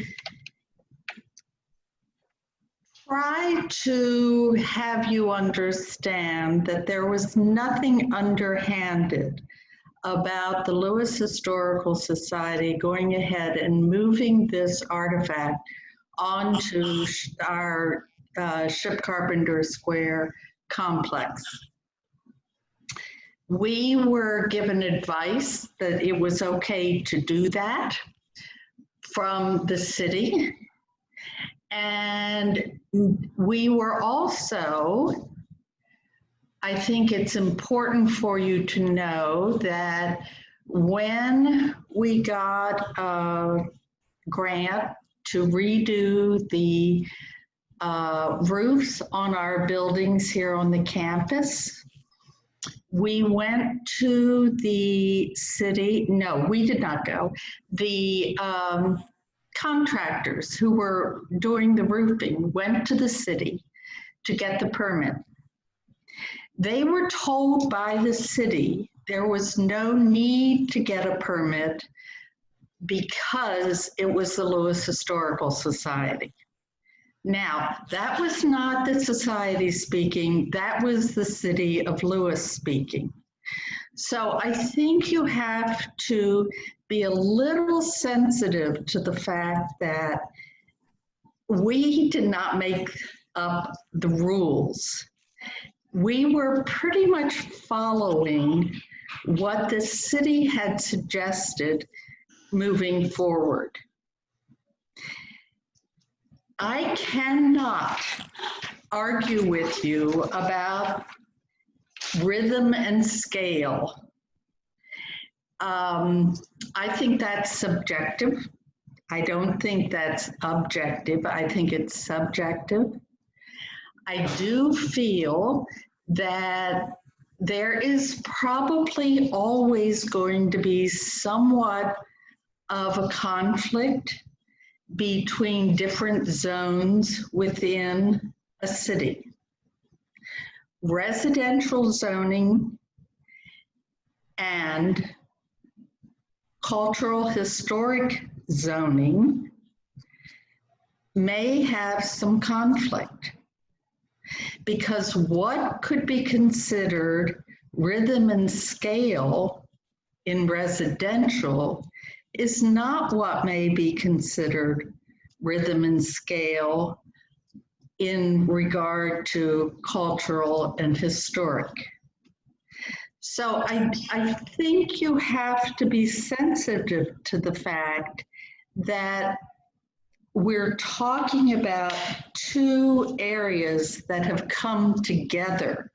try to have you understand that there was nothing underhanded about the Lewes Historical Society going ahead and moving this artifact onto our Ship Carpenter Square complex. We were given advice that it was okay to do that from the city. And we were also, I think it's important for you to know that when we got a grant to redo the roofs on our buildings here on the campus, we went to the city. No, we did not go. The contractors who were doing the roofing went to the city to get the permit. They were told by the city there was no need to get a permit because it was the Lewes Historical Society. Now, that was not the society speaking, that was the city of Lewes speaking. So I think you have to be a little sensitive to the fact that we did not make up the rules. We were pretty much following what the city had suggested moving forward. I cannot argue with you about rhythm and scale. I think that's subjective. I don't think that's objective. I think it's subjective. I do feel that there is probably always going to be somewhat of a conflict between different zones within a city. Residential zoning and cultural historic zoning may have some conflict because what could be considered rhythm and scale in residential is not what may be considered rhythm and scale in regard to cultural and historic. So I think you have to be sensitive to the fact that we're talking about two areas that have come together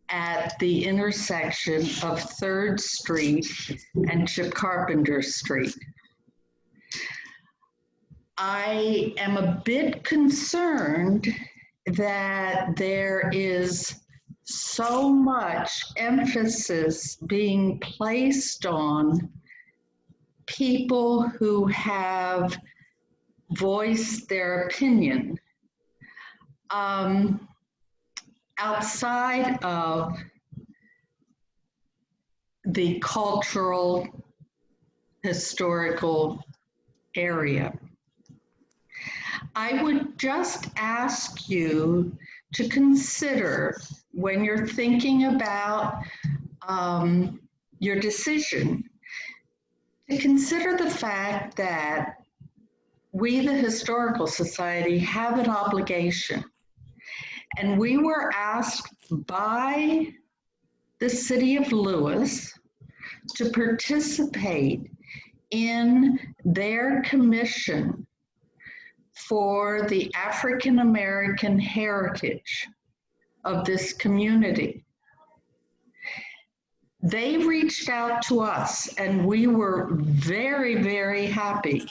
at the intersection of 3rd Street and Ship Carpenter Street. I am a bit concerned that there is so much emphasis being placed on people who have voiced their opinion outside of the cultural historical area. I would just ask you to consider when you're thinking about your decision, to consider the fact that we, the Historical Society, have an obligation. And we were asked by the city of Lewes to participate in their commission for the African American heritage of this community. They reached out to us, and we were very, very happy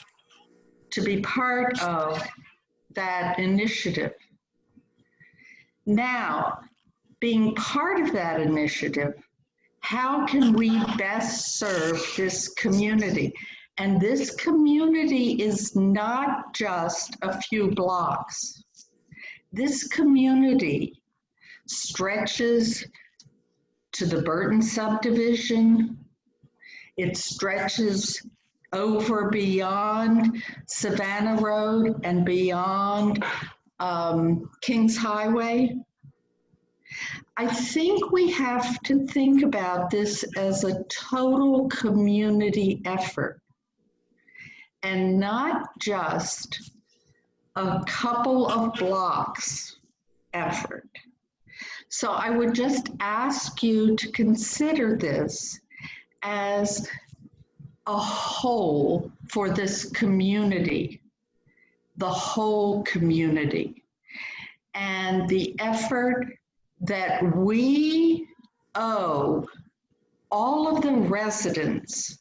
to be part of that initiative. Now, being part of that initiative, how can we best serve this community? And this community is not just a few blocks. This community stretches to the Burton subdivision. It stretches over beyond Savannah Road and beyond Kings Highway. I think we have to think about this as a total community effort and not just a couple of blocks effort. So I would just ask you to consider this as a whole for this community, the whole community, and the effort that we owe all of the residents,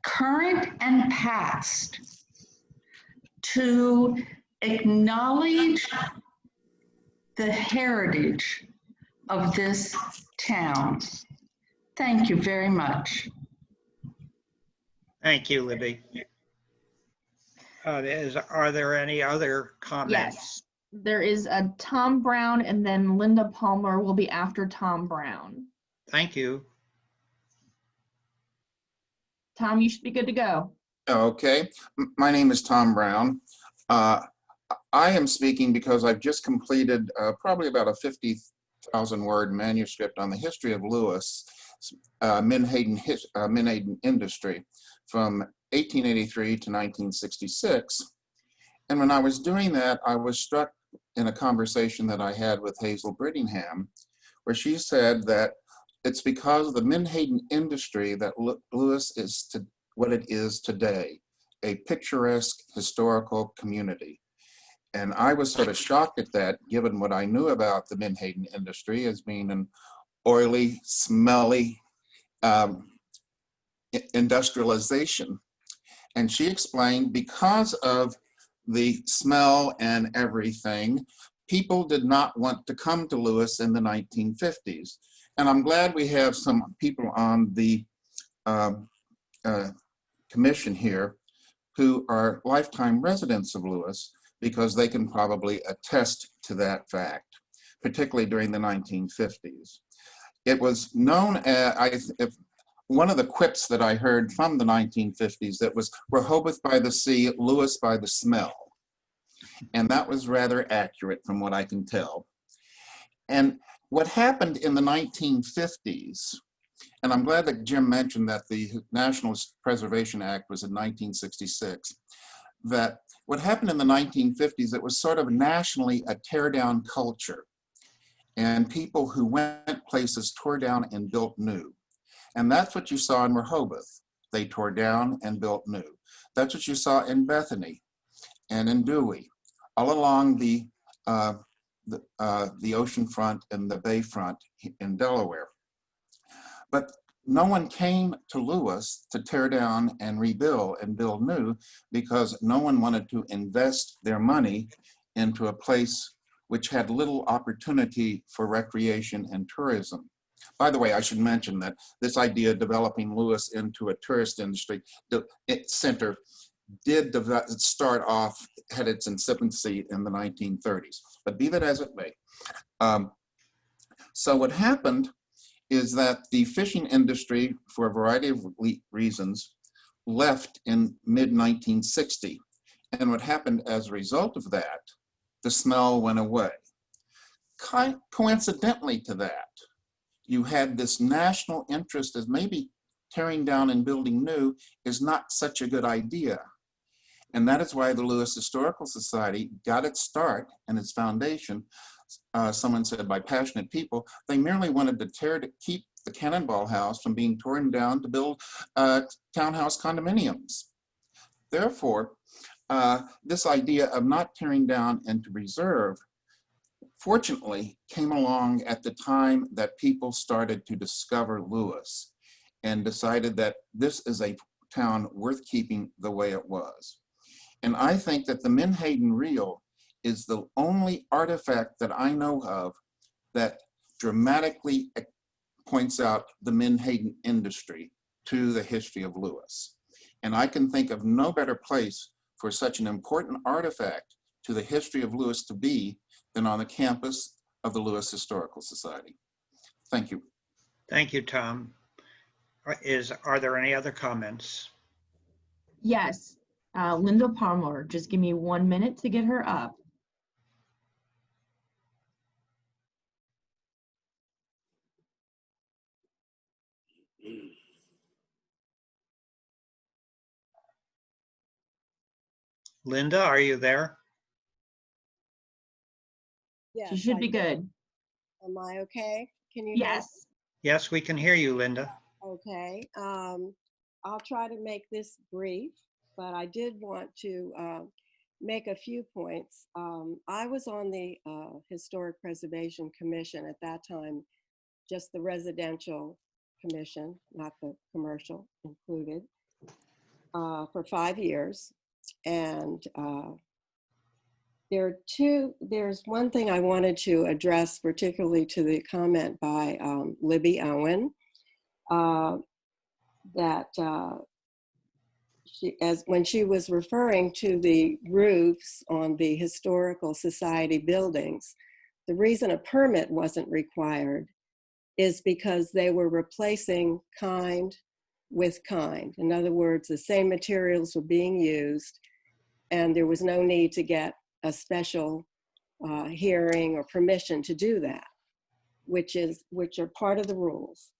current and past, to acknowledge the heritage of this town. Thank you very much.
Thank you, Libby. Are there any other comments?
Yes, there is a Tom Brown, and then Linda Palmer will be after Tom Brown.
Thank you.
Tom, you should be good to go.
Okay, my name is Tom Brown. I am speaking because I've just completed probably about a 50,000 word manuscript on the history of Lewes, Menhaden industry from 1883 to 1966. And when I was doing that, I was struck in a conversation that I had with Hazel Brittingham, where she said that it's because of the Menhaden industry that Lewes is what it is today, a picturesque historical community. And I was sort of shocked at that, given what I knew about the Menhaden industry as being an oily, smelly industrialization. And she explained because of the smell and everything, people did not want to come to Lewes in the 1950s. And I'm glad we have some people on the commission here who are lifetime residents of Lewes, because they can probably attest to that fact, particularly during the 1950s. It was known as, one of the quips that I heard from the 1950s, that was Rehoboth by the sea, Lewes by the smell. And that was rather accurate from what I can tell. And what happened in the 1950s, and I'm glad that Jim mentioned that the National Preservation Act was in 1966, that what happened in the 1950s, it was sort of nationally a tear down culture. And people who went places tore down and built new. And that's what you saw in Rehoboth. They tore down and built new. That's what you saw in Bethany and in Dewey, all along the ocean front and the bay front in Delaware. But no one came to Lewes to tear down and rebuild and build new, because no one wanted to invest their money into a place which had little opportunity for recreation and tourism. By the way, I should mention that this idea of developing Lewes into a tourist industry center did start off, had its incipiency in the 1930s, but be that as it may. So what happened is that the fishing industry, for a variety of reasons, left in mid-1960. And what happened as a result of that, the smell went away. Coincidentally to that, you had this national interest as maybe tearing down and building new is not such a good idea. And that is why the Lewes Historical Society got its start and its foundation. Someone said by passionate people. They merely wanted to keep the Cannonball House from being torn down to build townhouse condominiums. Therefore, this idea of not tearing down and to preserve, fortunately, came along at the time that people started to discover Lewes and decided that this is a town worth keeping the way it was. And I think that the Menhaden reel is the only artifact that I know of that dramatically points out the Menhaden industry to the history of Lewes. And I can think of no better place for such an important artifact to the history of Lewes to be than on the campus of the Lewes Historical Society. Thank you.
Thank you, Tom. Are there any other comments?
Yes, Linda Palmer, just give me 1 minute to get her up.
Linda, are you there?
Yes,
She should be good.
Am I okay? Can you?
Yes.
Yes, we can hear you, Linda.
Okay. I'll try to make this brief, but I did want to make a few points. I was on the Historic Preservation Commission at that time, just the residential commission, not the commercial included, for 5 years. And there's one thing I wanted to address, particularly to the comment by Libby Owen, that when she was referring to the roofs on the Historical Society buildings, the reason a permit wasn't required is because they were replacing kind with kind. In other words, the same materials were being used, and there was no need to get a special hearing or permission to do that, which are part of the rules.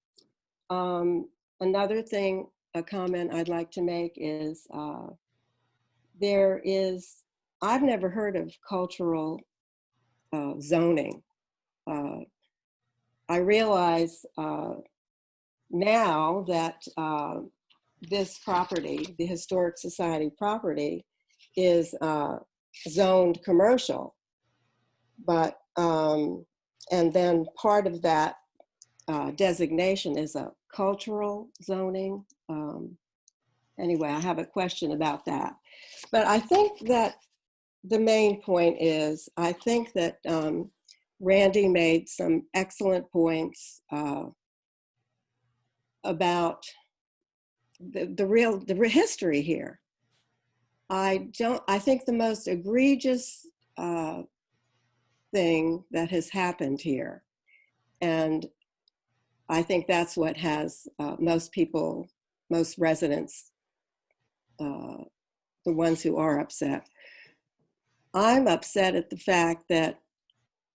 Another thing, a comment I'd like to make is I've never heard of cultural zoning. I realize now that this property, the Historic Society property, is zoned commercial, but and then part of that designation is a cultural zoning. Anyway, I have a question about that. But I think that the main point is, I think that Randy made some excellent points about the real history here. I think the most egregious thing that has happened here, and I think that's what has most residents, the ones who are upset. I'm upset at the fact that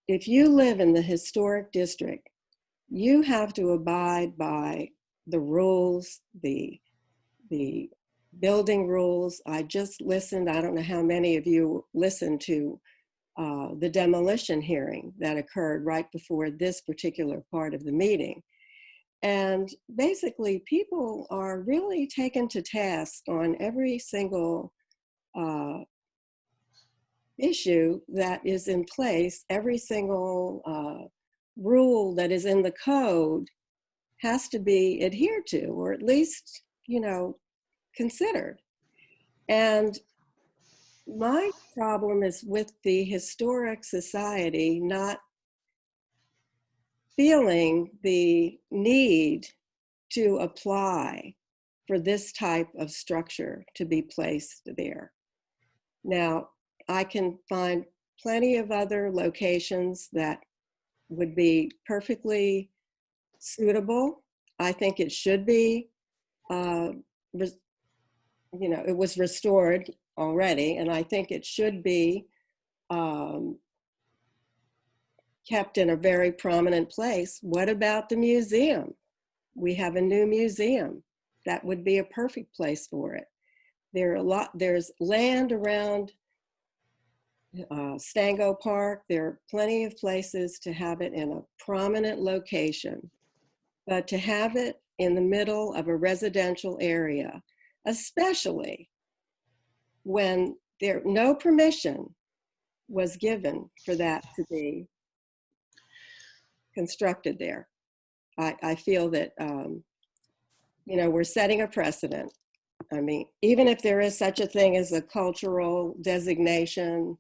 if you live in the historic district, you have to abide by the rules, the building rules. I just listened, I don't know how many of you listened to the demolition hearing that occurred right before this particular part of the meeting. And basically, people are really taken to task on every single issue that is in place. Every single rule that is in the code has to be adhered to, or at least, considered. And my problem is with the Historic Society not feeling the need to apply for this type of structure to be placed there. Now, I can find plenty of other locations that would be perfectly suitable. I think it should be, it was restored already, and I think it should be kept in a very prominent place. What about the museum? We have a new museum. That would be a perfect place for it. There's land around Stango Park. There are plenty of places to have it in a prominent location, but to have it in the middle of a residential area, especially when no permission was given for that to be constructed there. I feel that, we're setting a precedent. I mean, even if there is such a thing as a cultural designation,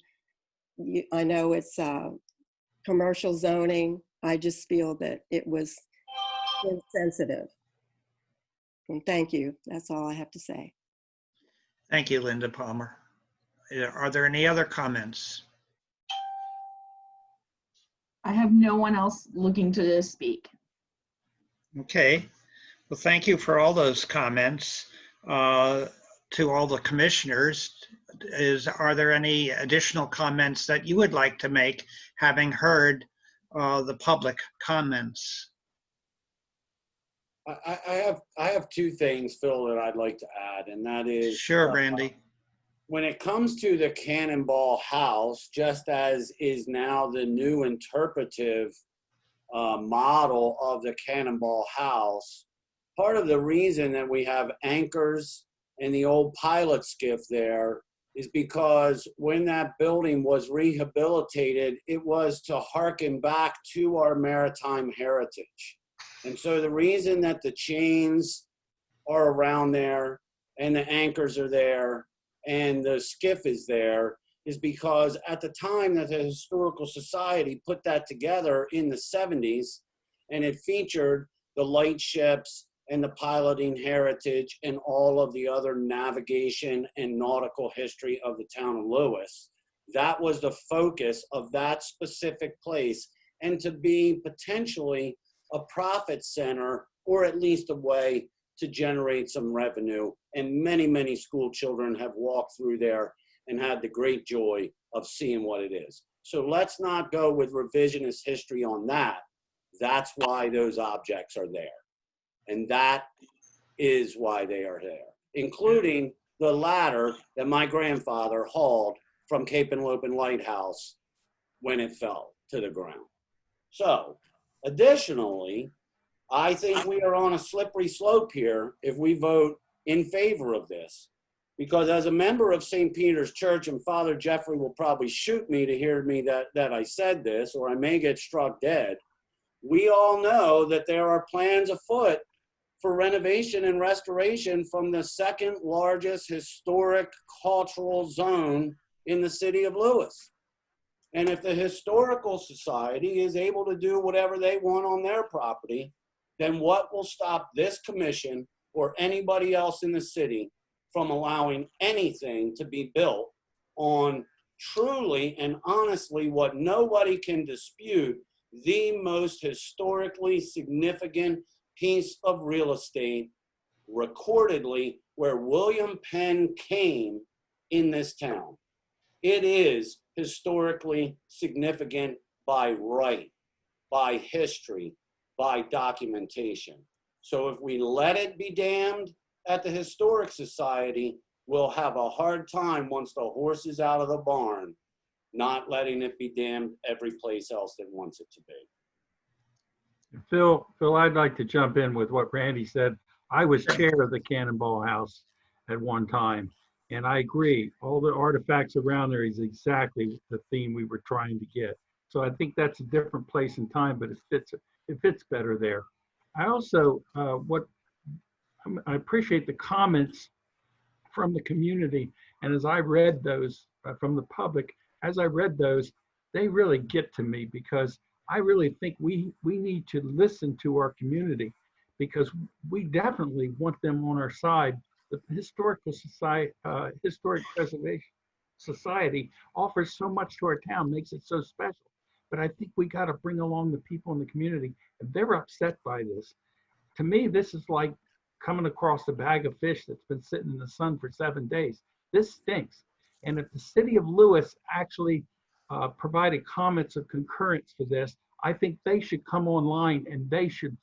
I know it's commercial zoning. I just feel that it was insensitive. And thank you. That's all I have to say.
Thank you, Linda Palmer. Are there any other comments?
I have no one else looking to speak.
Okay. Well, thank you for all those comments. To all the commissioners, are there any additional comments that you would like to make, having heard the public comments?
I have two things, Phil, that I'd like to add, and that is—
Sure, Randy.
When it comes to the Cannonball House, just as is now the new interpretive model of the Cannonball House, part of the reason that we have anchors and the old pilot skiff there is because when that building was rehabilitated, it was to harken back to our maritime heritage. And so the reason that the chains are around there and the anchors are there and the skiff is there is because at the time that the Historical Society put that together in the 70s, and it featured the lightships and the piloting heritage and all of the other navigation and nautical history of the town of Lewes. That was the focus of that specific place, and to be potentially a profit center, or at least a way to generate some revenue. And many, many school children have walked through there and had the great joy of seeing what it is. So let's not go with revisionist history on that. That's why those objects are there. And that is why they are there, including the ladder that my grandfather hauled from Cape and Lopin Lighthouse when it fell to the ground. So additionally, I think we are on a slippery slope here if we vote in favor of this, because as a member of St. Peter's Church, and Father Jeffrey will probably shoot me to hear me that I said this, or I may get struck dead. We all know that there are plans afoot for renovation and restoration from the second largest historic cultural zone in the city of Lewes. And if the Historical Society is able to do whatever they want on their property, then what will stop this commission or anybody else in the city from allowing anything to be built on truly and honestly what nobody can dispute, the most historically significant piece of real estate recordedly where William Penn came in this town? It is historically significant by right, by history, by documentation. So if we let it be damned at the Historic Society, we'll have a hard time once the horse is out of the barn, not letting it be damned every place else that wants it to be.
Phil, I'd like to jump in with what Randy said. I was chair of the Cannonball House at one time, and I agree. All the artifacts around there is exactly the theme we were trying to get. So I think that's a different place and time, but it fits better there. I also, I appreciate the comments from the community, and as I read those from the public, as I read those, they really get to me, because I really think we need to listen to our community, because we definitely want them on our side. The Historical Society, Historic Preservation Society offers so much to our town, makes it so special. but I think we got to bring along the people in the community. If they're upset by this, to me, this is like coming across a bag of fish that's been sitting in the sun for 7 days. This stinks. And if the city of Lewis actually provided comments of concurrence for this, I think they should come online and they should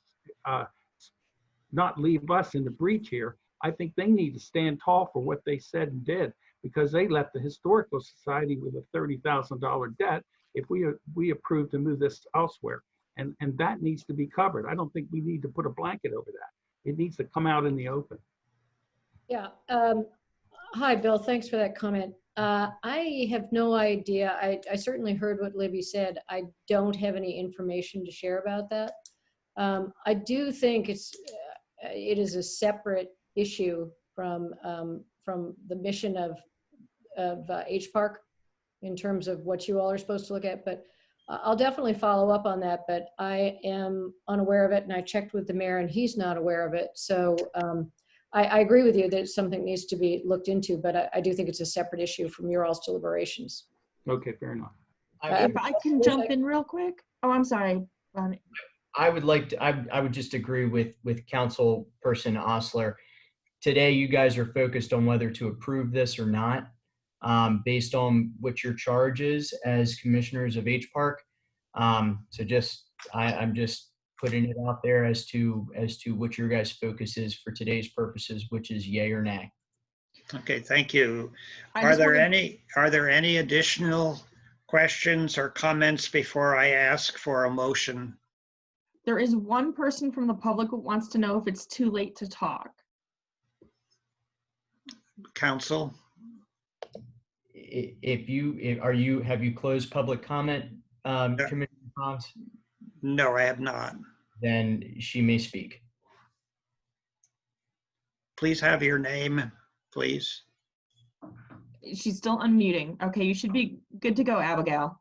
not leave us in the breach here. I think they need to stand tall for what they said and did, because they left the Historical Society with a $30,000 debt if we approved to move this elsewhere. And that needs to be covered. I don't think we need to put a blanket over that. It needs to come out in the open.
Yeah. Hi, Bill. Thanks for that comment. I have no idea. I certainly heard what Libby said. I don't have any information to share about that. I do think it is a separate issue from the mission of H Park in terms of what you all are supposed to look at. But I'll definitely follow up on that. But I am unaware of it, and I checked with the mayor, and he's not aware of it. So I agree with you that something needs to be looked into, but I do think it's a separate issue from your all's deliberations.
Okay, fair enough.
If I can jump in real quick. Oh, I'm sorry, Ronnie.
I would like to, I would just agree with Councilperson Osler. Today, you guys are focused on whether to approve this or not, based on what your charge is as commissioners of H Park. So just, I'm just putting it out there as to what your guys' focus is for today's purposes, which is yay or nay.
Okay, thank you. Are there any additional questions or comments before I ask for a motion?
There is one person from the public who wants to know if it's too late to talk.
Council?
Have you closed public comment, Commissioner Pons?
No, I have not.
Then she may speak.
Please have your name, please.
She's still unmuting. Okay, you should be good to go, Abigail.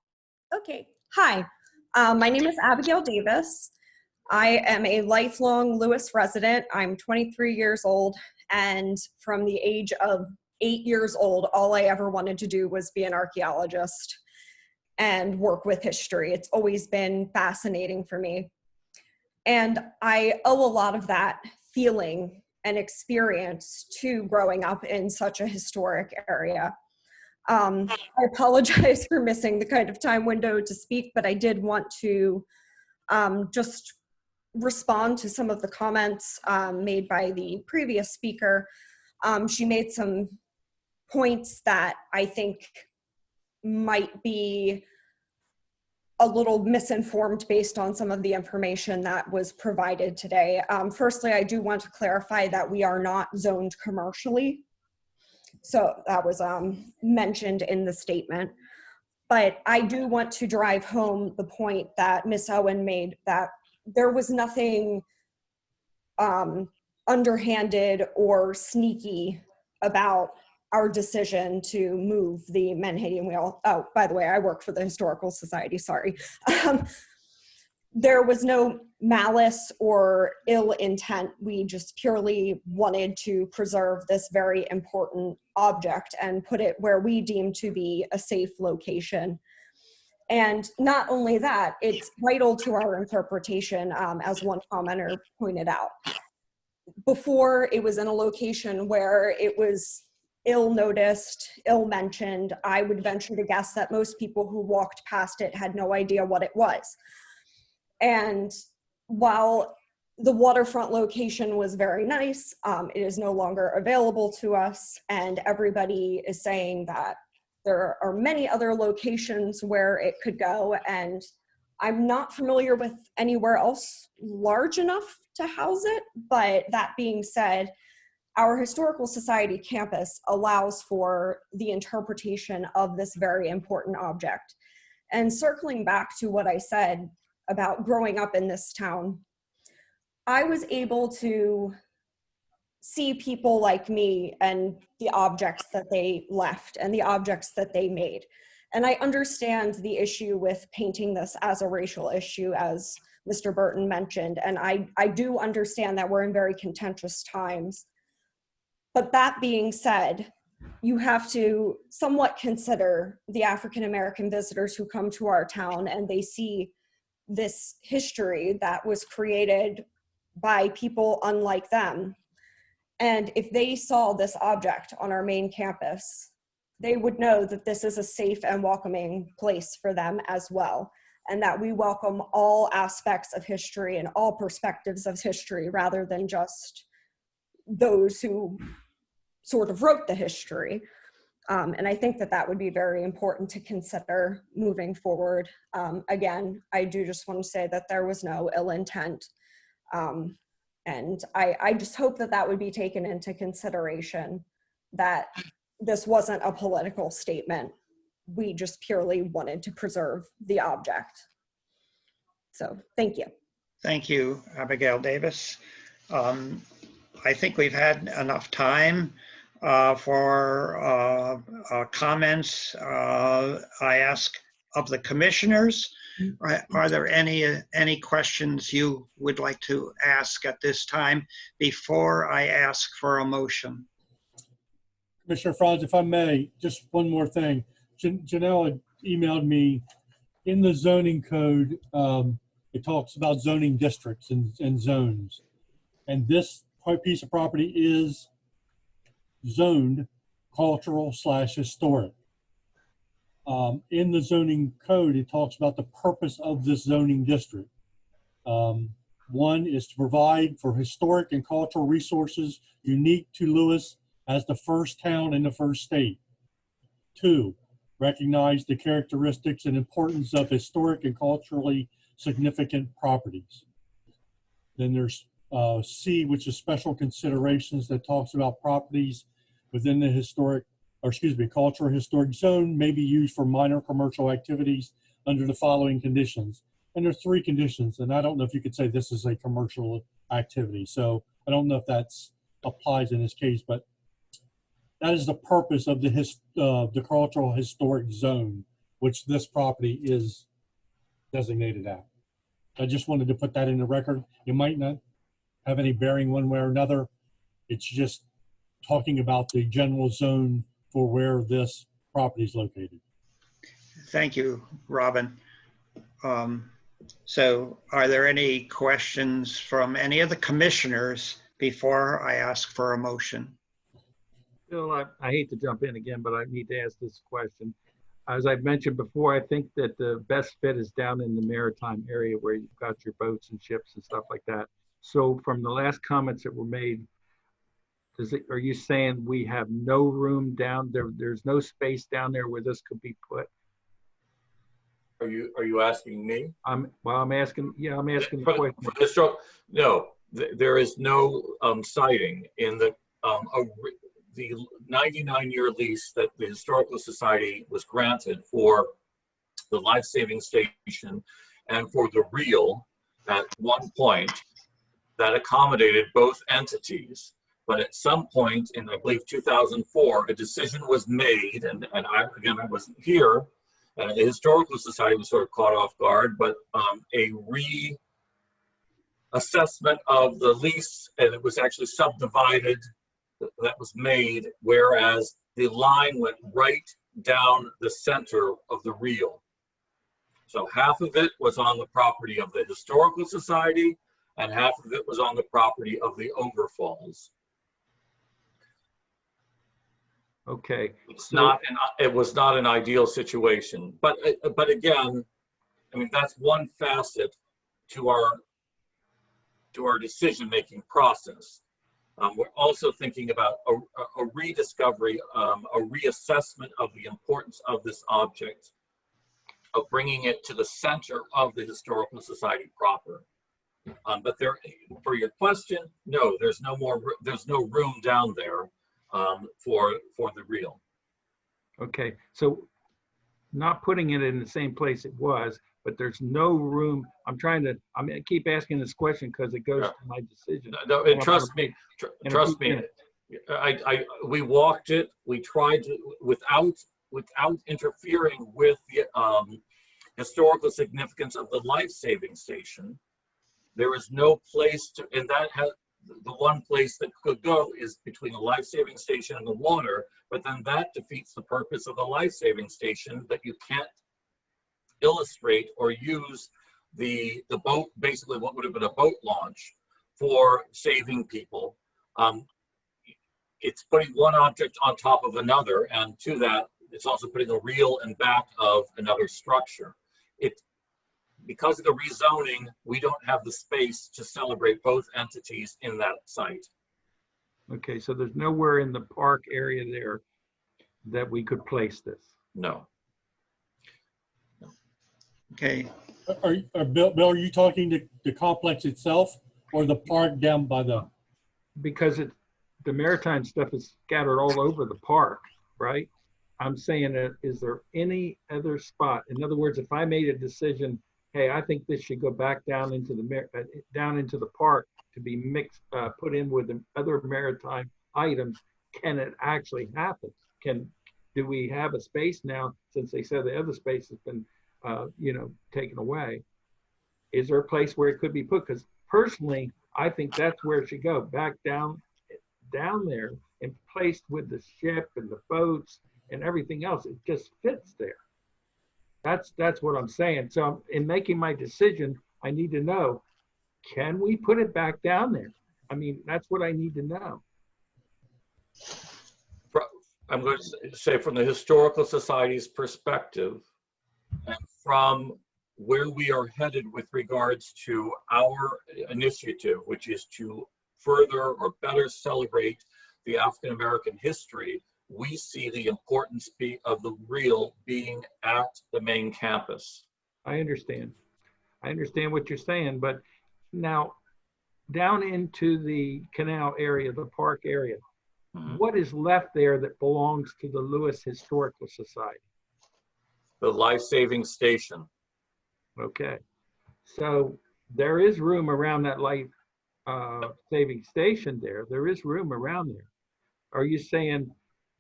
Okay, hi. My name is Abigail Davis. I am a lifelong Lewis resident. I'm 23 years old, and from the age of 8 years old, all I ever wanted to do was be an archaeologist and work with history. It's always been fascinating for me. And I owe a lot of that feeling and experience to growing up in such a historic area. I apologize for missing the kind of time window to speak, but I did want to just respond to some of the comments made by the previous speaker. She made some points that I think might be a little misinformed based on some of the information that was provided today. Firstly, I do want to clarify that we are not zoned commercially. So that was mentioned in the statement. But I do want to drive home the point that Ms. Owen made, that there was nothing underhanded or sneaky about our decision to move the Menhaden wheel. Oh, by the way, I work for the Historical Society, sorry. There was no malice or ill intent. We just purely wanted to preserve this very important object and put it where we deem to be a safe location. And not only that, it's vital to our interpretation, as one commenter pointed out. Before, it was in a location where it was ill-noticed, ill-mentioned. I would venture to guess that most people who walked past it had no idea what it was. And while the waterfront location was very nice, it is no longer available to us, and everybody is saying that there are many other locations where it could go, and I'm not familiar with anywhere else large enough to house it. But that being said, our Historical Society campus allows for the interpretation of this very important object. And circling back to what I said about growing up in this town, I was able to see people like me and the objects that they left and the objects that they made. And I understand the issue with painting this as a racial issue, as Mr. Burton mentioned, and I do understand that we're in very contentious times. But that being said, you have to somewhat consider the African American visitors who come to our town and they see this history that was created by people unlike them. And if they saw this object on our main campus, they would know that this is a safe and welcoming place for them as well, and that we welcome all aspects of history and all perspectives of history rather than just those who sort of wrote the history. And I think that that would be very important to consider moving forward. Again, I do just want to say that there was no ill intent. And I just hope that that would be taken into consideration, that this wasn't a political statement. We just purely wanted to preserve the object. So thank you.
Thank you, Abigail Davis. I think we've had enough time for comments. I ask of the commissioners, are there any questions you would like to ask at this time before I ask for a motion?
Commissioner Franz, if I may, just one more thing. Janelle had emailed me, in the zoning code, it talks about zoning districts and zones. And this piece of property is zoned cultural/historic. In the zoning code, it talks about the purpose of this zoning district. One is to provide for historic and cultural resources unique to Lewes as the first town in the first state. 2, recognize the characteristics and importance of historic and culturally significant properties. Then there's C, which is special considerations, that talks about properties within the cultural historic zone may be used for minor commercial activities under the following conditions. And there's 3 conditions, and I don't know if you could say this is a commercial activity. So I don't know if that's applies in this case, but that is the purpose of the cultural historic zone, which this property is designated at. I just wanted to put that in the record. It might not have any bearing one way or another. It's just talking about the general zone for where this property is located.
Thank you, Robin. So are there any questions from any of the commissioners before I ask for a motion?
Bill, I hate to jump in again, but I need to ask this question. As I've mentioned before, I think that the best fit is down in the maritime area where you've got your boats and ships and stuff like that. So from the last comments that were made, are you saying we have no room down there? There's no space down there where this could be put?
Are you asking me?
I'm asking the question.
For this stroke, no, there is no siding in the 99-year lease that the Historical Society was granted for the life-saving station and for the reel at one point that accommodated both entities. But at some point in, I believe, 2004, a decision was made, and I wasn't here. The Historical Society was sort of caught off guard, but a reassessment of the lease, and it was actually subdivided, that was made, whereas the line went right down the center of the reel. So half of it was on the property of the Historical Society, and half of it was on the property of the Overfalls.
Okay.
It was not an ideal situation, but again, I mean, that's one facet to our decision-making process. We're also thinking about a rediscovery, a reassessment of the importance of this object, of bringing it to the center of the Historical Society proper. But for your question, no, there's no room down there for the reel.
Okay, so not putting it in the same place it was, but there's no room. I keep asking this question because it goes to my decision.
No, and trust me, we walked it. We tried to, without interfering with the historical significance of the life-saving station. There is no place to, and the one place that could go is between the life-saving station and the water, but then that defeats the purpose of the life-saving station, that you can't illustrate or use the boat, basically what would have been a boat launch, for saving people. It's putting one object on top of another, and to that, it's also putting a reel in back of another structure. Because of the rezoning, we don't have the space to celebrate both entities in that site.
Okay, so there's nowhere in the park area there that we could place this?
No.
Okay.
Bill, are you talking the complex itself or the park down by the?
Because the maritime stuff is scattered all over the park, right? I'm saying, is there any other spot? In other words, if I made a decision, hey, I think this should go back down into the park to be mixed, put in with the other maritime items, can it actually happen? Do we have a space now, since they said the other space has been, taken away? Is there a place where it could be put? Because personally, I think that's where it should go, back down there and placed with the ship and the boats and everything else. It just fits there. That's what I'm saying. So in making my decision, I need to know, can we put it back down there? I mean, that's what I need to know.
I'm going to say, from the Historical Society's perspective, and from where we are headed with regards to our initiative, which is to further or better celebrate the African American history, we see the importance of the reel being at the main campus.
I understand what you're saying, but now down into the canal area, the park area, what is left there that belongs to the Lewes Historical Society?
The life-saving station.
Okay, so there is room around that life-saving station there. There is room around there. Are you saying,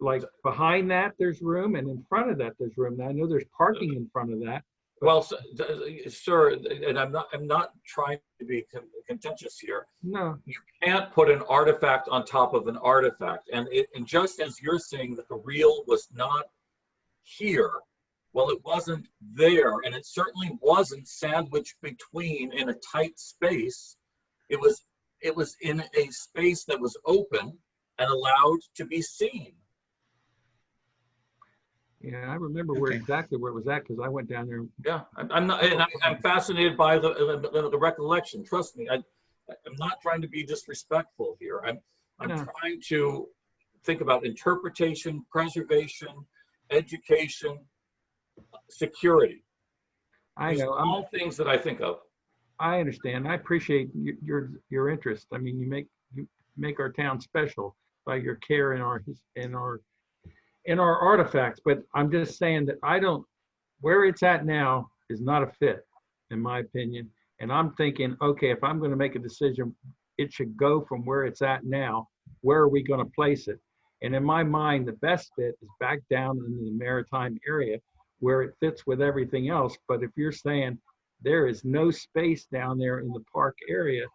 like, behind that there's room and in front of that there's room? Now I know there's parking in front of that.
Well, sir, and I'm not trying to be contentious here.
No.
You can't put an artifact on top of an artifact. And just as you're saying that the reel was not here, well, it wasn't there, and it certainly wasn't sandwiched between in a tight space. It was in a space that was open and allowed to be seen.
Yeah, I remember exactly where it was at, because I went down there.
Yeah, I'm fascinated by the recollection. Trust me, I'm not trying to be disrespectful here. I'm trying to think about interpretation, preservation, education, security.
I know.
All things that I think of.
I understand. I appreciate your interest. I mean, you make our town special by your care in our artifacts. But I'm just saying that where it's at now is not a fit, in my opinion. And I'm thinking, okay, if I'm going to make a decision, it should go from where it's at now. Where are we going to place it? And in my mind, the best fit is back down in the maritime area where it fits with everything else. But if you're saying there is no space down there in the park area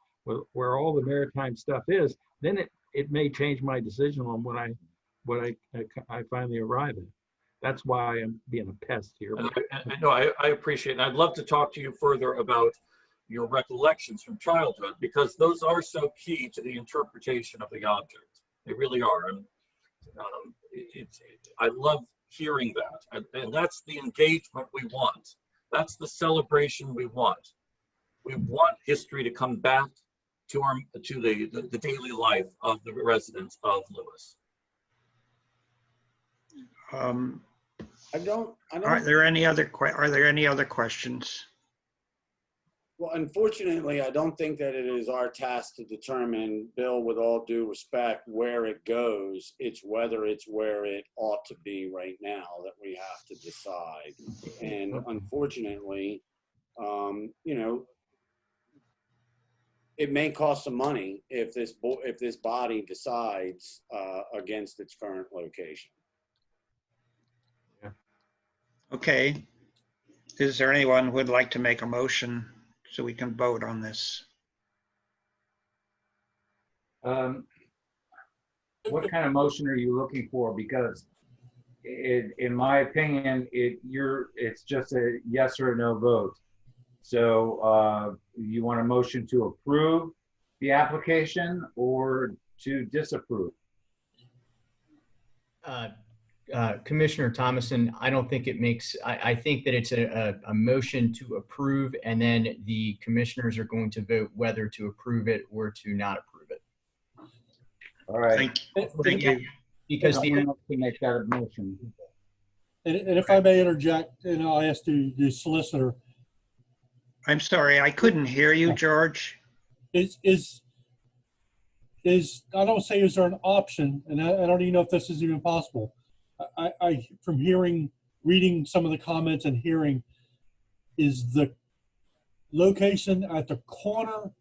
where all the maritime stuff is, then it may change my decision on what I finally arrive at. That's why I'm being a pest here.
No, I appreciate it. And I'd love to talk to you further about your recollections from childhood, because those are so key to the interpretation of the object. They really are. And I love hearing that. And that's the engagement we want. That's the celebration we want. We want history to come back to the daily life of the residents of Lewes.
Are there any other questions?
Well, unfortunately, I don't think that it is our task to determine, Bill, with all due respect, where it goes. It's whether it's where it ought to be right now that we have to decide. And unfortunately, it may cost some money if this body decides against its current location.
Okay. Is there anyone who would like to make a motion so we can vote on this?
What kind of motion are you looking for? Because in my opinion, it's just a yes or a no vote. So you want a motion to approve the application or to disapprove?
Commissioner Thomason, I don't think it makes, I think that it's a motion to approve, and then the commissioners are going to vote whether to approve it or to not approve it.
All right.
Thank you.
Because
someone else can make that motion.
And if I may interject, and I'll ask the solicitor.
I'm sorry, I couldn't hear you, George.
I don't say is there an option, and I don't even know if this is even possible. I from reading some of the comments and hearing, is the location at the corner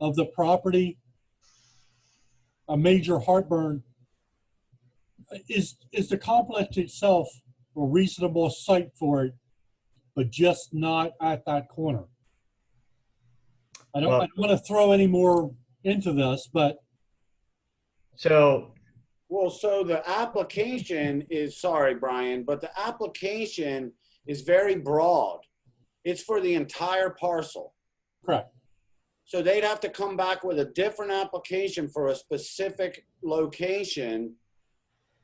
of the property a major heartburn? Is the complex itself a reasonable site for it, but just not at that corner? I don't want to throw any more into this, but
so
the application is, sorry, Brian, but the application is very broad. It's for the entire parcel.
Correct.
So they'd have to come back with a different application for a specific location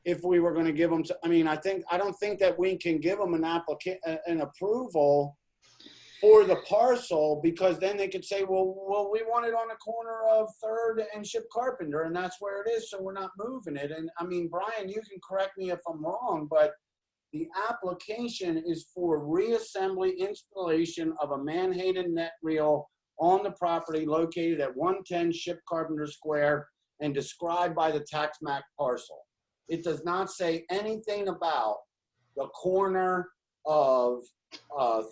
if we were going to give them. I mean, I don't think that we can give them an approval for the parcel, because then they could say, well, we want it on the corner of 3rd and Ship Carpenter, and that's where it is, so we're not moving it. And I mean, Brian, you can correct me if I'm wrong, but the application is for reassembly installation of a Manhattan net reel on the property located at 110 Ship Carpenter Square and described by the tax map parcel. It does not say anything about the corner of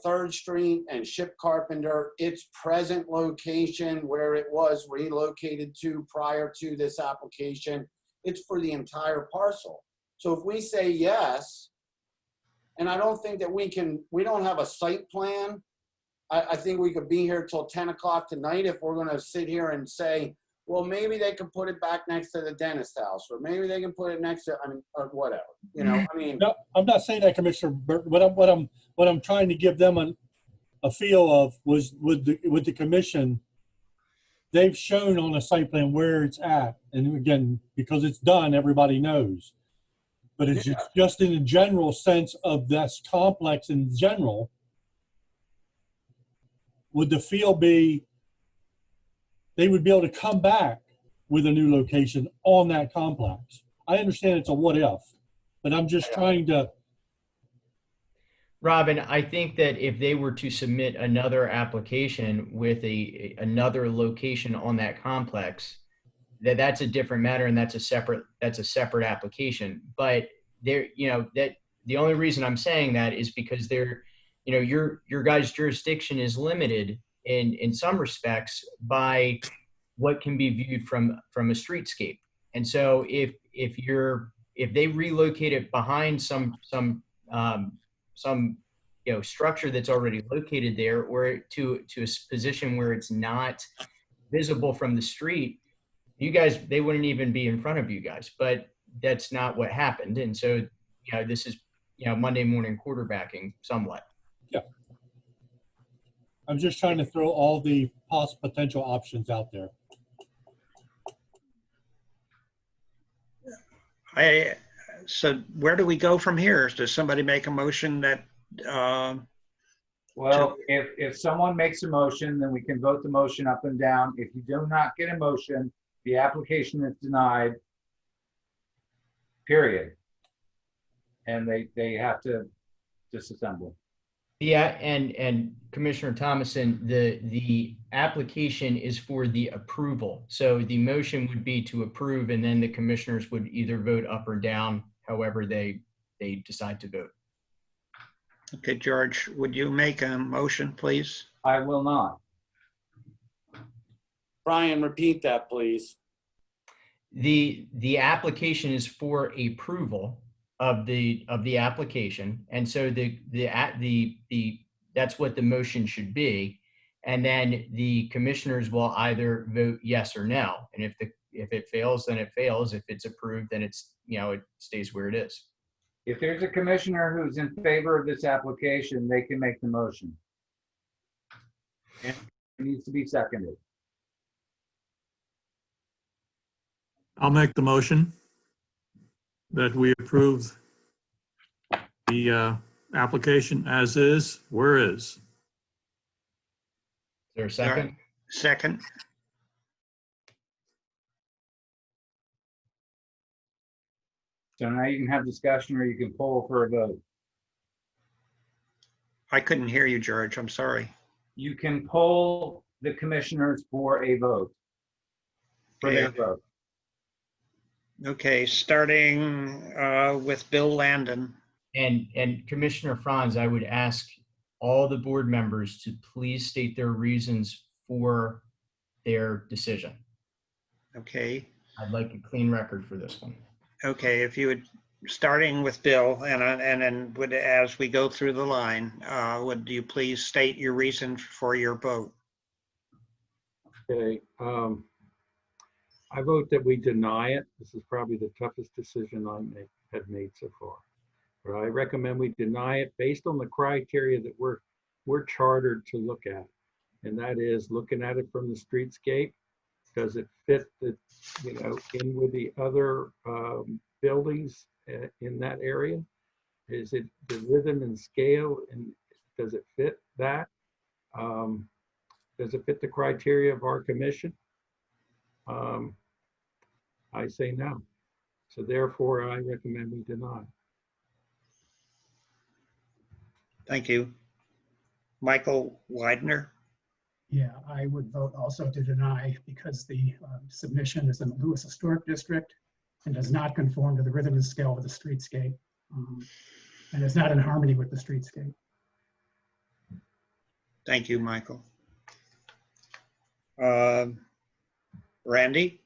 3rd Street and Ship Carpenter, its present location, where it was relocated to prior to this application. It's for the entire parcel. So if we say yes, and I don't think that we don't have a site plan. I think we could be here till 10 o'clock tonight if we're going to sit here and say, well, maybe they could put it back next to the dentist house, or maybe they can put it next to, or whatever, you know, I mean.
No, I'm not saying that, Commissioner, but what I'm trying to give them a feel of was with the commission, they've shown on the site plan where it's at. And again, because it's done, everybody knows. But it's just in a general sense of this complex in general, would the feel be they would be able to come back with a new location on that complex? I understand it's a what if, but I'm just trying to.
Robin, I think that if they were to submit another application with another location on that complex, that's a different matter, and that's a separate application. But that the only reason I'm saying that is because your guys' jurisdiction is limited in some respects by what can be viewed from a streetscape. And so if they relocate it behind some structure that's already located there, or to a position where it's not visible from the street, they wouldn't even be in front of you guys. But that's not what happened. And so this is Monday morning quarterbacking somewhat.
Yeah. I'm just trying to throw all the potential options out there.
So where do we go from here? Does somebody make a motion that?
Well, if someone makes a motion, then we can vote the motion up and down. If you do not get a motion, the application is denied, period. And they have to disassemble.
Yeah, and Commissioner Thomason, the application is for the approval. So the motion would be to approve, and then the commissioners would either vote up or down, however they decide to vote.
Okay, George, would you make a motion, please?
I will not.
Brian, repeat that, please.
The application is for approval of the application, and so that's what the motion should be, and then the commissioners will either vote yes or no. And If it fails, then it fails. If it's approved, then it's, it stays where it is.
If there's a commissioner who's in favor of this application, they can make the motion. And it needs to be seconded.
I'll make the motion that we approve the application as is, where is.
Is there a second?
Second.
So now you can have discussion or you can poll for a vote.
I couldn't hear you, George. I'm sorry.
You can poll the commissioners for a vote. For their vote.
Okay, starting with Bill Landon.
And Commissioner Franz, I would ask all the board members to please state their reasons for their decision.
Okay.
I'd like a clean record for this one.
Okay, if you would, starting with Bill, and then would, as we go through the line, would you please state your reason for your vote?
Okay, I vote that we deny it. This is probably the toughest decision I have made so far. But I recommend we deny it based on the criteria that we're chartered to look at. And that is looking at it from the streetscape. Does it fit the, in with the other buildings in that area? Is it the rhythm and scale, and does it fit that? Does it fit the criteria of our commission? I say no. So therefore, I recommend we deny.
Thank you. Michael Widener.
Yeah, I would vote also to deny because the submission is in the Lewes Historic District and does not conform to the rhythm and scale of the streetscape, and is not in harmony with the streetscape.
Thank you, Michael. Randy?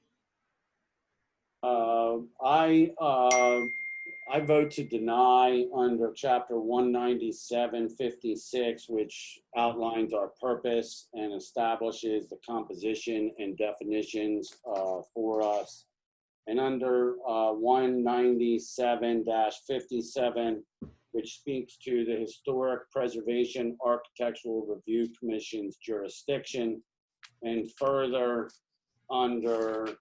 I vote to deny under chapter 197-56, which outlines our purpose and establishes the composition and definitions for us. And under 197-57, which speaks to the Historic Preservation Architectural Review Commission's jurisdiction, and further under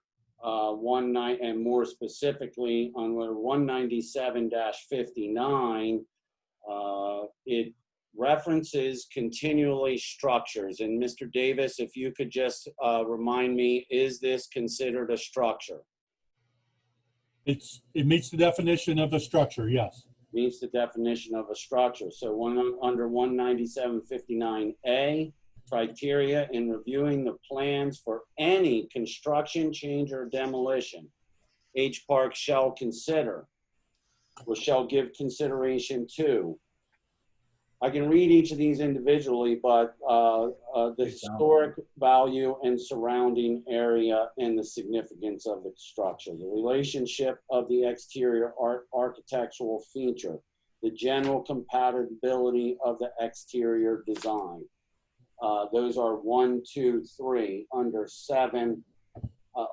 and more specifically under 197-59, it references continually structures. And Mr. Davis, if you could just remind me, is this considered a structure?
It meets the definition of a structure, yes.
Meets the definition of a structure. So under 197-59A, criteria in reviewing the plans for any construction, change, or demolition, H Park shall consider or shall give consideration to. I can read each of these individually, but the historic value and surrounding area and the significance of the structure, the relationship of the exterior architectural feature, the general compatibility of the exterior design. Those are 1, 2, 3. Under 7,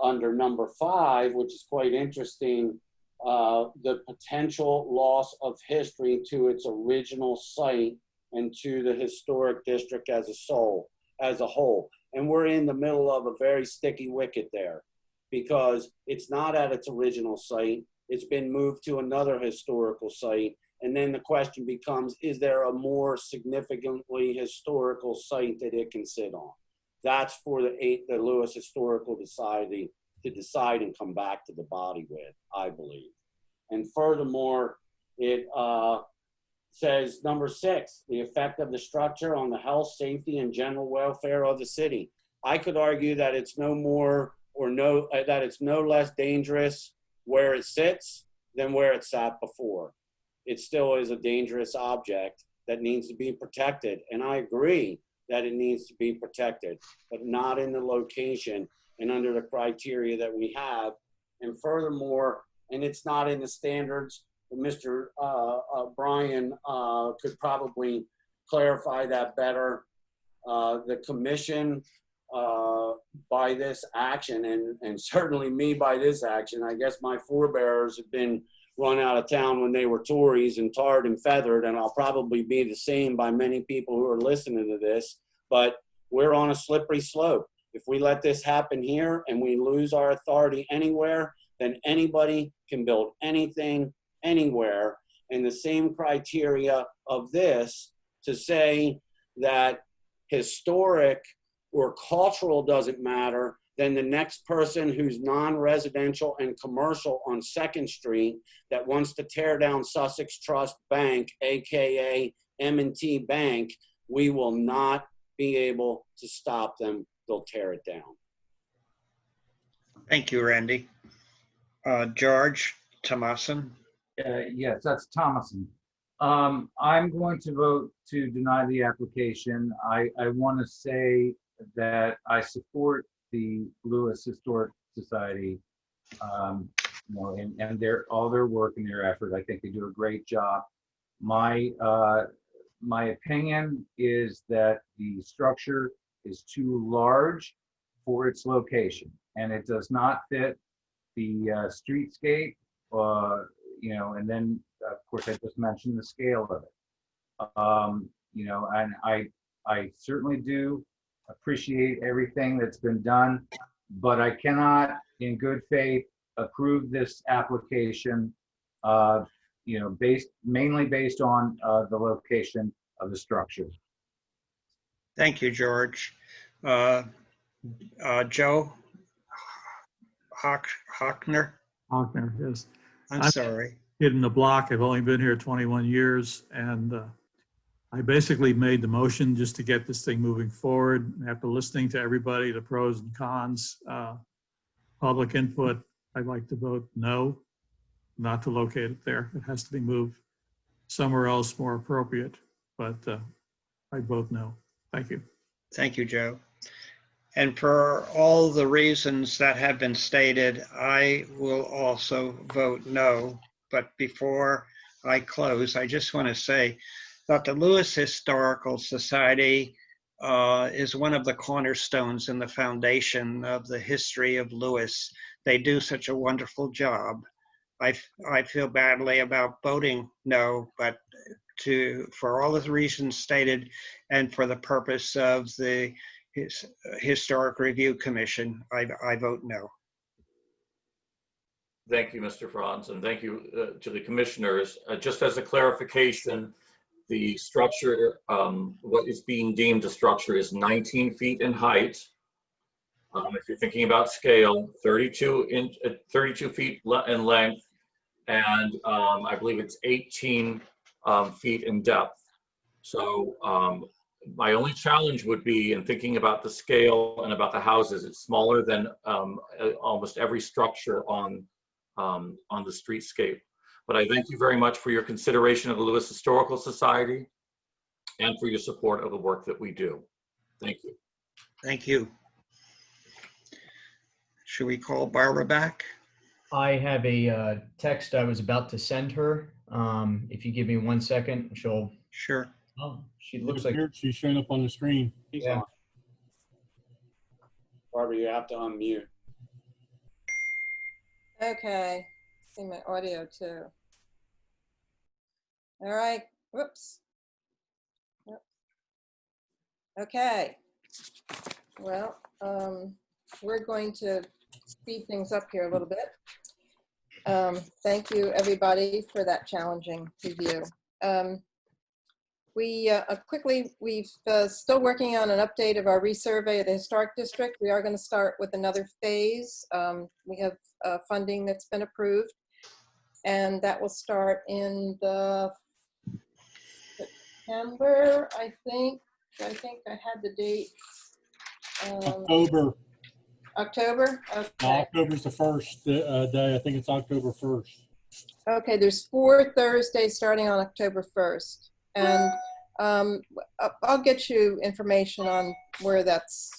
under number 5, which is quite interesting, the potential loss of history to its original site and to the historic district as a whole. And we're in the middle of a very sticky wicket there because it's not at its original site. It's been moved to another historical site. And then the question becomes, is there a more significantly historical site that it can sit on? That's for the Lewes Historical Society to decide and come back to the body with, I believe. And furthermore, it says number 6, the effect of the structure on the health, safety, and general welfare of the city. I could argue that it's no more or that it's no less dangerous where it sits than where it sat before. It still is a dangerous object that needs to be protected. And I agree that it needs to be protected, but not in the location and under the criteria that we have. And furthermore, and it's not in the standards, Mr. Brian could probably clarify that better. The commission by this action, and certainly me by this action. I guess my forebears have been run out of town when they were Tories and tarred and feathered, and I'll probably be the same by many people who are listening to this, but we're on a slippery slope. If we let this happen here and we lose our authority anywhere, then anybody can build anything, anywhere. And the same criteria of this to say that historic or cultural doesn't matter, then the next person who's non-residential and commercial on 2nd Street that wants to tear down Sussex Trust Bank, AKA M&T Bank, we will not be able to stop them. They'll tear it down.
Thank you, Randy. George Thomason.
Yes, that's Thomason. I'm going to vote to deny the application. I want to say that I support the Lewes Historic Society, you know, and all their work and their effort. I think they do a great job. My opinion is that the structure is too large for its location, and it does not fit the streetscape, you know, and then of course I just mentioned the scale of it. You know, and I certainly do appreciate everything that's been done, but I cannot in good faith approve this application, you know, mainly based on the location of the structure.
Thank you, George. Joe Hockner.
Hockner, yes.
I'm sorry.
Kid in the block. I've only been here 21 years, and I basically made the motion just to get this thing moving forward. After listening to everybody, the pros and cons, public input, I'd like to vote no, not to locate it there. It has to be moved somewhere else more appropriate, but I vote no. Thank you.
Thank you, Joe. And for all the reasons that have been stated, I will also vote no. But before I close, I just want to say that the Lewes Historical Society is one of the cornerstones in the foundation of the history of Lewes. They do such a wonderful job. I feel badly about voting no, but for all the reasons stated and for the purpose of the Historic Review Commission, I vote no.
Thank you, Mr. Franz, and thank you to the commissioners. Just as a clarification, the structure, what is being deemed a structure is 19 feet in height. If you're thinking about scale, 32 feet in length, and I believe it's 18 feet in depth. So my only challenge would be in thinking about the scale and about the houses, it's smaller than almost every structure on the streetscape. But I thank you very much for your consideration of the Lewes Historical Society and for your support of the work that we do. Thank you.
Thank you. Should we call Barbara back?
I have a text I was about to send her. If you give me 1 second, she'll.
Sure.
Oh, she looks like
she's showing up on the screen.
Yeah.
Barbara, you have to unmute.
Okay. See my audio too. All right. Whoops. Yep. Okay. Well, we're going to speed things up here a little bit. Thank you, everybody, for that challenging review. We're still working on an update of our resurvey of the historic district. We are going to start with another phase. We have funding that's been approved, and that will start in the September, I think. I had the date.
October.
October? Okay.
October's the first day. I think it's October 1st.
Okay, there's 4 Thursdays starting on October 1st. And I'll get you information on where that's,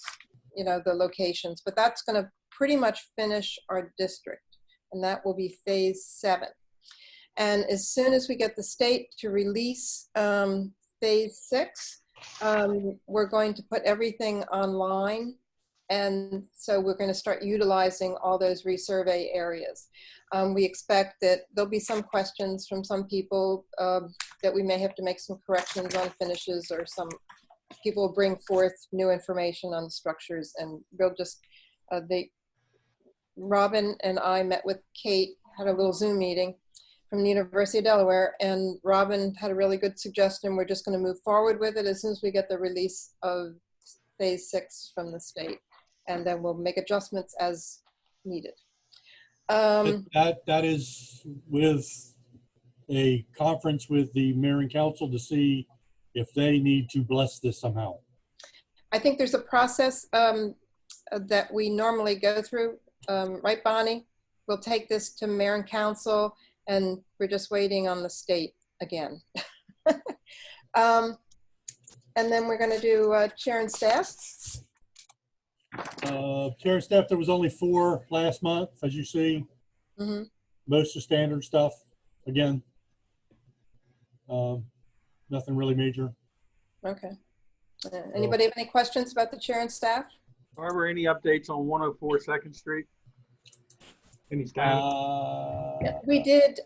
the locations, but that's going to pretty much finish our district, and that will be phase 7. And as soon as we get the state to release phase 6, we're going to put everything online And so we're going to start utilizing all those resurvey areas. We expect that there'll be some questions from some people that we may have to make some corrections on finishes, or some people will bring forth new information on the structures, and we'll just, Robin and I met with Kate, had a little Zoom meeting from the University of Delaware, and Robin had a really good suggestion. We're just going to move forward with it as soon as we get the release of phase 6 from the state, and then we'll make adjustments as needed.
That is with a conference with the mayor and council to see if they need to bless this somehow.
I think there's a process that we normally go through, right, Bonnie? We'll take this to mayor and council, and we're just waiting on the state again. And then we're going to do chair and staff.
Chair and staff, there was only 4 last month, as you see.
Mm-hmm.
Most of standard stuff, again. Nothing really major.
Okay. Anybody have any questions about the chair and staff?
Barbara, any updates on 104 Second Street? Any status?
We did.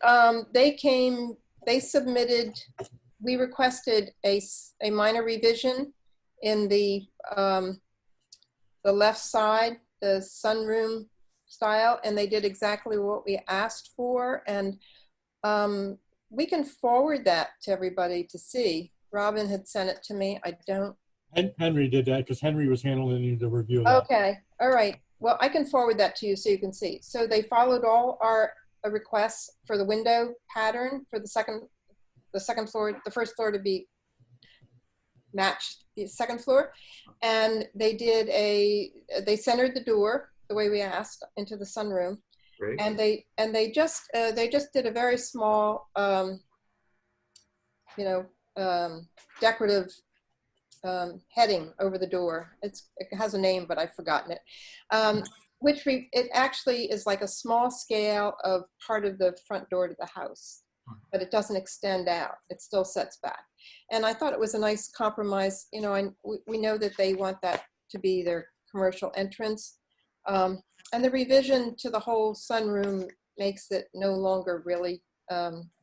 They submitted, we requested a minor revision in the left side, the sunroom style, and they did exactly what we asked for. And we can forward that to everybody to see. Robin had sent it to me. I don't.
Henry did that because Henry was handling the review of that.
Okay. All right. Well, I can forward that to you so you can see. So they followed all our requests for the window pattern for the second floor, the first floor to be matched the second floor. And they did they centered the door the way we asked into the sunroom.
Great.
And they just did a very small, decorative heading over the door. It has a name, but I've forgotten it. It actually is like a small scale of part of the front door to the house, but it doesn't extend out. It still sets back. And I thought it was a nice compromise. You know, we know that they want that to be their commercial entrance. And the revision to the whole sunroom makes it no longer really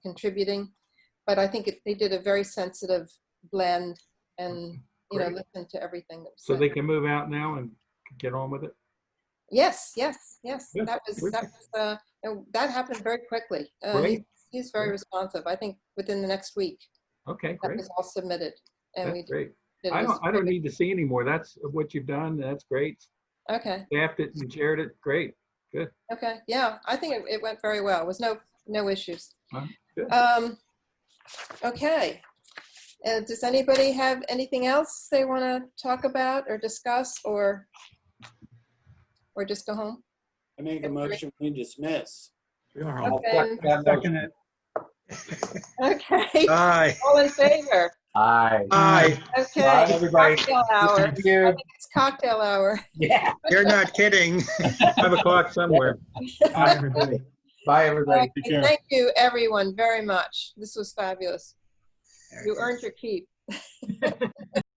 contributing. But I think they did a very sensitive blend and, listen to everything that was
So
said.
they can move out now and get on with it?
Yes.
Yeah,
That happened very quickly.
Great.
He's very responsive. I think within the next week.
Okay,
That
great.
was all submitted, and
That's
we
great.
did
I
this.
don't need to see anymore. That's what you've done. That's great.
Okay.
Staffed it and chaired it. Great. Good.
Okay. Yeah, I think it went very well. It was no issues.
Good.
Okay. Does anybody have anything else they want to talk about or discuss, or just go home?
I make a motion we dismiss.
Okay.
Second it.
Okay.
Aye.
All in favor?
Aye.
Aye.
Okay.
Bye, everybody.
Cocktail hour.
Thank you.
I think it's cocktail hour.
Yeah.
You're not kidding.
5 o'clock somewhere.
Bye, everybody.
Bye, everybody.
Okay, thank you, everyone, very much. This was fabulous. You earned your keep.